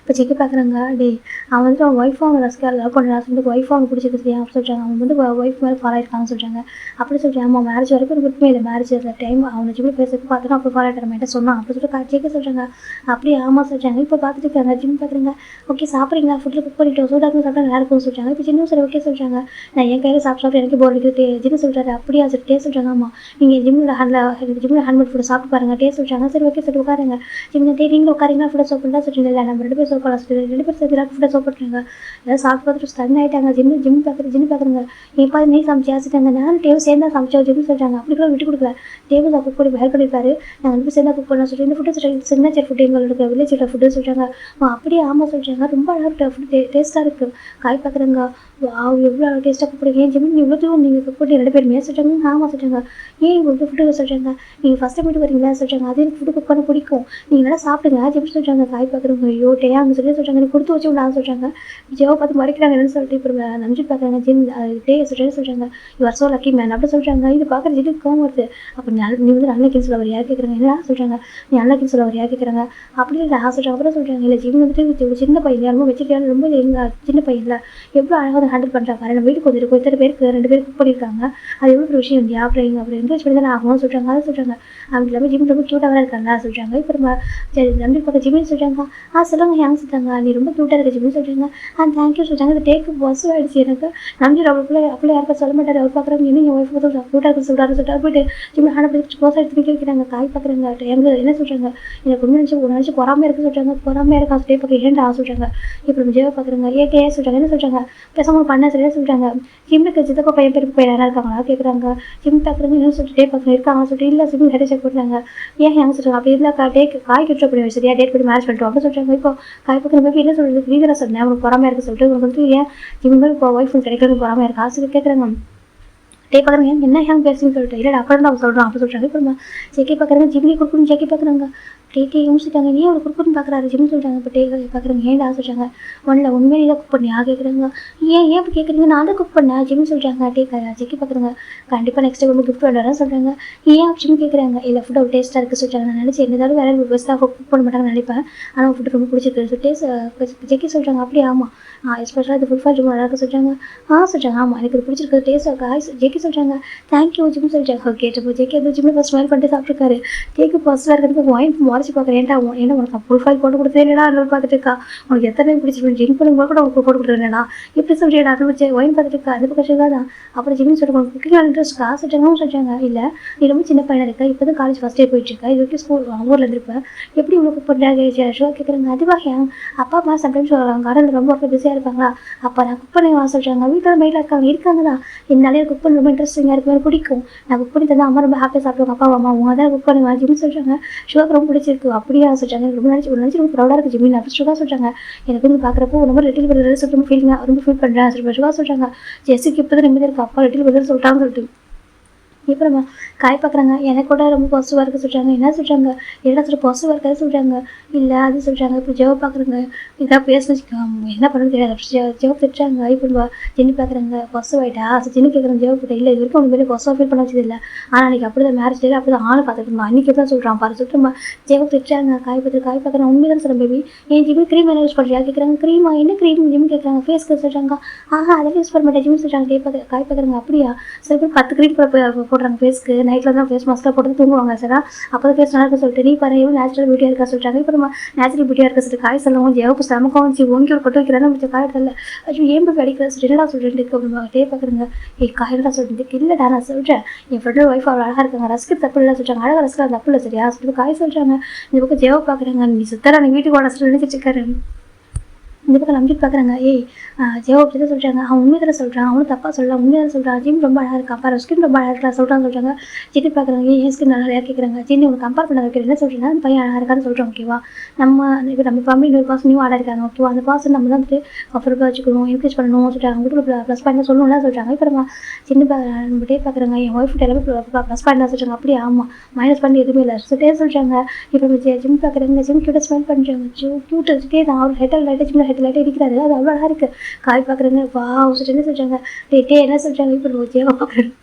இப்போ செக்கி பார்க்குறாங்க, டே அவன் வந்துட்டு அவன் ஒய்ஃபும் அவன் ரசிகா லவ் பண்ணுறான் சொல்லிட்டு ஒய்ஃபும் அவன் பிடிச்சிருக்கு சரியா அப்படி சொல்கிறாங்க. அவன் வந்து ஒய்ஃப் மேலே ஃபாலோ ஆயிருக்கான்னு சொல்கிறாங்க. அப்படி சொல்கிறேன் ஆமாம் மேரேஜ் வரைக்கும் எனக்கு விருப்பமே இல்லை, மேரேஜ் டைம் அவனை ஜிம்மில் பேசுறதுக்கு பார்த்துட்டு அப்போ ஃபாலோ ஆகிட்ட மேட்ட சொன்னான் அப்படி சொல்லிட்டு செக்கி சொல்கிறாங்க. அப்படியே ஆமாம் சொல்கிறாங்க. இப்போ பார்த்துட்டு இருக்காங்க ஜிம் பார்க்குறீங்க. ஓகே சாப்பிட்றீங்களா, ஃபுட்டில் குக் பண்ணிட்டு சூடாக சாப்பிட்டா நல்லா இருக்கும்னு சொல்கிறாங்க. இப்போ சின்ன சரி ஓகே சொல்கிறாங்க. நான் என் கையில் சாப்பிட்டு எனக்கு போர் அடிக்கிறது ஜின்னு சொல்கிறாரு. அப்படியா சரி டேஸ்ட் சொல்கிறாங்க. ஆமாம் நீங்கள் ஜிம்மில் ஹேண்ட்மேட் ஃபுட்டை சாப்பிட்டு பாருங்கள் டேஸ்ட் சொல்கிறாங்க. சரி ஓகே சரி உட்காருங்க. ஜிம் நீங்களும் உட்காரிங்கன்னா ஃபுட்டை சாப்பிட்டா சொல்கிறீங்க. இல்லை நம்ம 2 பேர் சாப்பிடலாம் சொல்லி 2 பேர் சேர்த்து ஃபுட்டை சாப்பிட்றாங்க. எல்லாம் சாப்பிட்டு பார்த்துட்டு ஸ்டன் ஆகிட்டாங்க. ஜிம் பார்க்குறேங்க. இப்போ நீ சமைச்சு ஆசிட்டாங்க. நானும் டேவ் சேர்ந்தா சமைச்சோம் ஜிம் சொல்கிறாங்க. அப்படி கூட விட்டு கொடுக்கல. டேவ் தான் குக் பண்ணி ஹெல்ப் பண்ணியிருப்பாரு. நாங்கள் 2 பேர் சேர்ந்தா குக் பண்ண சொல்லிட்டு இந்த ஃபுட்டு சிக்னேச்சர் ஃபுட்டு எங்களோட வில்லேஜோட ஃபுட்டு சொல்கிறாங்க. அப்படியே ஆமாம் சொல்கிறாங்க. ரொம்ப அழகாக ஃபுட்டு டேஸ்ட்டாக இருக்குது. காய் பார்க்குறேங்க. எவ்வளோ டேஸ்ட்டாக குக் பண்ணுங்க. ஏன் ஜிம் இவ்வளோ தூரம் நீங்கள் குக் பண்ணி 2 பேருமே சொல்கிறாங்க. ஆமாம் சொல்கிறாங்க. ஏன் இவ்வளோ ஃபுட்டு சொல்கிறாங்க. நீங்கள் ஃபஸ்ட் டைம் வீட்டு வரீங்களா சொல்கிறாங்க. அது எனக்கு ஃபுட்டு குக் பண்ண பிடிக்கும், நீங்கள் நல்லா சாப்பிடுங்க ஜிம் சொல்கிறாங்க. காய் பார்க்குறவங்க ஐயோ டேயாங்க சொல்லி சொல்கிறாங்க. எனக்கு கொடுத்து வச்சு விடான்னு சொல்கிறாங்க. ஜெவா பார்த்து மறைக்கிறாங்க என்னன்னு சொல்லிட்டு இப்போ நம்பிட்டு பார்க்குறாங்க. ஜிம் டே சொல்கிறாங்க. யுவர் சோ லக்கி மேன் அப்படி சொல்கிறாங்க. இது பார்க்குற ஜிட்டு கோவம் வருது. அப்போ நீ வந்து நல்லக்கின்னு சொல்ல வரையா கேட்குறாங்க. என்ன சொல்கிறாங்க. நீ நல்லக்கின்னு சொல்ல வரையா கேட்குறாங்க. அப்படி இல்லை சொல்கிறாங்க. அப்புறம் சொல்கிறாங்க இல்லை ஜிம் வந்துட்டு ஒரு சின்ன பையன் ரொம்ப வச்சுருக்காங்க. ரொம்ப சின்ன பையன் இல்லை எவ்வளோ அழகாக ஹேண்டில் பண்ணுறாங்க. நம்ம வீட்டுக்கு வந்துருக்கு இத்தனை பேருக்கு 2 பேர் குக் பண்ணியிருக்காங்க. அது எவ்வளோ ஒரு விஷயம் இல்லையா. அப்புறம் என்கரேஜ் பண்ணி தானே ஆகணும்னு சொல்கிறாங்க. அதை சொல்கிறாங்க. அப்படி இல்லாமல் ஜிம் ரொம்ப க்யூட்டாக இருக்காங்க சொல்கிறாங்க. இப்போ நம்ம சரி நம்பி பார்க்க ஜிம்னு சொல்கிறாங்க. சொல்லுங்கள் ஹேங் சொல்கிறாங்க. நீ ரொம்ப க்யூட்டாக இருக்க ஜிம்னு சொல்கிறாங்க. தேங்க்யூ சொல்கிறாங்க. இந்த டேக்கு பஸ் ஆகிடுச்சு எனக்கு. நம்பி அப்படியே யாருக்கும் சொல்ல மாட்டார். அவர் பார்க்குறாங்க என்ன என் ஒய்ஃப் பார்த்து க்யூட்டாக இருக்கு சொல்லிட்டு போயிட்டு ஜிம்மில் ஹேண்ட் பிடிச்சி போஸ் எடுத்து வைக்கிறாங்க. காய் பார்க்குறாங்க. எங்கே என்ன சொல்கிறாங்க. எனக்கு ஒன்று நினச்சி பொறாமையாக இருக்குது சொல்கிறாங்க. பொறாமையாக இருக்கா டே பார்க்க ஏன்டா சொல்கிறாங்க. இப்போ நம்ம ஜெவா பார்க்குறாங்க. ஏ சொல்கிறாங்க. என்ன சொல்கிறாங்க. பேசாமல் பண்ண சரியாக சொல்கிறாங்க. ஜிம்முக்கு சித்தப்பா பையன் பேருக்கு போய் யாராக இருக்காங்களா கேட்குறாங்க. ஜிம் பார்க்குறாங்க. என்ன சொல்லிட்டு டே பார்க்குறேன் இருக்காங்க சொல்லிட்டு இல்லை ஜிம் ஹெட் செக் பண்ணுறாங்க. ஏன் ஹேங் சொல்கிறாங்க. அப்படி இல்லை காய் கிட்ட பண்ணி சரியா டேட் பண்ணி மேரேஜ் பண்ணிட்டோம் அப்படின்னு சொல்கிறாங்க. இப்போ காய் பார்க்குற போய் என்ன சொல்கிறது ரீதராக சொன்னேன் அவனுக்கு பொறாமையாக இருக்குது சொல்லிட்டு உங்களுக்கு வந்துட்டு ஏன் ஜிம் இப்போ ஒய்ஃப் கிடைக்கிறது பொறாமையாக இருக்கா சொல்லி கேட்குறாங்க. டே பார்க்குறாங்க. என்ன ஹேங் பேசுன்னு சொல்லிட்டு இல்லை அப்புறம் தான் சொல்கிறோம் அப்படி சொல்கிறாங்க. இப்போ செக்கி பார்க்குறாங்க. ஜிம்லி கொடுக்கணும் செக்கி பார்க்குறாங்க. டே யோசிச்சிட்டாங்க. நீ அவர் குக் பார்க்குறாரு ஜிம் சொல்கிறாங்க. இப்போ டே பார்க்குறாங்க. ஏன்டா சொல்கிறாங்க. ஒன்றில் உண்மையிலே தான் குக் பண்ணியா கேட்குறாங்க. ஏன் இப்போ கேட்குறீங்க. நான் தான் குக் பண்ணேன் ஜிம் சொல்கிறாங்க. டே செக்கி பார்க்குறாங்க. கண்டிப்பாக நெக்ஸ்ட் டைம் கிஃப்ட் வேண்டாம் சொல்கிறாங்க. ஏன் அப்படின்னு கேட்குறாங்க. இல்லை ஃபுட் ஒரு டேஸ்ட்டாக இருக்குது சொல்கிறாங்க. நான் நினச்சி என்னதாவது வேறு பெஸ்ட்டாக குக் பண்ண மாட்டாங்கன்னு நினைப்பேன். ஆனால் ஃபுட்டு ரொம்ப பிடிச்சிருக்கு டேஸ்ட் செக்கி சொல்கிறாங்க. அப்படியே ஆமாம் எஸ்பெஷலாக இது ஃபுட் ரொம்ப நல்லா இருக்குது சொல்கிறாங்க. சொல்கிறாங்க. ஆமாம் எனக்கு இது பிடிச்சிருக்கு டேஸ்ட்டாக ஜெக்கி சொல்கிறாங்க. தேங்க்யூ ஜிம் சொல்கிறாங்க. ஓகே இப்போ ஜெக்கி வந்து ஜிம்மில் ஃபஸ்ட் ஸ்மைல் பண்ணிட்டு சாப்பிட்ருக்காரு. கேக்கு ஃபஸ்ட்டாக இருக்கிறதுக்கு ஒயின் முறைச்சி பார்க்குறேன். ஏன்டா உனக்கு ஃபுல் ஃபைல் போட்டு கொடுத்தே இல்லைடா அதில் பார்த்துட்டு இருக்கா. உனக்கு எத்தனை பிடிச்சிருக்கு ஜிம் பண்ணும்போது கூட உனக்கு போட்டு கொடுத்துருந்தேடா இப்படி சொல்லிட்டு அதை வச்சு ஒயின் பார்த்துட்டு இருக்கா. அது பக்கம் தான் அப்புறம் ஜிம்னு சொல்லிட்டு உனக்கு குக்கிங் இன்ட்ரெஸ்ட்கா சொல்கிறாங்க. இல்லை நீ ரொம்ப சின்ன பையனாக இருக்கா. இப்போ தான் காலேஜ் ஃபஸ்ட் இயர் போயிட்டுருக்கா. இது வரைக்கும் ஸ்கூல் ஊரில் இருந்திருப்பேன். எப்படி உங்களுக்கு குக் பண்ணுறாங்க ஷோ கேட்குறாங்க. அதுவாக அப்பா அம்மா சம்டைம்ஸ் கார்டனில் ரொம்ப பிஸியாக இருப்பாங்களா. அப்போ நான் குக் பண்ணி சொல்கிறாங்க. வீட்டில் மெயிலாக இருக்காங்களா. என்னாலே குக் பண்ண ரொம்ப இன்ட்ரெஸ்டிங்காக இருக்கு பிடிக்கும். நான் குக் பண்ணி தந்தா அம்மா ரொம்ப ஹாப்பியாக சாப்பிடுவாங்க. அப்பா அம்மா அவங்க தான் குக் பண்ணுவேன் ஜிம் சொல்கிறாங்க. ஷோக்கு ரொம்ப பிடிச்சிருக்கு. அப்படியா சொல்கிறாங்க. ரொம்ப நினச்சி ரொம்ப ப்ரௌடாக இருக்குது ஜிம்மின் அப்படி சுகா சொல்கிறாங்க. எனக்கு வந்து பார்க்குறப்போ ரொம்ப லிட்டில் பிரதர் சொல்லிட்டு ரொம்ப ஃபீல் பண்ணுறேன் சுகா சொல்கிறாங்க. ஜெஸ்ஸுக்கு இப்போ தான் நிம்மதி இருக்கு. அப்பா லிட்டில் பிரதர் சொல்லிட்டான்னு சொல்லிட்டு இப்போ நம்ம காய் பார்க்குறாங்க. எனக்கு கூட ரொம்ப பாசிட்டிவாக இருக்குது சொல்கிறாங்க. என்ன சொல்கிறாங்க. என்ன சொல்லிட்டு பாசிட்டிவாக இருக்காது சொல்கிறாங்க. இல்லை அது சொல்கிறாங்க. இப்போ ஜெவா பார்க்குறாங்க. இதாக பேசணும் என்ன பண்ணுறது தெரியாது. ஜெவா திட்டுறாங்க. இப்போ ஜென்னி பார்க்குறாங்க. பாசிட்டிவ் ஆகிட்டா ஜென்னி கேட்குறாங்க. ஜெவா கிட்ட இல்லை இது வரைக்கும் உங்க மேலே பாசிட்டிவாக ஃபீல் பண்ண வச்சது இல்லை. ஆனால் அன்றைக்கி அப்படி தான் மேரேஜ் டே அப்படி தான் ஆள் பார்த்துட்டு இருந்தான். அன்றைக்கி தான் சொல்கிறான் பாரு சொல்லிட்டு ஜெவா திட்டுறாங்க. காய் பார்க்குறாங்க. உண்மை தான் சொல்கிறேன் பேபி. ஏன் ஜிம்மி க்ரீம் என்ன யூஸ் பண்ணுறியா கேட்குறாங்க. க்ரீமா என்ன க்ரீம் ஜிம் கேட்குறாங்க. ஃபேஸ்க்கு சொல்கிறாங்க. அதெல்லாம் யூஸ் பண்ண மாட்டேன் ஜிம் சொல்கிறாங்க. காய் பார்க்குறாங்க. அப்படியா சில பேர் 10 க்ரீம் போடுறாங்க ஃபேஸ்க்கு. நைட்டில் தான் ஃபேஸ் மாஸ்க்காக போட்டு தூங்குவாங்க சார். அப்போ தான் ஃபேஸ் நல்லா இருக்க சொல்லிட்டு நீ பாரு எவ்வளோ நேச்சுரல் பியூட்டியாக இருக்கா சொல்கிறாங்க. இப்போ நம்ம நேச்சுரல் பியூட்டியாக இருக்க சொல்லிட்டு காய் சொல்லவும் ஜெவப்பு சமக்கம் வச்சு ஓங்கி ஒரு கொட்டு வைக்கிறாங்க. முடிச்ச காய் தரல ஐயோ ஏன் போய் அடிக்கிற சொல்லிட்டு என்னடா சொல்லிட்டு நம்ம டே பார்க்குறேங்க. காயடா சொல்லிட்டு இல்லைடா நான் சொல்கிறேன் என் ஃப்ரெண்டோட ஒய்ஃப் அவ்வளோ அழகாக இருக்காங்க. ரசிக்க தப்பு இல்லை சொல்கிறாங்க. அழகாக ரசிக்கிற தப்பு இல்லை சரியா சொல்லிட்டு காய் சொல்கிறாங்க. இந்த பக்கம் ஜெவ பார்க்குறாங்க. நீ சுத்தரா நீ வீட்டுக்கு வாட சொல்லி நினைச்சிட்டு இருக்காரு. இந்த பக்கம் நம்பிட்டு பார்க்குறாங்க. ஜெவா அப்படி தான் சொல்கிறாங்க. அவன் உண்மை தானே சொல்கிறான். அவனும் தப்பாக சொல்லலாம் உண்மை தானே சொல்கிறான். ஜிம் ரொம்ப அழகாக இருக்கா பாரு ஸ்கின் ரொம்ப அழகாக இருக்கா சொல்கிறாங்க. ஜின்னு பார்க்குறாங்க. ஏன் ஸ்கின் நல்லா கேட்குறாங்க. ஜின்னு உனக்கு கம்பேர் பண்ண வைக்கிற என்ன சொல்கிறீங்கன்னா அந்த பையன் அழகாக இருக்கான்னு சொல்கிறோம். ஓகேவா இப்போ நம்ம ஃபேமிலி இன்னொரு பாசம் நியூ ஆடாக இருக்காங்க. ஓகேவா அந்த பாசம் நம்ம தான் வந்துட்டு கம்ஃபர்டபுளாக வச்சுக்கணும் என்கரேஜ் பண்ணணும் சொல்கிறாங்க. அவங்களுக்கு ப்ளஸ் பாயிண்ட் சொல்லணும்னா சொல்கிறாங்க. இப்போ நம்ம சின்ன நம்ம டே பார்க்குறாங்க. என் ஒய்ஃப் எல்லாமே ப்ளஸ் பாயிண்ட் தான் சொல்கிறாங்க. அப்படியே ஆமாம் மைனஸ் பண்ணி எதுவுமே இல்லை சொல்லிட்டே சொல்கிறாங்க. இப்போ நம்ம ஜிம் பார்க்குறாங்க. ஜிம் கிட்ட ஸ்மெல் பண்ணுறாங்க. க்யூட் வச்சுட்டே தான் அவர் ஹெட்டல் லைட்டாக ஜிம்மில் ஹெட் லைட்டாக இருக்கிறாரு. அது அவ்வளோ அழகாக இருக்குது. காய் பார்க்குறாங்க. வா சொல்லிட்டு என்ன சொல்கிறாங்க. டே என்ன சொல்கிறாங்க. இப்போ நம்ம ஜெவா பார்க்குறாங்க.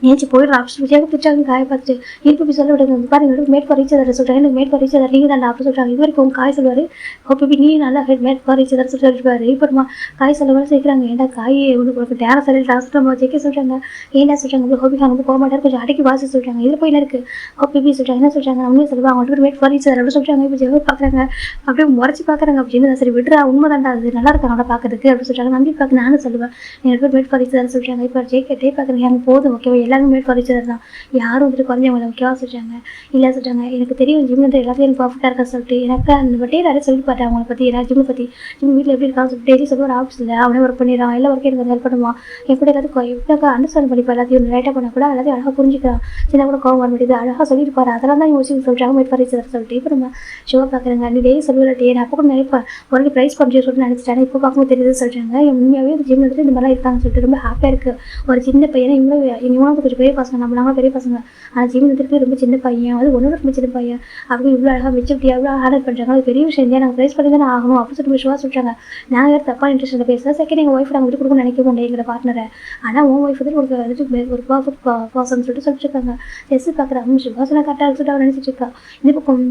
ஏஞ்சி போயிடுற ஆஃபீஸ் விஜயாக திட்டாங்க காய பார்த்துட்டு இருப்பி சொல்ல விடுங்க பாருங்க மேட் ஃபார் ரீச் அதர் சொல்கிறாங்க எனக்கு மேட் ஃபார் ரீச் அதர் நீங்கள் தான் அப்படி சொல்கிறாங்க இது வரைக்கும் உங்கள் காய் சொல்லுவார் ஓபி நீ நல்லா மேட் ஃபார் ரீச் அதர் சொல்லிருப்பாரு இப்போமா காய் சொல்ல வர சேர்க்குறாங்க ஏன்டா காய் உங்களுக்கு டேர சொல்லி டாக்டர் ஜெயிக்க சொல்கிறாங்க ஏன்டா சொல்கிறாங்க ஹோபி வந்து போக மாட்டார் கொஞ்சம் அடைக்கி வாசி சொல்கிறாங்க இதில் போய் என்ன இருக்குது ஓபி சொல்கிறாங்க என்ன சொல்கிறாங்க நம்மளே சொல்லுவாங்க அவங்களுக்கு மேட் ஃபார் ரீச் அதர் அப்படி சொல்கிறாங்க இப்போ ஜெயிக்க பார்க்குறாங்க அப்படியே முறைச்சி பார்க்குறாங்க அப்படின்னு சரி விடுறா உண்மை தாண்டா அது நல்லா இருக்காங்க அவனை பார்க்கறதுக்கு அப்படி சொல்கிறாங்க நம்பி பார்க்க நானும் சொல்லுவேன் எனக்கு மேட் ஃபார் ரீச் அதர் சொல்கிறாங்க இப்போ ஜெயிக்கட்டே பார்க்குறீங்க அங்கே போதும் ஓகேவா எல்லாரும் மேட் ஃபார் ரீச் அதர் தான் யாரும் வந்துட்டு குறைஞ்சவங்க ஓகேவா சொல்கிறாங்க இல்லை சொல்கிறாங்க எனக்கு தெரியும் ஜிம் வந்து எல்லாத்தையும் எனக்கு பர்ஃபெக்டாக இருக்கா சொல்லிட்டு எனக்கு அந்த பட்டே நிறைய சொல்லி பார்த்தேன் அவங்களை பற்றி எல்லாரும் ஜிம்மை பற்றி ஜிம் வீட்டில் எப்படி இருக்கான்னு சொல்லிட்டு டெய்லி சொல்லுவார் ஆஃபீஸில் அவனே ஒர்க் பண்ணிடுறான் எல்லா ஒர்க்கும் எனக்கு ஹெல்ப் பண்ணுவான் என் கூட எல்லாத்துக்கும் எப்படிக்கா அண்டர்ஸ்டாண்ட் பண்ணிப்பா எல்லாத்தையும் ரைட்டாக பண்ணால் கூட எல்லாத்தையும் அழகாக புரிஞ்சுக்கிறான் சின்ன கூட கோவம் வர முடியுது அழகாக சொல்லியிருப்பாரு அதெல்லாம் தான் யோசிச்சு சொல்கிறாங்க மேட் ஃபார் ரீச் அதர் சொல்லிட்டு இப்போ நம்ம ஷோவாக பார்க்குறாங்க நீ டெய்லி சொல்லுவாட்டே நான் அப்போ கூட நினைப்பேன் ஒரு ப்ரைஸ் பண்ணுறேன் சொல்லிட்டு நினச்சிட்டேன் இப்போ பார்க்கும்போது தெரியுது சொல்கிறாங்க உண்மையாகவே அந்த ஜிம் வந்துட்டு இந்த மாதிரிலாம் இருக்காங்கன்னு சொல்லிட்டு ரொம்ப ஹாப்பியாக இருக்குது ஒரு சின்ன பையனை இவங்களும் கொஞ்சம் பெரிய பசங்க நம்மளாம் பெரிய பசங்க ஆனால் ஜிம் வந்துட்டு ரொம்ப சின்ன பையன் அது ஒன்று ரொம்ப சின்ன பையன் அப்படி இவ்வளோ அழகாக மெச்சூரிட்டி எவ்வளோ ஹேண்டில் பண்ணுறாங்க அது பெரிய விஷயம் இல்லையா நாங்கள் ப்ரைஸ் பண்ணி தானே ஆகணும் அப்படின்னு சொல்லிட்டு விஷயமாக சொல்கிறாங்க நாங்கள் வேறு தப்பாக இன்ட்ரெஸ்ட்டில் பேசுகிறேன் செகண்ட் எங்கள் ஒய்ஃப் நாங்கள் விட்டு கொடுக்கணும்னு நினைக்க முடியும் எங்களோட பார்ட்னரை ஆனால் உன் ஒய்ஃப் வந்து உங்களுக்கு வந்துட்டு ஒரு பர்ஃபெக்ட் பர்சன் சொல்லிட்டு இருக்காங்க எஸ் பார்க்குறாங்க சுபாசனா கரெக்டாக சொல்லிட்டு அவர் நினச்சிட்டு இருக்கா இந்த பக்கம்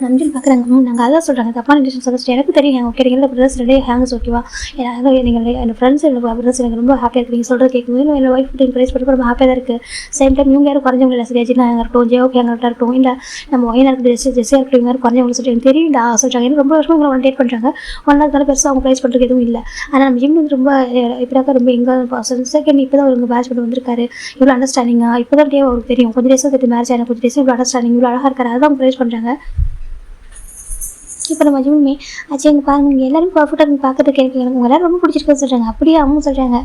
நம்பில் பார்க்குறாங்க நாங்கள் அதான் சொல்கிறாங்க தப்பான இன்டென்ஷன் சொல்லிட்டு எனக்கு தெரியும் ஓகே நீங்கள் பிரதர்ஸ் ரெண்டே ஹேங்ஸ் ஓகேவா ஏன்னா நீங்கள் என் ஃப்ரெண்ட்ஸ் பிரதர்ஸ் எனக்கு ரொம்ப ஹாப்பியாக இருக்குது நீங்கள் சொல்கிறது கேட்கும்போது என்னோட ஒய்ஃப் கிட்ட ப்ரைஸ் பண்ணி ரொம்ப ஹாப்பியாக தான் இருக்குது சேம் டைம் இவங்க யாரும் குறைஞ்சவங்க இல்லை சரி அஜினா இருக்கட்டும் ஜெயோ கேங்கர்ட்டாக இருக்கட்டும் இல்லை நம்ம ஒயினாக இருக்குது ஜெஸ்ஸியாக இருக்கட்டும் இவங்க யாரும் குறைஞ்சவங்க சொல்லிட்டு எனக்கு தெரியும்டா சொல்கிறாங்க ஏன்னா ரொம்ப வருஷமாக இவங்களை டேட் பண்ணுறாங்க ஒன்றாவது தானே பெருசாக அவங்க ப்ரைஸ் பண்ணுறது எதுவும் இல்லை ஆனால் நம்ம ஜிம் வந்து ரொம்ப இப்போதாக்கா ரொம்ப எங்கே பர்சன் செகண்ட் இப்போ தான் ஒரு பேட்ச் பண்ணி வந்திருக்காரு இவ்வளோ அண்டர்ஸ்டாண்டிங்காக இப்போ தான் டே அவருக்கு தெரியும் கொஞ்சம் டேஸாக தெரியும் மேரேஜ் ஆன கொஞ்சம் டேஸ் இவ்வளோ அண்டர்ஸ்டாண்டிங் இவ்வளோ அழகாக இருக்காரு அதான் அவங்க ப்ரைஸ் பண்ணுறாங்க இப்போ நம்ம ஜிம்மே ஆச்சு எங்கள் பாருங்க நீங்கள் எல்லாரும் பர்ஃபெக்டாக பார்க்கறதுக்கு எனக்கு உங்கள் எல்லாரும் ரொம்ப பிடிச்சிருக்குன்னு சொல்கிறாங்க அப்படியே அவங்க சொல்கிறாங்க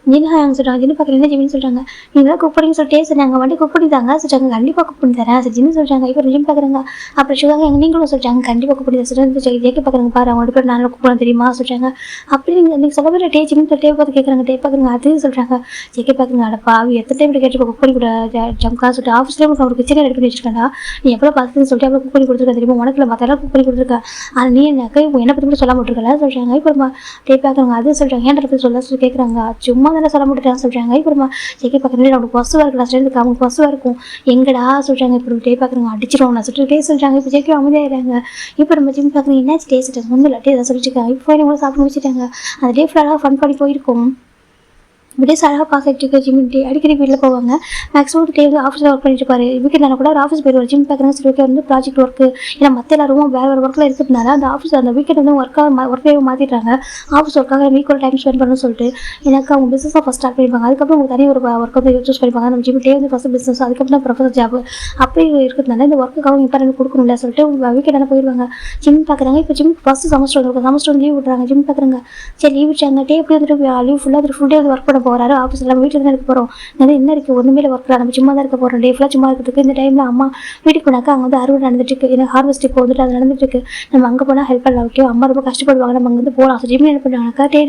ஜின்ஹாங்க சொல்கிறாங்க ஜின்னு பார்க்குற என்ன ஜிம்னு சொல்கிறாங்க நீங்களாம் குக் பண்ணின்னு சொல்லிட்டே சரி நாங்கள் வண்டி குக் பண்ணி தாங்க சொல்கிறாங்க கண்டிப்பாக குக் பண்ணி தரேன் சரி ஜின்னு சொல்கிறாங்க இப்போ ஜிம் பார்க்குறாங்க அப்புறம் சொல்லுவாங்க எங்கள் நீங்களும் சொல்கிறாங்க கண்டிப்பாக குக் பண்ணி தரேன் சொல்கிறாங்க ஜேக்கே பார்க்குறாங்க பாரு அவங்க பேர் நானும் குக் பண்ண தெரியுமா சொல்கிறாங்க அப்படி நீங்கள் சில பேர் டே ஜிம்னு டே பார்த்து கேட்குறாங்க டே பார்க்குறாங்க அது சொல்கிறாங்க ஜேக்கே பார்க்குறாங்க அடப்பா எத்தனை டைம் கேட்டு குக் பண்ணி கூட ஜம்கா சொல்லிட்டு ஆஃபீஸ்லேயே உங்களுக்கு கிச்சனே ரெடி பண்ணி வச்சிருக்கா நீ எவ்வளோ பார்த்துன்னு சொல்லிட்டு எவ்வளோ குக் பண்ணி கொடுத்துருக்கா தெரியுமா உனக்கு மற்ற எல்லாம் குக் பண்ணி கொடுத்துருக்கா ஆனால் நீ எனக்கு என்னை பற்றி கூட சொல்ல மாட்டிருக்கல சொல்கிறாங்க இப்போ டே பார்க்குறாங்க அது சொல்கிறாங்க ஏன் பற்றி சொல்ல சொல்லி கேட்குறாங்க சும்மா தானே சொல்ல மாட்டேறாங்க சொல்கிறாங்க இப்போ ஜெகே பார்க்குறது அவனுக்கு பசுவாக இருக்கலாம் ஸ்ட்ரென்த்துக்கு அவனுக்கு பசுவாக இருக்கும் எங்கடா சொல்கிறாங்க இப்போ டே பார்க்குறாங்க அடிச்சிடும் நான் சொல்லிட்டு டே சொல்கிறாங்க இப்போ ஜெகே அமைதியாகிறாங்க இப்போ நம்ம ஜிம் பார்க்குறீங்க என்னாச்சு டே சொல்கிறாங்க ஒன்றும் இல்லை டே எதாவது சொல்லிட்டுருக்காங்க இப்போ இவங்களும் சாப்பிட்டு முடிச்சிட்டாங்க அந்த டே ஃபுல்லாக ஃபன் பண்ணி போயிருக்கும் இப்படியே அழகாக பார்த்துட்டு ஜிம் டே அடிக்கடி வீட்டில் போவாங்க மேக்ஸிமம் டே வந்து ஆஃபீஸில் ஒர்க் பண்ணிட்டு இருப்பாரு வீக்கெண்ட் கூட ஒரு ஆஃபீஸ் போயிடுவார் ஜிம் பார்க்குறாங்க சரி ஓகே வந்து ப்ராஜெக்ட் ஒர்க்கு ஏன்னா மற்ற எல்லாரும் வேறு ஒர்க்கில் இருக்கிறதுனால அந்த ஆஃபீஸ் அந்த வீக்கெண்ட் வந்து ஒர்க்கே மாற்றிடுறாங்க ஆஃபீஸ் ஒர்க்காக வீக் ஒரு டைம் ஸ்பெண்ட் பண்ணணும்னு சொல்லிட்டு எனக்கு அவங்க பிஸ்னஸாக ஃபஸ்ட் ஸ்டார்ட் பண்ணிப்பாங்க அதுக்கப்புறம் அவங்க தனியாக ஒரு ஒர்க் வந்து சூஸ் பண்ணிப்பாங்க நம்ம ஜிம் டே வந்து ஃபஸ்ட்டு பிஸ்னஸ் அதுக்கப்புறம் தான் ப்ரொஃபஸர் ஜாப் அப்படி இருக்கிறதுனால இந்த ஒர்க்குக்காக இம்பார்ட்டன்ட் கொடுக்கணும்ல சொல்லிட்டு வீக்கெண்டான போயிடுவாங்க ஜிம் பார்க்குறாங்க இப்போ ஜிம் ஃபஸ்ட்டு செமஸ்டர் வந்து செமஸ்டர் வந்து லீவ் விட்றாங்க ஜிம் பார்க்குறாங்க சரி லீவ் விட்டாங்க டே எப்படி வந்துட்டு லீவ் ஃபுல்லாக ஃபுல் டே வந்து ஒர்க் பண்ண போகிறாரு ஆஃபீஸில் வீட்டில் தான் இருக்க போகிறோம் என்ன இருக்குது ஒன்றுமே ஒர்க் நம்ம சும்மா தான் இருக்க போகிறோம் டே ஃபுல்லாக சும்மா இருக்கிறதுக்கு இந்த டைமில் அம்மா வீட்டுக்கு போனாக்கா அங்கே வந்து அறுவடை நடந்துட்டு இருக்கு ஏன்னா ஹார்வெஸ்ட் இப்போ வந்துட்டு அது நடந்துட்டு இருக்கு நம்ம அங்கே போனால் ஹெல்ப் பண்ணலாம் ஓகே அம்மா ரொம்ப கஷ்டப்படுவாங்க நம்ம அங்கே வந்து போகலாம் ஸோ ஜிம் என்ன பண்ணுறாங்கக்கா டே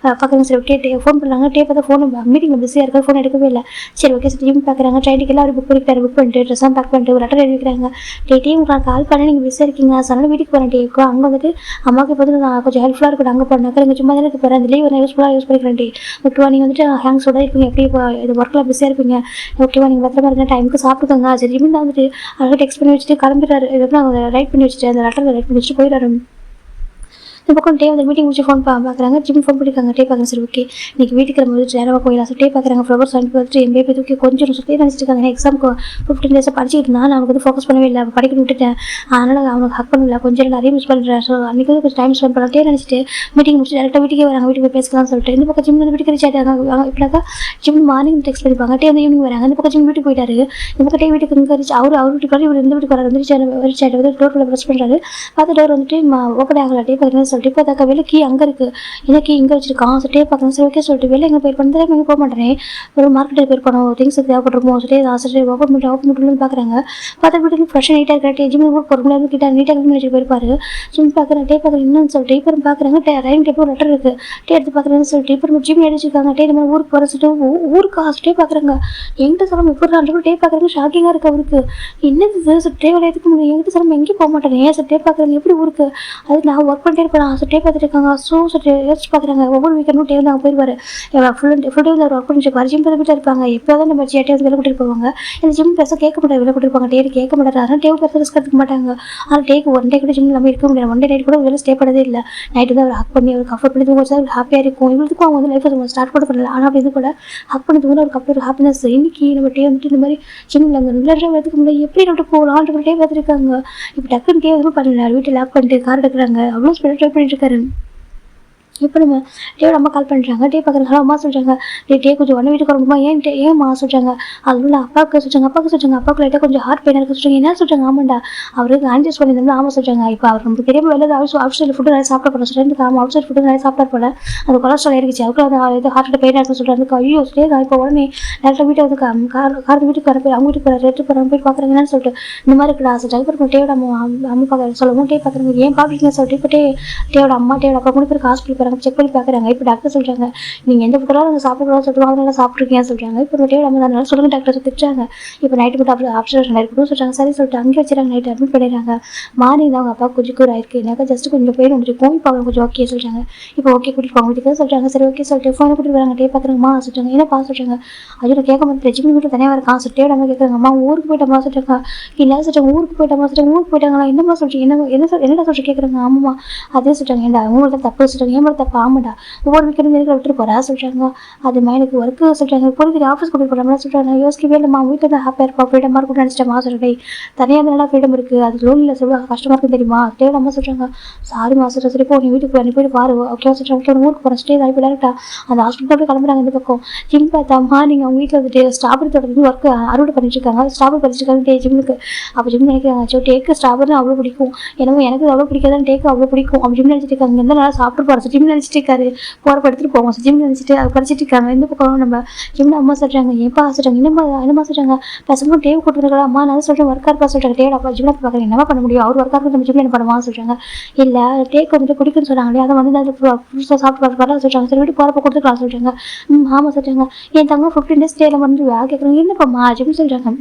பார்க்குறாங்க சரி டே ஃபோன் பண்ணுறாங்க டே பார்த்தா ஃபோன் மீட்டிங்கில் பிஸியாக இருக்கா ஃபோன் எடுக்கவே இல்லை சரி ஓகே சரி ஜிம் பார்க்குறாங்க ட்ரெயினுக்கு எல்லாம் புக் பண்ணிட்டு ட்ரெஸ்ஸாக பேக் பண்ணிட்டு ஒரு லெட்டர் எழுதிக்கிறாங்க டே உங்களுக்கு கால் பண்ண நீங்கள் பிஸியாக இருக்கீங்க அதனால வீட்டுக்கு போகிறேன் டேக்கோ அங்கே வந்துட்டு அம்மாவுக்கு இப்போ வந்து நான் கொஞ்சம் ஹெல்ப்ஃபுல்லாக இருக்கட்டும் அங்கே போனாக்கா நீங்கள் சும்மா தான் இருக்க போகிறேன் அந்த லீவ் நான் யூஸ் பண்ணிக்கிறேன் டே ஓகேவா நீங்கள் வந்துட்டு ஹேங்ஸோட இருப்பீங்க எப்படி இது ஒர்க்கில் பிஸியாக இருப்பீங்க ஓகேவா நீங்கள் பத்திரமா இருக்க டைமுக்கு சாப்பிட்டுக்கோங்க சரி ஜிம் தான் வந்துட்டு அழகாக டெக்ஸ்ட் பண்ணி வச்சுட்டு கிளம்பிடுறாரு ரைட் பண்ணி வச்சுட்டு அந்த லெட்டர் ரைட் பண்ணி வச்சுட்டு போயிடுறாரு இந்த பக்கம் டே வந்து மீட்டிங் முடிச்சு ஃபோன் பார்க்குறாங்க ஜிம் ஃபோன் பண்ணியிருக்காங்க டே பார்க்குறேன் சரி ஓகே இன்றைக்கி வீட்டுக்கு நம்ம வந்து நேரமாக போயிடலாம் ஸோ டே பார்க்குறாங்க ஃப்ளவர்ஸ் வாங்கி பார்த்துட்டு என் பேபி தூக்கி கொஞ்சம் சுற்றி நினச்சிட்டு இருக்காங்க எக்ஸாமுக்கு 15 டேஸாக படிச்சுட்டு இருந்தால் நான் அவனுக்கு வந்து ஃபோக்கஸ் பண்ணவே இல்லை படிக்கணும் விட்டுட்டேன் அதனால் அவனுக்கு ஹக் பண்ணல கொஞ்சம் நிறைய மிஸ் பண்ணுறேன் ஸோ அன்றைக்கி வந்து கொஞ்சம் டைம் ஸ்பெண்ட் பண்ணட்டே நினச்சிட்டு மீட்டிங் முடிச்சு டேரெக்டாக வீட்டுக்கே வராங்க வீட்டுக்கு போய் பேசலாம்னு சொல்லிட்டு இந்த பக்கம் ஜிம் வந்து வீட்டுக்கு ரீச் ஆகிட்டாங்க இப்படினாக்கா ஜிம் மார்னிங் டெக்ஸ்ட் பண்ணிப்பாங்க டே வந்து ஈவினிங் வராங்க இந்த பக்கம் ஜிம் வீட்டுக்கு போயிட்டாரு இந்த பக்கம் டே வீட்டுக்கு இங்கே ரீச் அவர் வீட்டுக்கு வர இவர் இந்த வீட்டுக்கு வர வந்து ரீச் ஆகிட்டு வந்து டோரில் ப்ரெஸ் பண்ணுறாரு பார்த்து டோர் வந்துட்டு ஓப்பன் ஆகலை டே பார்க்குறேன்னு சொல்லிட்டு இப்போ தக்க வெளியே அங்கே இருக்குது எனக்கு இங்கே வச்சிருக்கான் சொல்லிட்டே பார்க்கணும் சரி ஓகே சொல்லிட்டு வெளியே எங்கே போய் பண்ணுறது எங்கே போக மாட்டேன் ஒரு மார்க்கெட்டில் போய் பண்ணணும் திங்ஸ் தேவைப்பட்டிருமோ சொல்லிட்டு ஆசிரியர் ஓப்பன் பண்ணிட்டு பார்க்குறாங்க பார்த்தா வீட்டுக்கு ஃப்ரெஷ்ஷாக நீட்டாக இருக்கிற ஜிம் பொறுமையாக கிட்ட நீட்டாக க்ளீன் வச்சுட்டு போயிருப்பாரு ஜிம் பார்க்குறேன் டே பார்க்குறேன் என்னன்னு சொல்லிட்டு இப்போ பார்க்குறாங்க ரைன் டேப் ஒரு லெட்டர் இருக்குது டே எடுத்து பார்க்குறேன்னு சொல்லிட்டு இப்போ ஜிம் அடிச்சிருக்காங்க டே நம்ம ஊருக்கு போகிற சொல்லிட்டு ஊருக்கு ஆசிட்டே பார்க்குறாங்க எங்கிட்ட சொல்ல இப்போ ரெண்டு டே பார்க்குறாங்க ஷாக்கிங்காக இருக்குது அவருக்கு என்னது டே வேலை எதுக்கு முடியும் எங்கிட்ட சொல்ல எங்கேயும் போக மாட்டேன் ஏன் சார் டே பார்க்குறாங்க எப்படி ஊருக்கு அது நான் ஒர்க் பண்ணிட்டே இருப்பேன் பார்க்குறான். டே பார்த்துட்டு இருக்காங்க. சொல்லிட்டு யோசிச்சு பார்க்குறாங்க. ஒவ்வொரு வீக்கெண்டும் டே வந்து அங்கே போயிடுவார். ஃபுல் டே வந்து அவர் ஒர்க் பண்ணிட்டு ஜிம் வீட்டில் இருப்பாங்க. எப்போ தான் நம்ம டே வந்து வெளில கூட்டிட்டு போவாங்க. இந்த ஜிம் பெருசாக கேட்க மாட்டாங்க, வெளில கூட்டிட்டு போவாங்க. டே கேட்க மாட்டாரு. அதனால் டே பெருசாக ரிஸ்க் எடுக்க மாட்டாங்க. ஆனால் டேக்கு ஒன் டே கூட ஜிம் இல்லாமல் இருக்க முடியாது. ஒன் டே நைட் கூட வெளில ஸ்டே பண்ணதே இல்லை. நைட்டு வந்து அவர் ஹக் பண்ணி அவர் கம்ஃபர்ட் பண்ணி தூங்க வச்சா அவர் ஹாப்பியாக இருக்கும். இவங்களுக்கும் அவங்க வந்து லைஃப் ஸ்டார்ட் கூட பண்ணல. ஆனால் அப்படி இது கூட ஹக் பண்ணி தூங்க அவருக்கு அப்படி ஒரு ஹாப்பினஸ். இன்னைக்கு நம்ம டே வந்துட்டு இந்த மாதிரி ஜிம்மில் அங்கே ரெகுலராக வரதுக்கு முன்னாடி எப்படி நம்ம போகலான்ற டே பார்த்துருக்காங்க. இப்போ டக்குன்னு டே எதுவும் பண்ணல. வீட்டில் லாக் பண்ணிட்டு கார் எடுக்கிறாங்க. அவ்வளோ ஸ்பீடாக ட்ரை பண்ணிட்டு இருக்காரு. இப்போ நம்ம டேவோட அம்மா கால் பண்ணுறாங்க. டே பார்க்குறாங்க. ஹலோ அம்மா சொல்கிறாங்க. டே கொஞ்சம் ஒன்று வீட்டுக்கு வரணுமா? ஏன்மா சொல்கிறாங்க. அது உள்ள அப்பாவுக்கு சொல்கிறாங்க. அப்பாவுக்கு லைட்டாக கொஞ்சம் ஹார்ட் பெயின் இருக்குது சொல்கிறாங்க. என்ன சொல்கிறாங்க? ஆமாண்டா அவருக்கு ஆன்ஜஸ் பண்ணியிருந்தா ஆமாம் சொல்கிறாங்க. இப்போ அவர் நமக்கு தெரியாமல் வெளில அவுட் சைடு ஃபுட்டு நிறைய சாப்பிட போல சொல்லிட்டு ஆமாம் அவுட் சைடு ஃபுட்டு நிறைய சாப்பிட போல அது கொலஸ்ட்ரால் ஏறிச்சு. அவருக்கு அது ஹார்ட் பெயினாக இருக்குன்னு சொல்கிறாங்க. ஐயோ தான் இப்போ உடனே டேரக்டாக வீட்டை வந்து கார் வீட்டுக்கு வர போய் அவங்க வீட்டுக்கு போகிற ரெட்டு போகிறாங்க போய் பார்க்குறாங்கன்னு சொல்லிட்டு இந்த மாதிரி இருக்கா சொல்லிட்டு அதுக்கப்புறம் டேவோட அம்மா பார்க்குறாங்க. சொல்லவும் டே பார்க்குறாங்க. ஏன் பார்க்குறீங்கன்னு சொல்லிட்டு இப்போ டேவோட அப்பா 3 பேருக்கு ஹாஸ்பிட்டல் செக் பண்ணி பார்க்குறாங்க. இப்போ டாக்டர் சொல்கிறாங்க நீங்கள் எந்த ஃபுட்டெல்லாம் நீங்கள் சாப்பிடக்கூடாது சொல்லிட்டு அதனால சாப்பிட்ருக்கீங்கன்னு சொல்கிறாங்க. இப்போ டேவோட அம்மா அதனால சொல்லுங்கள் டாக்டர் திட்டுறாங்க. இப்போ நைட்டு மட்டும் ஆப்ஷன் இருக்கணும்னு சொல்கிறாங்க. சரி சொல்லிட்டு அங்கே வச்சுறாங்க. நைட்டு அட்மிட் பண்ணிடுறாங்க. மார்னிங் தான் அவங்க அப்பா கொஞ்சம் கூர் ஆயிருக்கு. எனக்கு ஜஸ்ட் கொஞ்சம் பெயின் வந்துருக்கும். இப்போ அவங்க கொஞ்சம் ஓகே சொல்கிறாங்க. இப்போ ஓகே கூட்டிட்டு போங்க வீட்டுக்கு சொல்கிறாங்க. சரி ஓகே சொல்லிட்டு ஃபோனை கூட்டிட்டு வராங்க. டே பார்க்குறாங்கம்மா சொல்கிறாங்க. என்னப்பா சொல்கிறாங்க. ஐயோ கேட்க மாட்டேன் ஜிம் வீட்டில் தனியாக இருக்கான் சொல்லிட்டு டேவோட அம்மா கேட்குறாங்கம்மா ஊருக்கு போயிட்டம்மா சொல்கிறாங்க. இல்லை சொல்கிறாங்க ஊருக்கு போயிட்டாங்களா என்னம்மா சொல்கிறீங்க என்னடா சொல்லிட்டு கேட்குறாங்க. ஆமாம்மா அதே சொல்கிறாங்க. ஏன்டா அவங்கள்ட்ட தப்பு சொல்கிறாங்க. ஏன் தப்பு ஆமாண்டா ஒவ்வொரு வீக்கெண்டும் நேரில் விட்டுட்டு போகிறா சொல்கிறாங்க. அது எனக்கு ஒர்க்கு சொல்கிறாங்க. போய் ஆஃபீஸ் கூட்டிட்டு போகிறாங்களா சொல்கிறாங்க. யோசிக்கவே இல்லைம்மா வீட்டில் தான் ஹாப்பியாக இருப்பா ஃப்ரீடமாக இருக்கும் நினச்சிட்டேம்மா சொல்கிறேன். தனியாக நல்லா ஃப்ரீடம் இருக்குது. அது லோனில் சொல்லுவாங்க கஷ்டமாக இருக்குது தெரியுமா. டேவோட அம்மா சொல்கிறாங்க. சாரிம்மா சொல்கிறேன். சரி போ நீ வீட்டுக்கு நீ போய்ட்டு பாரு ஓகே சொல்கிறாங்க. ஊருக்கு போகிறேன் ஸ்டே ஆகி டேரக்டா அந்த ஹாஸ்பிட்டல் போய் கிளம்புறாங்க. இந்த பக்கம் ஜிம் பார்த்தாம்மா நீங்கள் அவங்க வீட்டில் வந்துட்டு ஸ்ட்ராபெரி தோட்டத்துக்கு ஒர்க்கு அறுவடை பண்ணிட்டுருக்காங்க. ஸ்ட்ராபெரி பறிச்சிருக்காங்க டே ஜிம்முக்கு. அப்போ ஜிம் நினைக்கிறாங்க சோ டேக்கு ஸ்ட்ராபெரி அவ்வளோ பிடிக்கும். எனக்கு அவ்வளோ பிடிக்காதான் டேக்கு அவ்வளோ பிடிக்கும். அப்படி ஜிம் நினச்சிட்டு இருக்காங்க. எந்த நல்லா சாப்பிட்டு போகிறோம் ஜிம் நினச்சிட்டு இருக்காரு. போகிற எடுத்துகிட்டு போவோம் ஜிம் நினச்சிட்டு அது படிச்சிட்டு இருக்காங்க. இந்த பக்கம் நம்ம ஜிம்ல அம்மா சொல்கிறாங்க. ஏப்பா சொல்கிறாங்க. என்னம்மா சொல்கிறாங்க. பசங்க டேவ் கூட்டுருக்கா அம்மா நான் சொல்கிறேன் ஒர்க்காக இருப்பா சொல்கிறாங்க. டேவோட அப்பா ஜிம்ல பார்க்குறேன் என்னமா பண்ண முடியும் அவர் ஒர்க்காக நம்ம ஜிம்ல என்ன பண்ணுவான்னு சொல்கிறாங்க. இல்லை டேக்கு வந்துட்டு பிடிக்குன்னு சொல்கிறாங்களே அதை வந்து அதில் புதுசாக சாப்பிட்டு பார்த்து சொல்கிறாங்க. சரி வீட்டு போகிறப்ப கொடுத்துக்கலாம் சொல்கிறாங்க. ஆமாம் சொல்கிறாங்க. என் தங்க 15 days டேல வந்து கேட்குறாங்க. என்னப்பாம்மா ஜிம் சொல்கிறாங்க.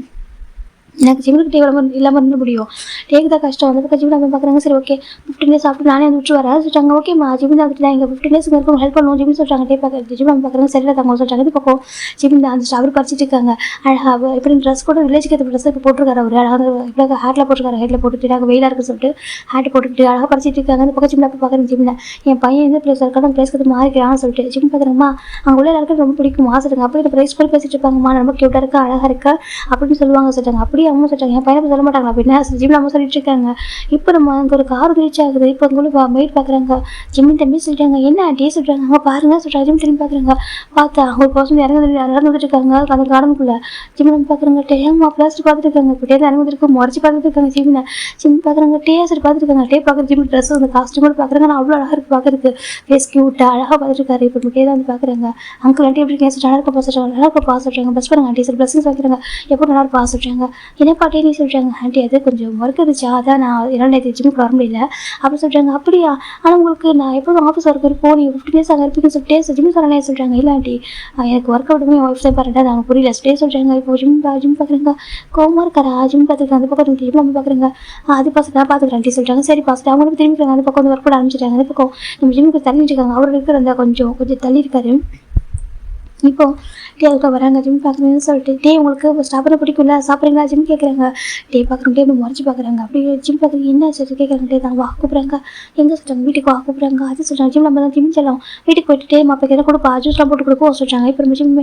எனக்கு ஜிம்முக்கு டே இல்லாமல் இருந்து முடியும். டேக்கு தான் கஷ்டம் வந்து ஜிம் நம்ம பார்க்குறாங்க. சரி ஓகே 15 days சாப்பிட்டு நானே வந்து விட்டு வரேன் சொல்லிட்டாங்க. ஓகேம்மா ஜிம் தான் வந்துட்டு எங்கள் 15 days இருக்கும் ஹெல்ப் பண்ணுவோம் ஜிம் சொல்கிறாங்க. டே பார்க்குறது ஜிம் நம்ம பார்க்குறாங்க. சரியில்லை தாங்க சொல்கிறாங்க. இது பக்கம் ஜிம் தான் அந்த ஸ்டாவர் பறிச்சிட்டு இருக்காங்க. அழகாக இப்படி ட்ரெஸ் கூட வில்லேஜுக்கு ஏற்ற ட்ரெஸ் இப்போ போட்டிருக்காரு. அவர் அழகாக இப்போ ஹேட்டில் போட்டிருக்காரு. ஹேட்டில் போட்டுட்டு நாங்கள் வெயிலாக இருக்குன்னு சொல்லிட்டு ஹேட்டை போட்டுக்கிட்டு அழகாக பறிச்சிட்டு இருக்காங்க. அந்த பக்கம் ஜிம்மில் போய் பார்க்குறேன். ஜிம்மில் என் பையன் எந்த பிளேஸ் இருக்கான பிளேஸ்க்கு மாறிக்கிறான்னு சொல்லிட்டு ஜிம் பார்க்குறேம்மா அங்கே உள்ள எல்லாருக்கும் ரொம்ப பிடிக்கும் சொல்லுங்க. அப்படி இந்த ப்ரைஸ் கூட பேசிட்டு இருப்பாங்கம்மா ரொம்ப க்யூட்டாக இருக்கா அழகாக இருக்கா அப்படின்னு சொல்லுவாங்க சொல்லிட்டாங்க. அப்படியே அவங்க சொல்லிட்டாங்க. என் பையனை சொல்ல மாட்டாங்களா அப்படின்னா ஜிம் நம்ம சொல்லிட்டு இருக்காங்க. இப்போ நம்ம அங்கே ஒரு கார் ரீச் ஆகுது. இப்போ அங்கே மெயிட் பார்க்குறாங்க. ஜிம்மின் தம்பி சொல்லிட்டாங்க. என்ன டே சொல்கிறாங்க. அங்கே பாருங்க சொல்கிறாங்க. ஜிம் திரும்பி பார்க்குறாங்க. பார்த்தா அவங்க ஒரு பர்சன் இறந்துட்டு இருக்காங்க அந்த கார்டனுக்குள்ளே. ஜிம் நம்ம பார்க்குறாங்க. டேமா பிளாஸ்டிக் பார்த்துட்டு இருக்காங்க. இப்போ டே இறந்துருக்கு முறைச்சி பார்த்துட்டு இருக்காங்க. ஜிம் பார்க்குறாங்க. டே சரி பார்த்துட்டு இருக்காங்க. டே பார்க்குற ஜிம் ட்ரெஸ் அந்த காஸ்ட்யூமோட பார்க்குறாங்க. நான் அவ்வளோ அழகாக இருக்குது பார்க்குறதுக்கு ஃபேஸ் க்யூட்டாக அழகாக பார்த்துட்டு இருக்காரு. இப்போ டே தான் வந்து பார்க்குறாங்க. அங்கே ஆண்டி எப்படி கேஸ் நல்லா இருக்க சொல்கிறாங்க. நல்லா இருக்க சொல்கிறாங்க. பஸ் பாருங்க ஆண்டி சார் பிளஸிங்ஸ் வைக்கிறாங்க. எப்போ நல்லா இருப்பா சொல்கிறாங்க. என்ன பாட்டே நீ சொல்கிறாங்க. ஆண்டி அது கொஞ்சம் ஒர்க் இருந்துச்சா அதான் நான் 2 நேரத்து ஜிம்முக்கு வர முடியல அப்படி சொல்கிறாங்க. அப்படியா ஆனால் உங்களுக்கு நான் எப்போதும் ஆஃபீஸ் ஒர்க் இருக்கும் நீங்கள் 15 days அங்கே இருப்பீங்கன்னு சொல்லிட்டு ஜிம் சொன்னே சொல்கிறாங்க. இல்லை ஆண்டி எனக்கு ஒர்க் அவுட்டுமே என் ஒய்ஃப் தான் பாருண்டா அது அவங்க புரியல ஸ்டே சொல்கிறாங்க. இப்போ ஜிம் பார்க்குறேங்க. கோவமாக இருக்காரா ஜிம் பார்த்துருக்காங்க. அந்த பக்கம் ஜிம் நம்ம பார்க்குறேங்க. அது பசங்க நான் பார்த்துக்கிறேன் ஆண்டி சொல்கிறாங்க. சரி பார்த்துட்டு அவங்க திரும்பிக்கிறாங்க. அந்த பக்கம் வந்து ஒர்க் பண்ண ஆரம்பிச்சிட்டாங்க. அந்த பக்கம் நம்ம ஜிம்முக்கு தள்ளிட்டு இருக்காங்க. அவர் இருக்கிற அந்த கொஞ்சம் தள்ளி இருக்காரு. இப்போ டே அதுக்கு வராங்க. ஜிம் பார்க்குறேன்னு சொல்லிட்டு டே உங்களுக்கு ஸ்டாப்பரை பிடிக்கும்ல சாப்பிட்றீங்களா ஜிம் கேட்குறாங்க. டே பார்க்குறேன். டே முறைச்சி பார்க்குறாங்க. அப்படி ஜிம் பார்க்குறீங்க என்ன சரி கேட்குறாங்க. டே தான் வா கூப்பிட்றாங்க. எங்கே சொல்கிறாங்க வீட்டுக்கு வா கூப்பிட்றாங்க. அது சொல்கிறாங்க. ஜிம் நம்ம தான் ஜிம் செல்லாம் வீட்டுக்கு போயிட்டு டே மாப்பா எதாவது கொடுப்பா ஜூஸ்லாம் போட்டு கொடுப்போம் சொல்கிறாங்க. இப்போ நம்ம ஜிம்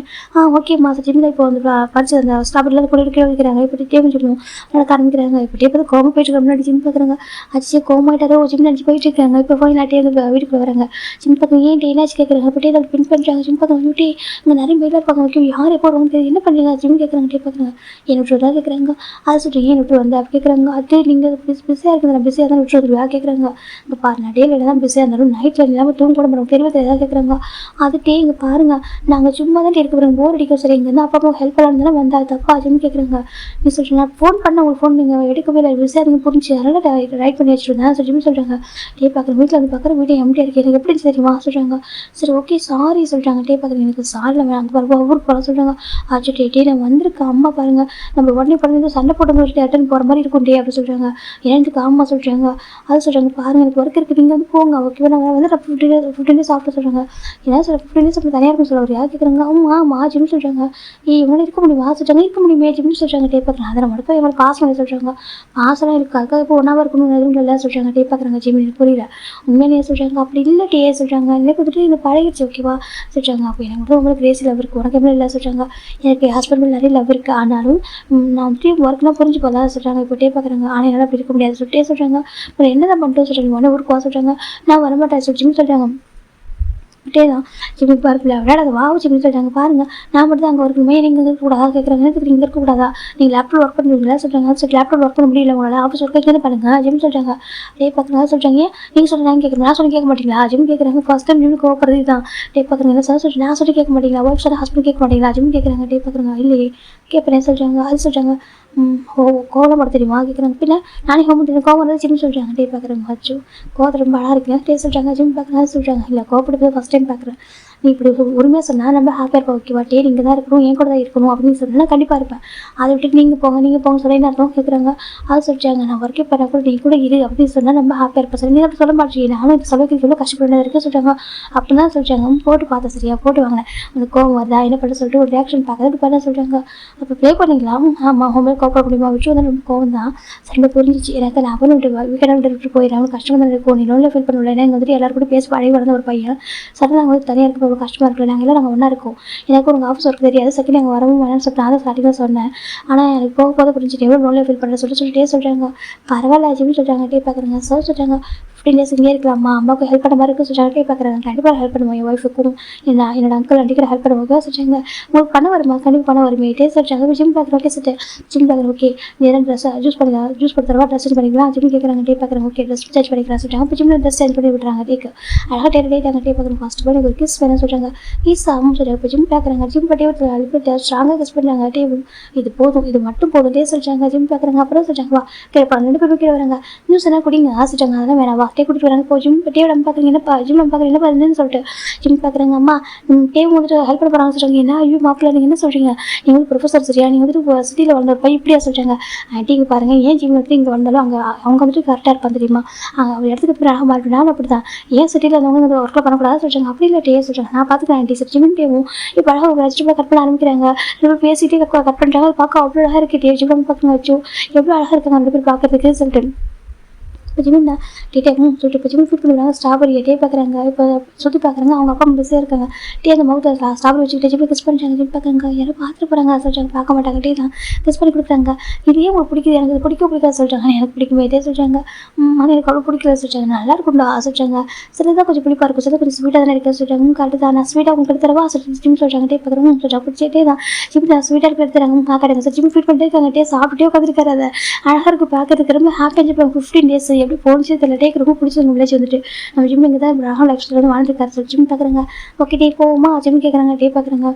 ஓகேம்மா ஜிம்மில் இப்போ வந்து படிச்சு அந்த ஸ்டாப்பர்லாம் கூட கீழே வைக்கிறாங்க. இப்போ டே சொல்லணும் நல்லா காரமிக்கிறாங்க. இப்போ டே பார்த்து கோமா போயிட்டு இருக்க முன்னாடி ஜிம் பார்க்குறாங்க. அச்சு கோமாயிட்டாரோ ஜிம் நினச்சி போயிட்டு இருக்காங்க. இப்போ போய் நான் டே வீட்டுக்கு வராங்க. ஜிம் பார்க்குறேன். ஏன் டே என்னாச்சு கேட்குறாங்க. இப்போ டே அதை பின் பண்ணுறாங்க. ஜிம் பார்க்குறாங்க. டே இங்கே நிறைய பேர் இருப்பாங்க. ஓகே யார் எப்போ வருவாங்க தெரியும் என்ன பண்ணுறீங்க ஜிம் கேட்குறாங்க. டே பார்க்குறாங்க. என்ன விட்டுறதா கேட்குறாங்க. அது சொல்லிட்டு ஏன் விட்டு வந்து அப்போ கேட்குறாங்க. அது நீங்கள் பிஸியாக இருக்குது நான் பிஸியாக தான் விட்டுருவா கேட்குறாங்க. இப்போ பாரு நான் டேல தான் பிஸியாக இருந்தாலும் நைட்டில் இல்லாமல் தூங்க கூட மாட்டோம் தெரியாது எதாவது கேட்குறாங்க. அது டே இங்கே பாருங்கள் நாங்கள் சும்மா தான் இருக்க போகிறோம் போர் அடிக்க சரி இங்கே இருந்தால் அப்பா ஹெல்ப் பண்ணலாம் வந்தால் தப்பா ஜிம் கேட்குறாங்க. நீ சொல்கிறேன் நான் ஃபோன் பண்ண உங்களுக்கு ஃபோன் நீங்கள் எடுக்கவே இல்லை பிஸியாக நீங்கள் புரிஞ்சு அதனால் ரைட் பண்ணி வச்சுருந்தேன் சொல்லி ஜிம் சொல்கிறாங்க. டே பார்க்குறேன் வீட்டில் வந்து பார்க்குற வீடு எம்டியாக இருக்குது எனக்கு எப்படி தெரியுமா சொல்கிறாங்க. சரி ஓகே சாரி சொல்கிறாங்க. டே பார்க்குறேன் எனக்கு சாரி இல்லை அங்கே பாருங்க ஊருக்கு போகலாம் சொல்கிறாங்க. ஆச்சு டே நான் வந்திருக்கேன் அம்மா பாருங்கள் நம்ம உடனே பண்ணி சண்டை போட்டு சொல்லிட்டு அட்டன் போகிற மாதிரி இருக்கும் டே அப்படின்னு சொல்கிறாங்க. எனக்கு அம்மா சொல்கிறாங்க. அது சொல்கிறாங்க பாருங்கள் எனக்கு ஒர்க் இருக்குது நீங்கள் வந்து போங்க ஓகேவா நான் வந்து 15 டேஸ் சாப்பிட்டு சொல்கிறாங்க. ஏன்னா சார் 15 டேஸ் அப்படி தனியாக இருக்கும் சொல்லுவார் யார் கேட்குறாங்க. ஆமா ஜிம் சொல்கிறாங்க. இவங்க இருக்க முடியுமா சொல்கிறாங்க. இருக்க முடியுமே ஜிம்னு சொல்கிறாங்க. டே பார்க்குறாங்க. அதை மட்டும் இவங்க பாஸ் பண்ணி சொல்கிறாங்க. பாசெல்லாம் இருக்குது அதுக்காக இப்போ ஒன்றாக இருக்கணும் எதுவும் இல்லை சொல்கிறாங்க. டே பார்க்குறாங்க ஜிம் எனக்கு புரியல உண்மையிலேயே சொல்கிறாங்க. அப்படி இல்லை டே சொல்கிறாங்க. எனக்கு வந்துட்டு இந்த பழகிடுச்சு ஓகேவா சொல்கிறாங்க. அப்போ எனக்கு வந்து உங்களுக்கு கிரேசி லவ் இருக்குது உனக்கு எப்படி இல்லை சொல்கிறாங்க. எனக்கு ஹஸ்பண்ட் நிறைய லவ் இருக்குது ஆனாலும் நான் வந்துட்டு ஒர்க்லாம் புரிஞ்சு போகலாம் சொல்கிறாங்க. இப்போ டே பார்க்குறாங்க. ஆனால் என்னால் அப்படி இருக்க முடியாது சொல்லிட்டே சொல்கிறாங்க. அப்புறம் என்ன தான் பண்ணிட்டு சொல்கிறாங்க. உடனே ஊருக்கு போக சொல்கிறாங்க. நான் வரமாட்டேன் சொல்லிச்சுன்னு சொல்கிறாங்க. டே தான் ஜிம்மி பார்க்கல விளையாடாத வாவு ஜிம்னு சொல்கிறாங்க. பாருங்கள் நான் மட்டும் தான் அங்கே இருக்கணுமே நீங்கள் இங்கே இருக்கக்கூடாதா கேட்குறாங்க. எனக்கு நீங்கள் இருக்கக்கூடாதா நீங்கள் லேப்டாப் ஒர்க் பண்ணுறீங்களா சொல்கிறாங்க. சரி லேப்டாப் ஒர்க் பண்ண முடியல உங்களால் ஆஃபீஸ் ஒர்க் கேட்க பண்ணுங்க ஜிம் சொல்கிறாங்க. டே பார்க்குறாங்க சொல்கிறாங்க. நீங்கள் சொல்ல நான் கேட்குறேன் நான் சொல்லி கேட்க மாட்டீங்களா ஜிம் கேட்குறாங்க. ஃபஸ்ட் டைம் ஜிம் கோவப்படுறது தான். டே பார்க்குறாங்க என்ன சார் சொல்லிட்டு நான் சொல்லி கேட்க மாட்டீங்களா ஒய்ஃப் சார் ஹஸ்பண்ட் கேட்க மாட்டீங்களா ஜிம் கேட்குறாங்க. டே பார்க்குறாங்க இல்லையே கேட்பேன் சொல்கிறாங்க. அது சொல்கிறாங்க. கோவம் பட தெரியுமா கேட்குறாங்க. பின்ன நானே கோவம் வந்து ஜிம் சொல்கிறாங்க. டே பார்க்குறாங்க. அச்சோ கோவத்தை ரொம்ப அழகாக இருக்குங்க டே சொல்கிறாங்க. ஜிம் பார்க்குறாங்க சொல்கிறாங்க. இல்லை கோவப்படுறது ஃபஸ்ட் டைம் பார்க்குறேன் நீ இப்படி உரிமையாக சொன்னால் நம்ம ஹாப்பியாக இருப்போம் ஓகேவா டே நீங்கள் தான் இருக்கணும் என் கூட தான் இருக்கணும் அப்படின்னு சொன்னால் கண்டிப்பாக இருப்பேன். அதை விட்டுட்டு நீங்கள் போங்க சொல்லி என்ன அர்த்தம் கேட்குறாங்க. அது சொல்லிட்டாங்க நான் ஒர்க்கே பண்ண கூட நீ கூட இரு அப்படின்னு சொன்னால் நம்ம ஹாப்பியாக இருப்பேன் சரி நீ அப்படி சொல்ல மாட்டேங்க நானும் இந்த சொல்லுக்கு இவ்வளோ கஷ்டப்பட்டு இருக்க சொல்கிறாங்க. அப்படி தான் சொல்லிட்டாங்க. போட்டு பார்த்தேன் சரியா போட்டு வாங்கினேன் உனக்கு கோவம் வருதா என்ன பண்ண சொல்லிட்டு ஒரு ரியாக்ஷன் பார்க்கறது பண்ண சொல்கிறாங்க. அப்போ ப்ளே பண்ணிக்கலாம் ஆமாம் ஹோம்ஒர்க் கோப்பட முடியுமா விட்டு வந்து ரொம்ப கோவம் தான் சண்டை புரிஞ்சிச்சு எனக்கு நான் விட்டு வீக்கெண்டாக விட்டு போயிடறேன் அவனுக்கு கஷ்டமாக தான் இருக்கும் நீ லோனில் ஃபீல் பண்ணல ஏன்னா இங்கே வந்துட்டு எல்லாரும் கூட பேசி பழகி வளர்ந்த ஒரு பையன் சடனாக நாங்கள் வந்து தனியாக இருக்க கஷ்டமாக இருக்கல நாங்கள் எல்லாம் நாங்கள் ஒன்றா இருக்கோம் எனக்கு உங்கள் ஆஃபீஸ் ஒர்க் தெரியாது செகண்ட் நாங்கள் வரவும் வேணும்னு சொல்லிட்டு நான் தான் ஸ்டார்டிங்காக சொன்னேன். ஆனால் எனக்கு போக புரிஞ்சுட்டு எவ்வளோ லோனில் ஃபீல் பண்ணுறேன் சொல்லிட்டே சொல்கிறாங்க. பரவாயில்ல ஜிம் சொல்கிறாங்க. டே பார்க்குறாங்க. சார் சொல்கிறாங்க 15 டேஸ் இங்கே இருக்கலாமா அம்மாவுக்கு ஹெல்ப் பண்ண மாதிரி இருக்குது சொல்கிறாங்க. டே பார்க்குறாங்க. கண்டிப்பாக ஹெல்ப் பண்ணுவோம் என் ஒய்ஃபுக்கும் என்னோட அங்கிள் அண்டிக்கிற ஹெல்ப் பண்ணுவோம் சொல்கிறாங்க. உங்களுக்கு பண்ண வருமா கண்டிப்பாக பண்ண வருமே டே சொல்கிறாங்க. ஜிம் பார்க்குறேன் ஓகே சார் ஜிம் பார்க்குறேன் ஓகே நேரம் ட்ரெஸ் ஜூஸ் பண்ணி தரவா ட்ரெஸ் சேஞ்ச் பண்ணிக்கலாம் ஜிம் கேட்குறாங்க. டே பார்க்குறாங்க ஓகே ட்ரெஸ் சேஞ்ச் பண்ணிக்கலாம் சொல்கிறாங்க. அப்போ ஜிம்மில் ட்ரெஸ் சேஞ்ச் பண்ணி விட்றாங்க. டேக்கு அழகாக டேட்டாங்க. டே பார்க்குறாங்க. ஃபஸ்ட் ஆஃப் ஆல் எனக்கு ஒரு கிஸ் வேணும் சொல்கிறாங்க. கிஸ் ஆகும் சொல்கிறாங்க. இப்போ ஜிம் பார்க்குறாங்க. ஜிம் பட்டே ஒரு ஸ்ட்ராங்காக கிஸ் பண்ணுறாங்க. டே இது போதும் இது மட்டும் போதும் டே சொல்கிறாங்க. ஜிம் பார்க்குறாங்க. அப்புறம் சொல்கிறாங்க வா கேட்பாங்க 2 பேரும் கீழே வராங்க. நியூஸ் என்ன குடிங்க ஆசிட்டாங்க அதெல்லாம் வேணாம் வா டே கூட்டிட்டு வராங்க. இப்போ ஜிம் டே நம்ம பார்க்குறீங்க என்னப்பா ஜிம் நம்ம பார்க்குறீங்க என்னப்பா இருந்துன்னு சொல்லிட்டு ஜிம் பார்க்குறாங்க. அம்மா டேவ் வந்துட்டு ஹெல்ப் பண்ண போகிறாங்க சொல்கிறாங்க. என்ன ஐயோ மாப்பிள்ள நீங்கள் என்ன சொல்கிறீங்க நீங்கள் வந்து ப்ரொஃபஸர் சரியா நீங்கள் வந்துட்டு சிட்டியில் வளர்ந்தப்பா இப்படியா சொல்கிறாங்க. ஆண்டிங்க பாருங்கள் ஏன் ஜிம் வந்துட்டு இங்கே வந்தாலும் அவங்க வந்துட்டு கரெக்டாக இருப்பான் தெரியுமா அவங்க இடத்துக்கு போய் அழகாக மாட்டேன் நான் அப்படி தான் ஏன் சிட்டியில் அவங்க வந்து ஒர்க்கில் பண்ணக்கூடாது சொல்கிறாங்க. அப்படி இல்லை டே சொல்கிறாங்க. நான் பார்த்துக்கிறேன் ஆண்டி சார் ஜிம் டேவும் இப்போ அழகாக வெஜிடபிள் கட் பண்ண ஆரம்பிக்கிறாங்க. 2 பேர் பேசிகிட்டே கட் பண்ணுறாங்க. அது பார்க்க அவ்வளோ அழகாக இருக்குது டே ஜிம் பார்க்குங்க வச்சு எவ்வளோ அழகாக இருக்காங்க 2 பேர் பார்க்குறதுக்கு சொல்லிட்டு இப்போ ஜிமின் தான் டே சொல்லிட்டு இப்போ ஜிமின் ஃபீட் பண்ணுறாங்க. ஸ்ட்ராபெரியை டே பார்க்குறாங்க. இப்போ சுற்றி பார்க்குறாங்க. அவங்க அப்பா பிஸியாக இருக்காங்க. டே அந்த மவுத்தில் ஸ்ட்ராபெரி வச்சுக்கிட்டு ஜிமின் கிஸ் பண்ணுறாங்க. ஜிம் பார்க்குறாங்க. யாரும் பார்த்துட்டு போகிறாங்க சொல்கிறாங்க. பார்க்க மாட்டாங்க. டே தான் கிஸ் பண்ணி கொடுக்குறாங்க. இது ஏன் உங்களுக்கு பிடிக்குது எனக்கு இது பிடிக்காது சொல்கிறாங்க. எனக்கு பிடிக்குமே டே சொல்கிறாங்க. ஆனால் எனக்கு அவ்வளோ பிடிக்கல சொல்கிறாங்க. நல்லா இருக்கும்டா சொல்கிறாங்க. சிலதான் கொஞ்சம் புளிப்பாக இருக்கும் சில கொஞ்சம் ஸ்வீட்டாக தானே இருக்க சொல்கிறாங்க. கரெக்டு தான் நான் ஸ்வீட்டாக உங்களுக்கு எடுத்துறவா சொல்லிட்டு ஜிம் சொல்கிறாங்க. டே பார்க்குறாங்க சொல்கிறாங்க பிடிச்சிட்டே தான் ஜிம் நான் ஸ்வீட்டாக இருக்க எடுத்துறாங்க காக்காடுங்க சார் ஜிம் ஃபீட் பண்ணிட்டே இருக்காங்க. டே சாப்பிட்டே உட்காந்துருக்காரு. அதை அழகாக இருக்குது பார்க்கறதுக்கு ரொம்ப ஹாப்பியாக 15 டேஸ் எப்படி போணுச்சு தெரியல. டேக்கு ரொம்ப பிடிச்சவங்க வில்லேஜ் வந்துட்டு நம்ம ஜிம் இங்கே தான் ராகுல் லைஃப் ஸ்டைல் வந்து வாழ்ந்துருக்காரு சொல்லி ஜிம் பார்க்குறாங்க. ஓகே டே போவோமா ஜிம் கேட்குறாங்க. டே பார்க்குறாங்க.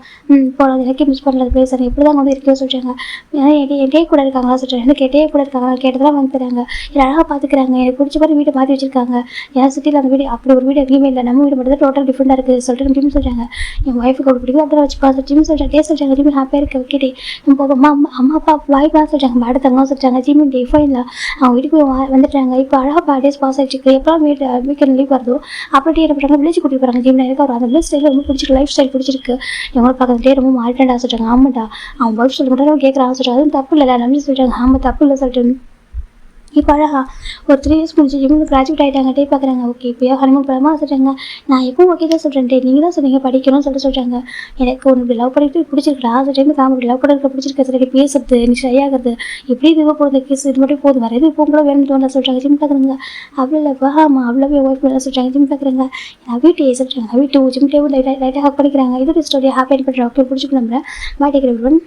போகலாம் எனக்கே மிஸ் பண்ணல பிளேஸ் எப்படி தான் வந்து இருக்கே சொல்கிறாங்க. ஏன்னா என் டே கூட இருக்காங்களா சொல்கிறாங்க. எனக்கு டே கூட இருக்காங்க கேட்டதெல்லாம் வாங்கி தராங்க. இல்லை அழகாக பார்த்துக்கிறாங்க. எனக்கு பிடிச்ச மாதிரி வீட்டை மாற்றி வச்சிருக்காங்க. ஏன் சிட்டியில் அந்த வீடு அப்படி ஒரு வீடு எங்கேயுமே இல்லை நம்ம வீடு மட்டும் தான் டோட்டல் டிஃப்ரெண்டாக இருக்குது சொல்லிட்டு ஜிம் சொல்கிறாங்க. என் ஒய்ஃபுக்கு அவ்வளோ பிடிக்கும் அப்படிலாம் வச்சுப்பா ஜிம் சொல்கிறாங்க. டே சொல்கிறாங்க. ஜிம் ஹாப்பியாக இருக்குது ஓகே டே நம்ம போவோமா அம்மா அப்பா வாய்ப்பா சொல்கிறாங்க. அடுத்தவங்க சொல்கிறாங்க. ஜிம் டே ஃபைனில் அவங்க வீட்டுக்கு வந்துட்டாங்க. இப்போ அழகாக டேஸ் பாஸ் ஆகிடுச்சு. எப்போலாம் வீக்கெண்ட் லீவ் வருதோ அப்படியே என்ன பண்ணுறாங்க வில்லேஜ் கூட்டிட்டு போகிறாங்க. ஜிம்ல எனக்கு ஒரு அந்த வில்லேஜ் ஸ்டைல் ரொம்ப பிடிச்சிருக்கு லைஃப் ஸ்டைல் பிடிச்சிருக்கு எங்களை பார்க்கறதே ரொம்ப மாறிட்டா சொல்கிறாங்க. ஆமாட்டா அவன் ஒய்ஃப் சொல்லி மட்டும் கேட்குறான் சொல்கிறாங்க. அதுவும் தப்பு இல்லை நம்பி சொல்கிறாங்க. ஆமாம் தப்பு இல்லை சொல்லிட்டு இப்போ அழகா ஒரு 3 இயர்ஸ் முடிச்சு ஜிம்மில் கிராஜுவேட் ஆகிட்டாங்க. டே பார்க்குறாங்க. ஓகே இப்போயா ஹனிமூன் போகலாமா சொல்கிறாங்க. நான் எப்பவும் ஓகே தான் சொல்கிறேன். டே நீங்கள் தான் சொன்னீங்க படிக்கணும்னு சொல்கிறாங்க. எனக்கு ஒன்று இப்படி லவ் பண்ணிட்டு பிடிச்சிருக்கா சொல்லிட்டு காமெடி லவ் பண்ணுறதுக்கு பிடிச்சிருக்க சரி பேசுறது நீ ஷை ஆகுறது எப்படி இது போகிறது கேஸ் இது மட்டும் போதும் வேறு எது இப்போ கூட வேணும்னு தோணல சொல்கிறாங்க. ஜிம் பார்க்குறாங்க. அவ்வளோ இல்லைப்பா ஆமாம் அவ்வளோவே ஒய்ஃப் மேலே சொல்கிறாங்க. ஜிம் பார்க்குறாங்க. நான் வீட்டு சொல்கிறாங்க. வீட்டு ஜிம் டேவும் லைட்டாக ஹக் பண்ணிக்கிறாங்க. இதோட ஸ்டோரியை ஹாப்பி பண்ணுறேன் ஓகே பிடிச்சிட்டு நம்புறேன். மாட்டிக்கிறேன்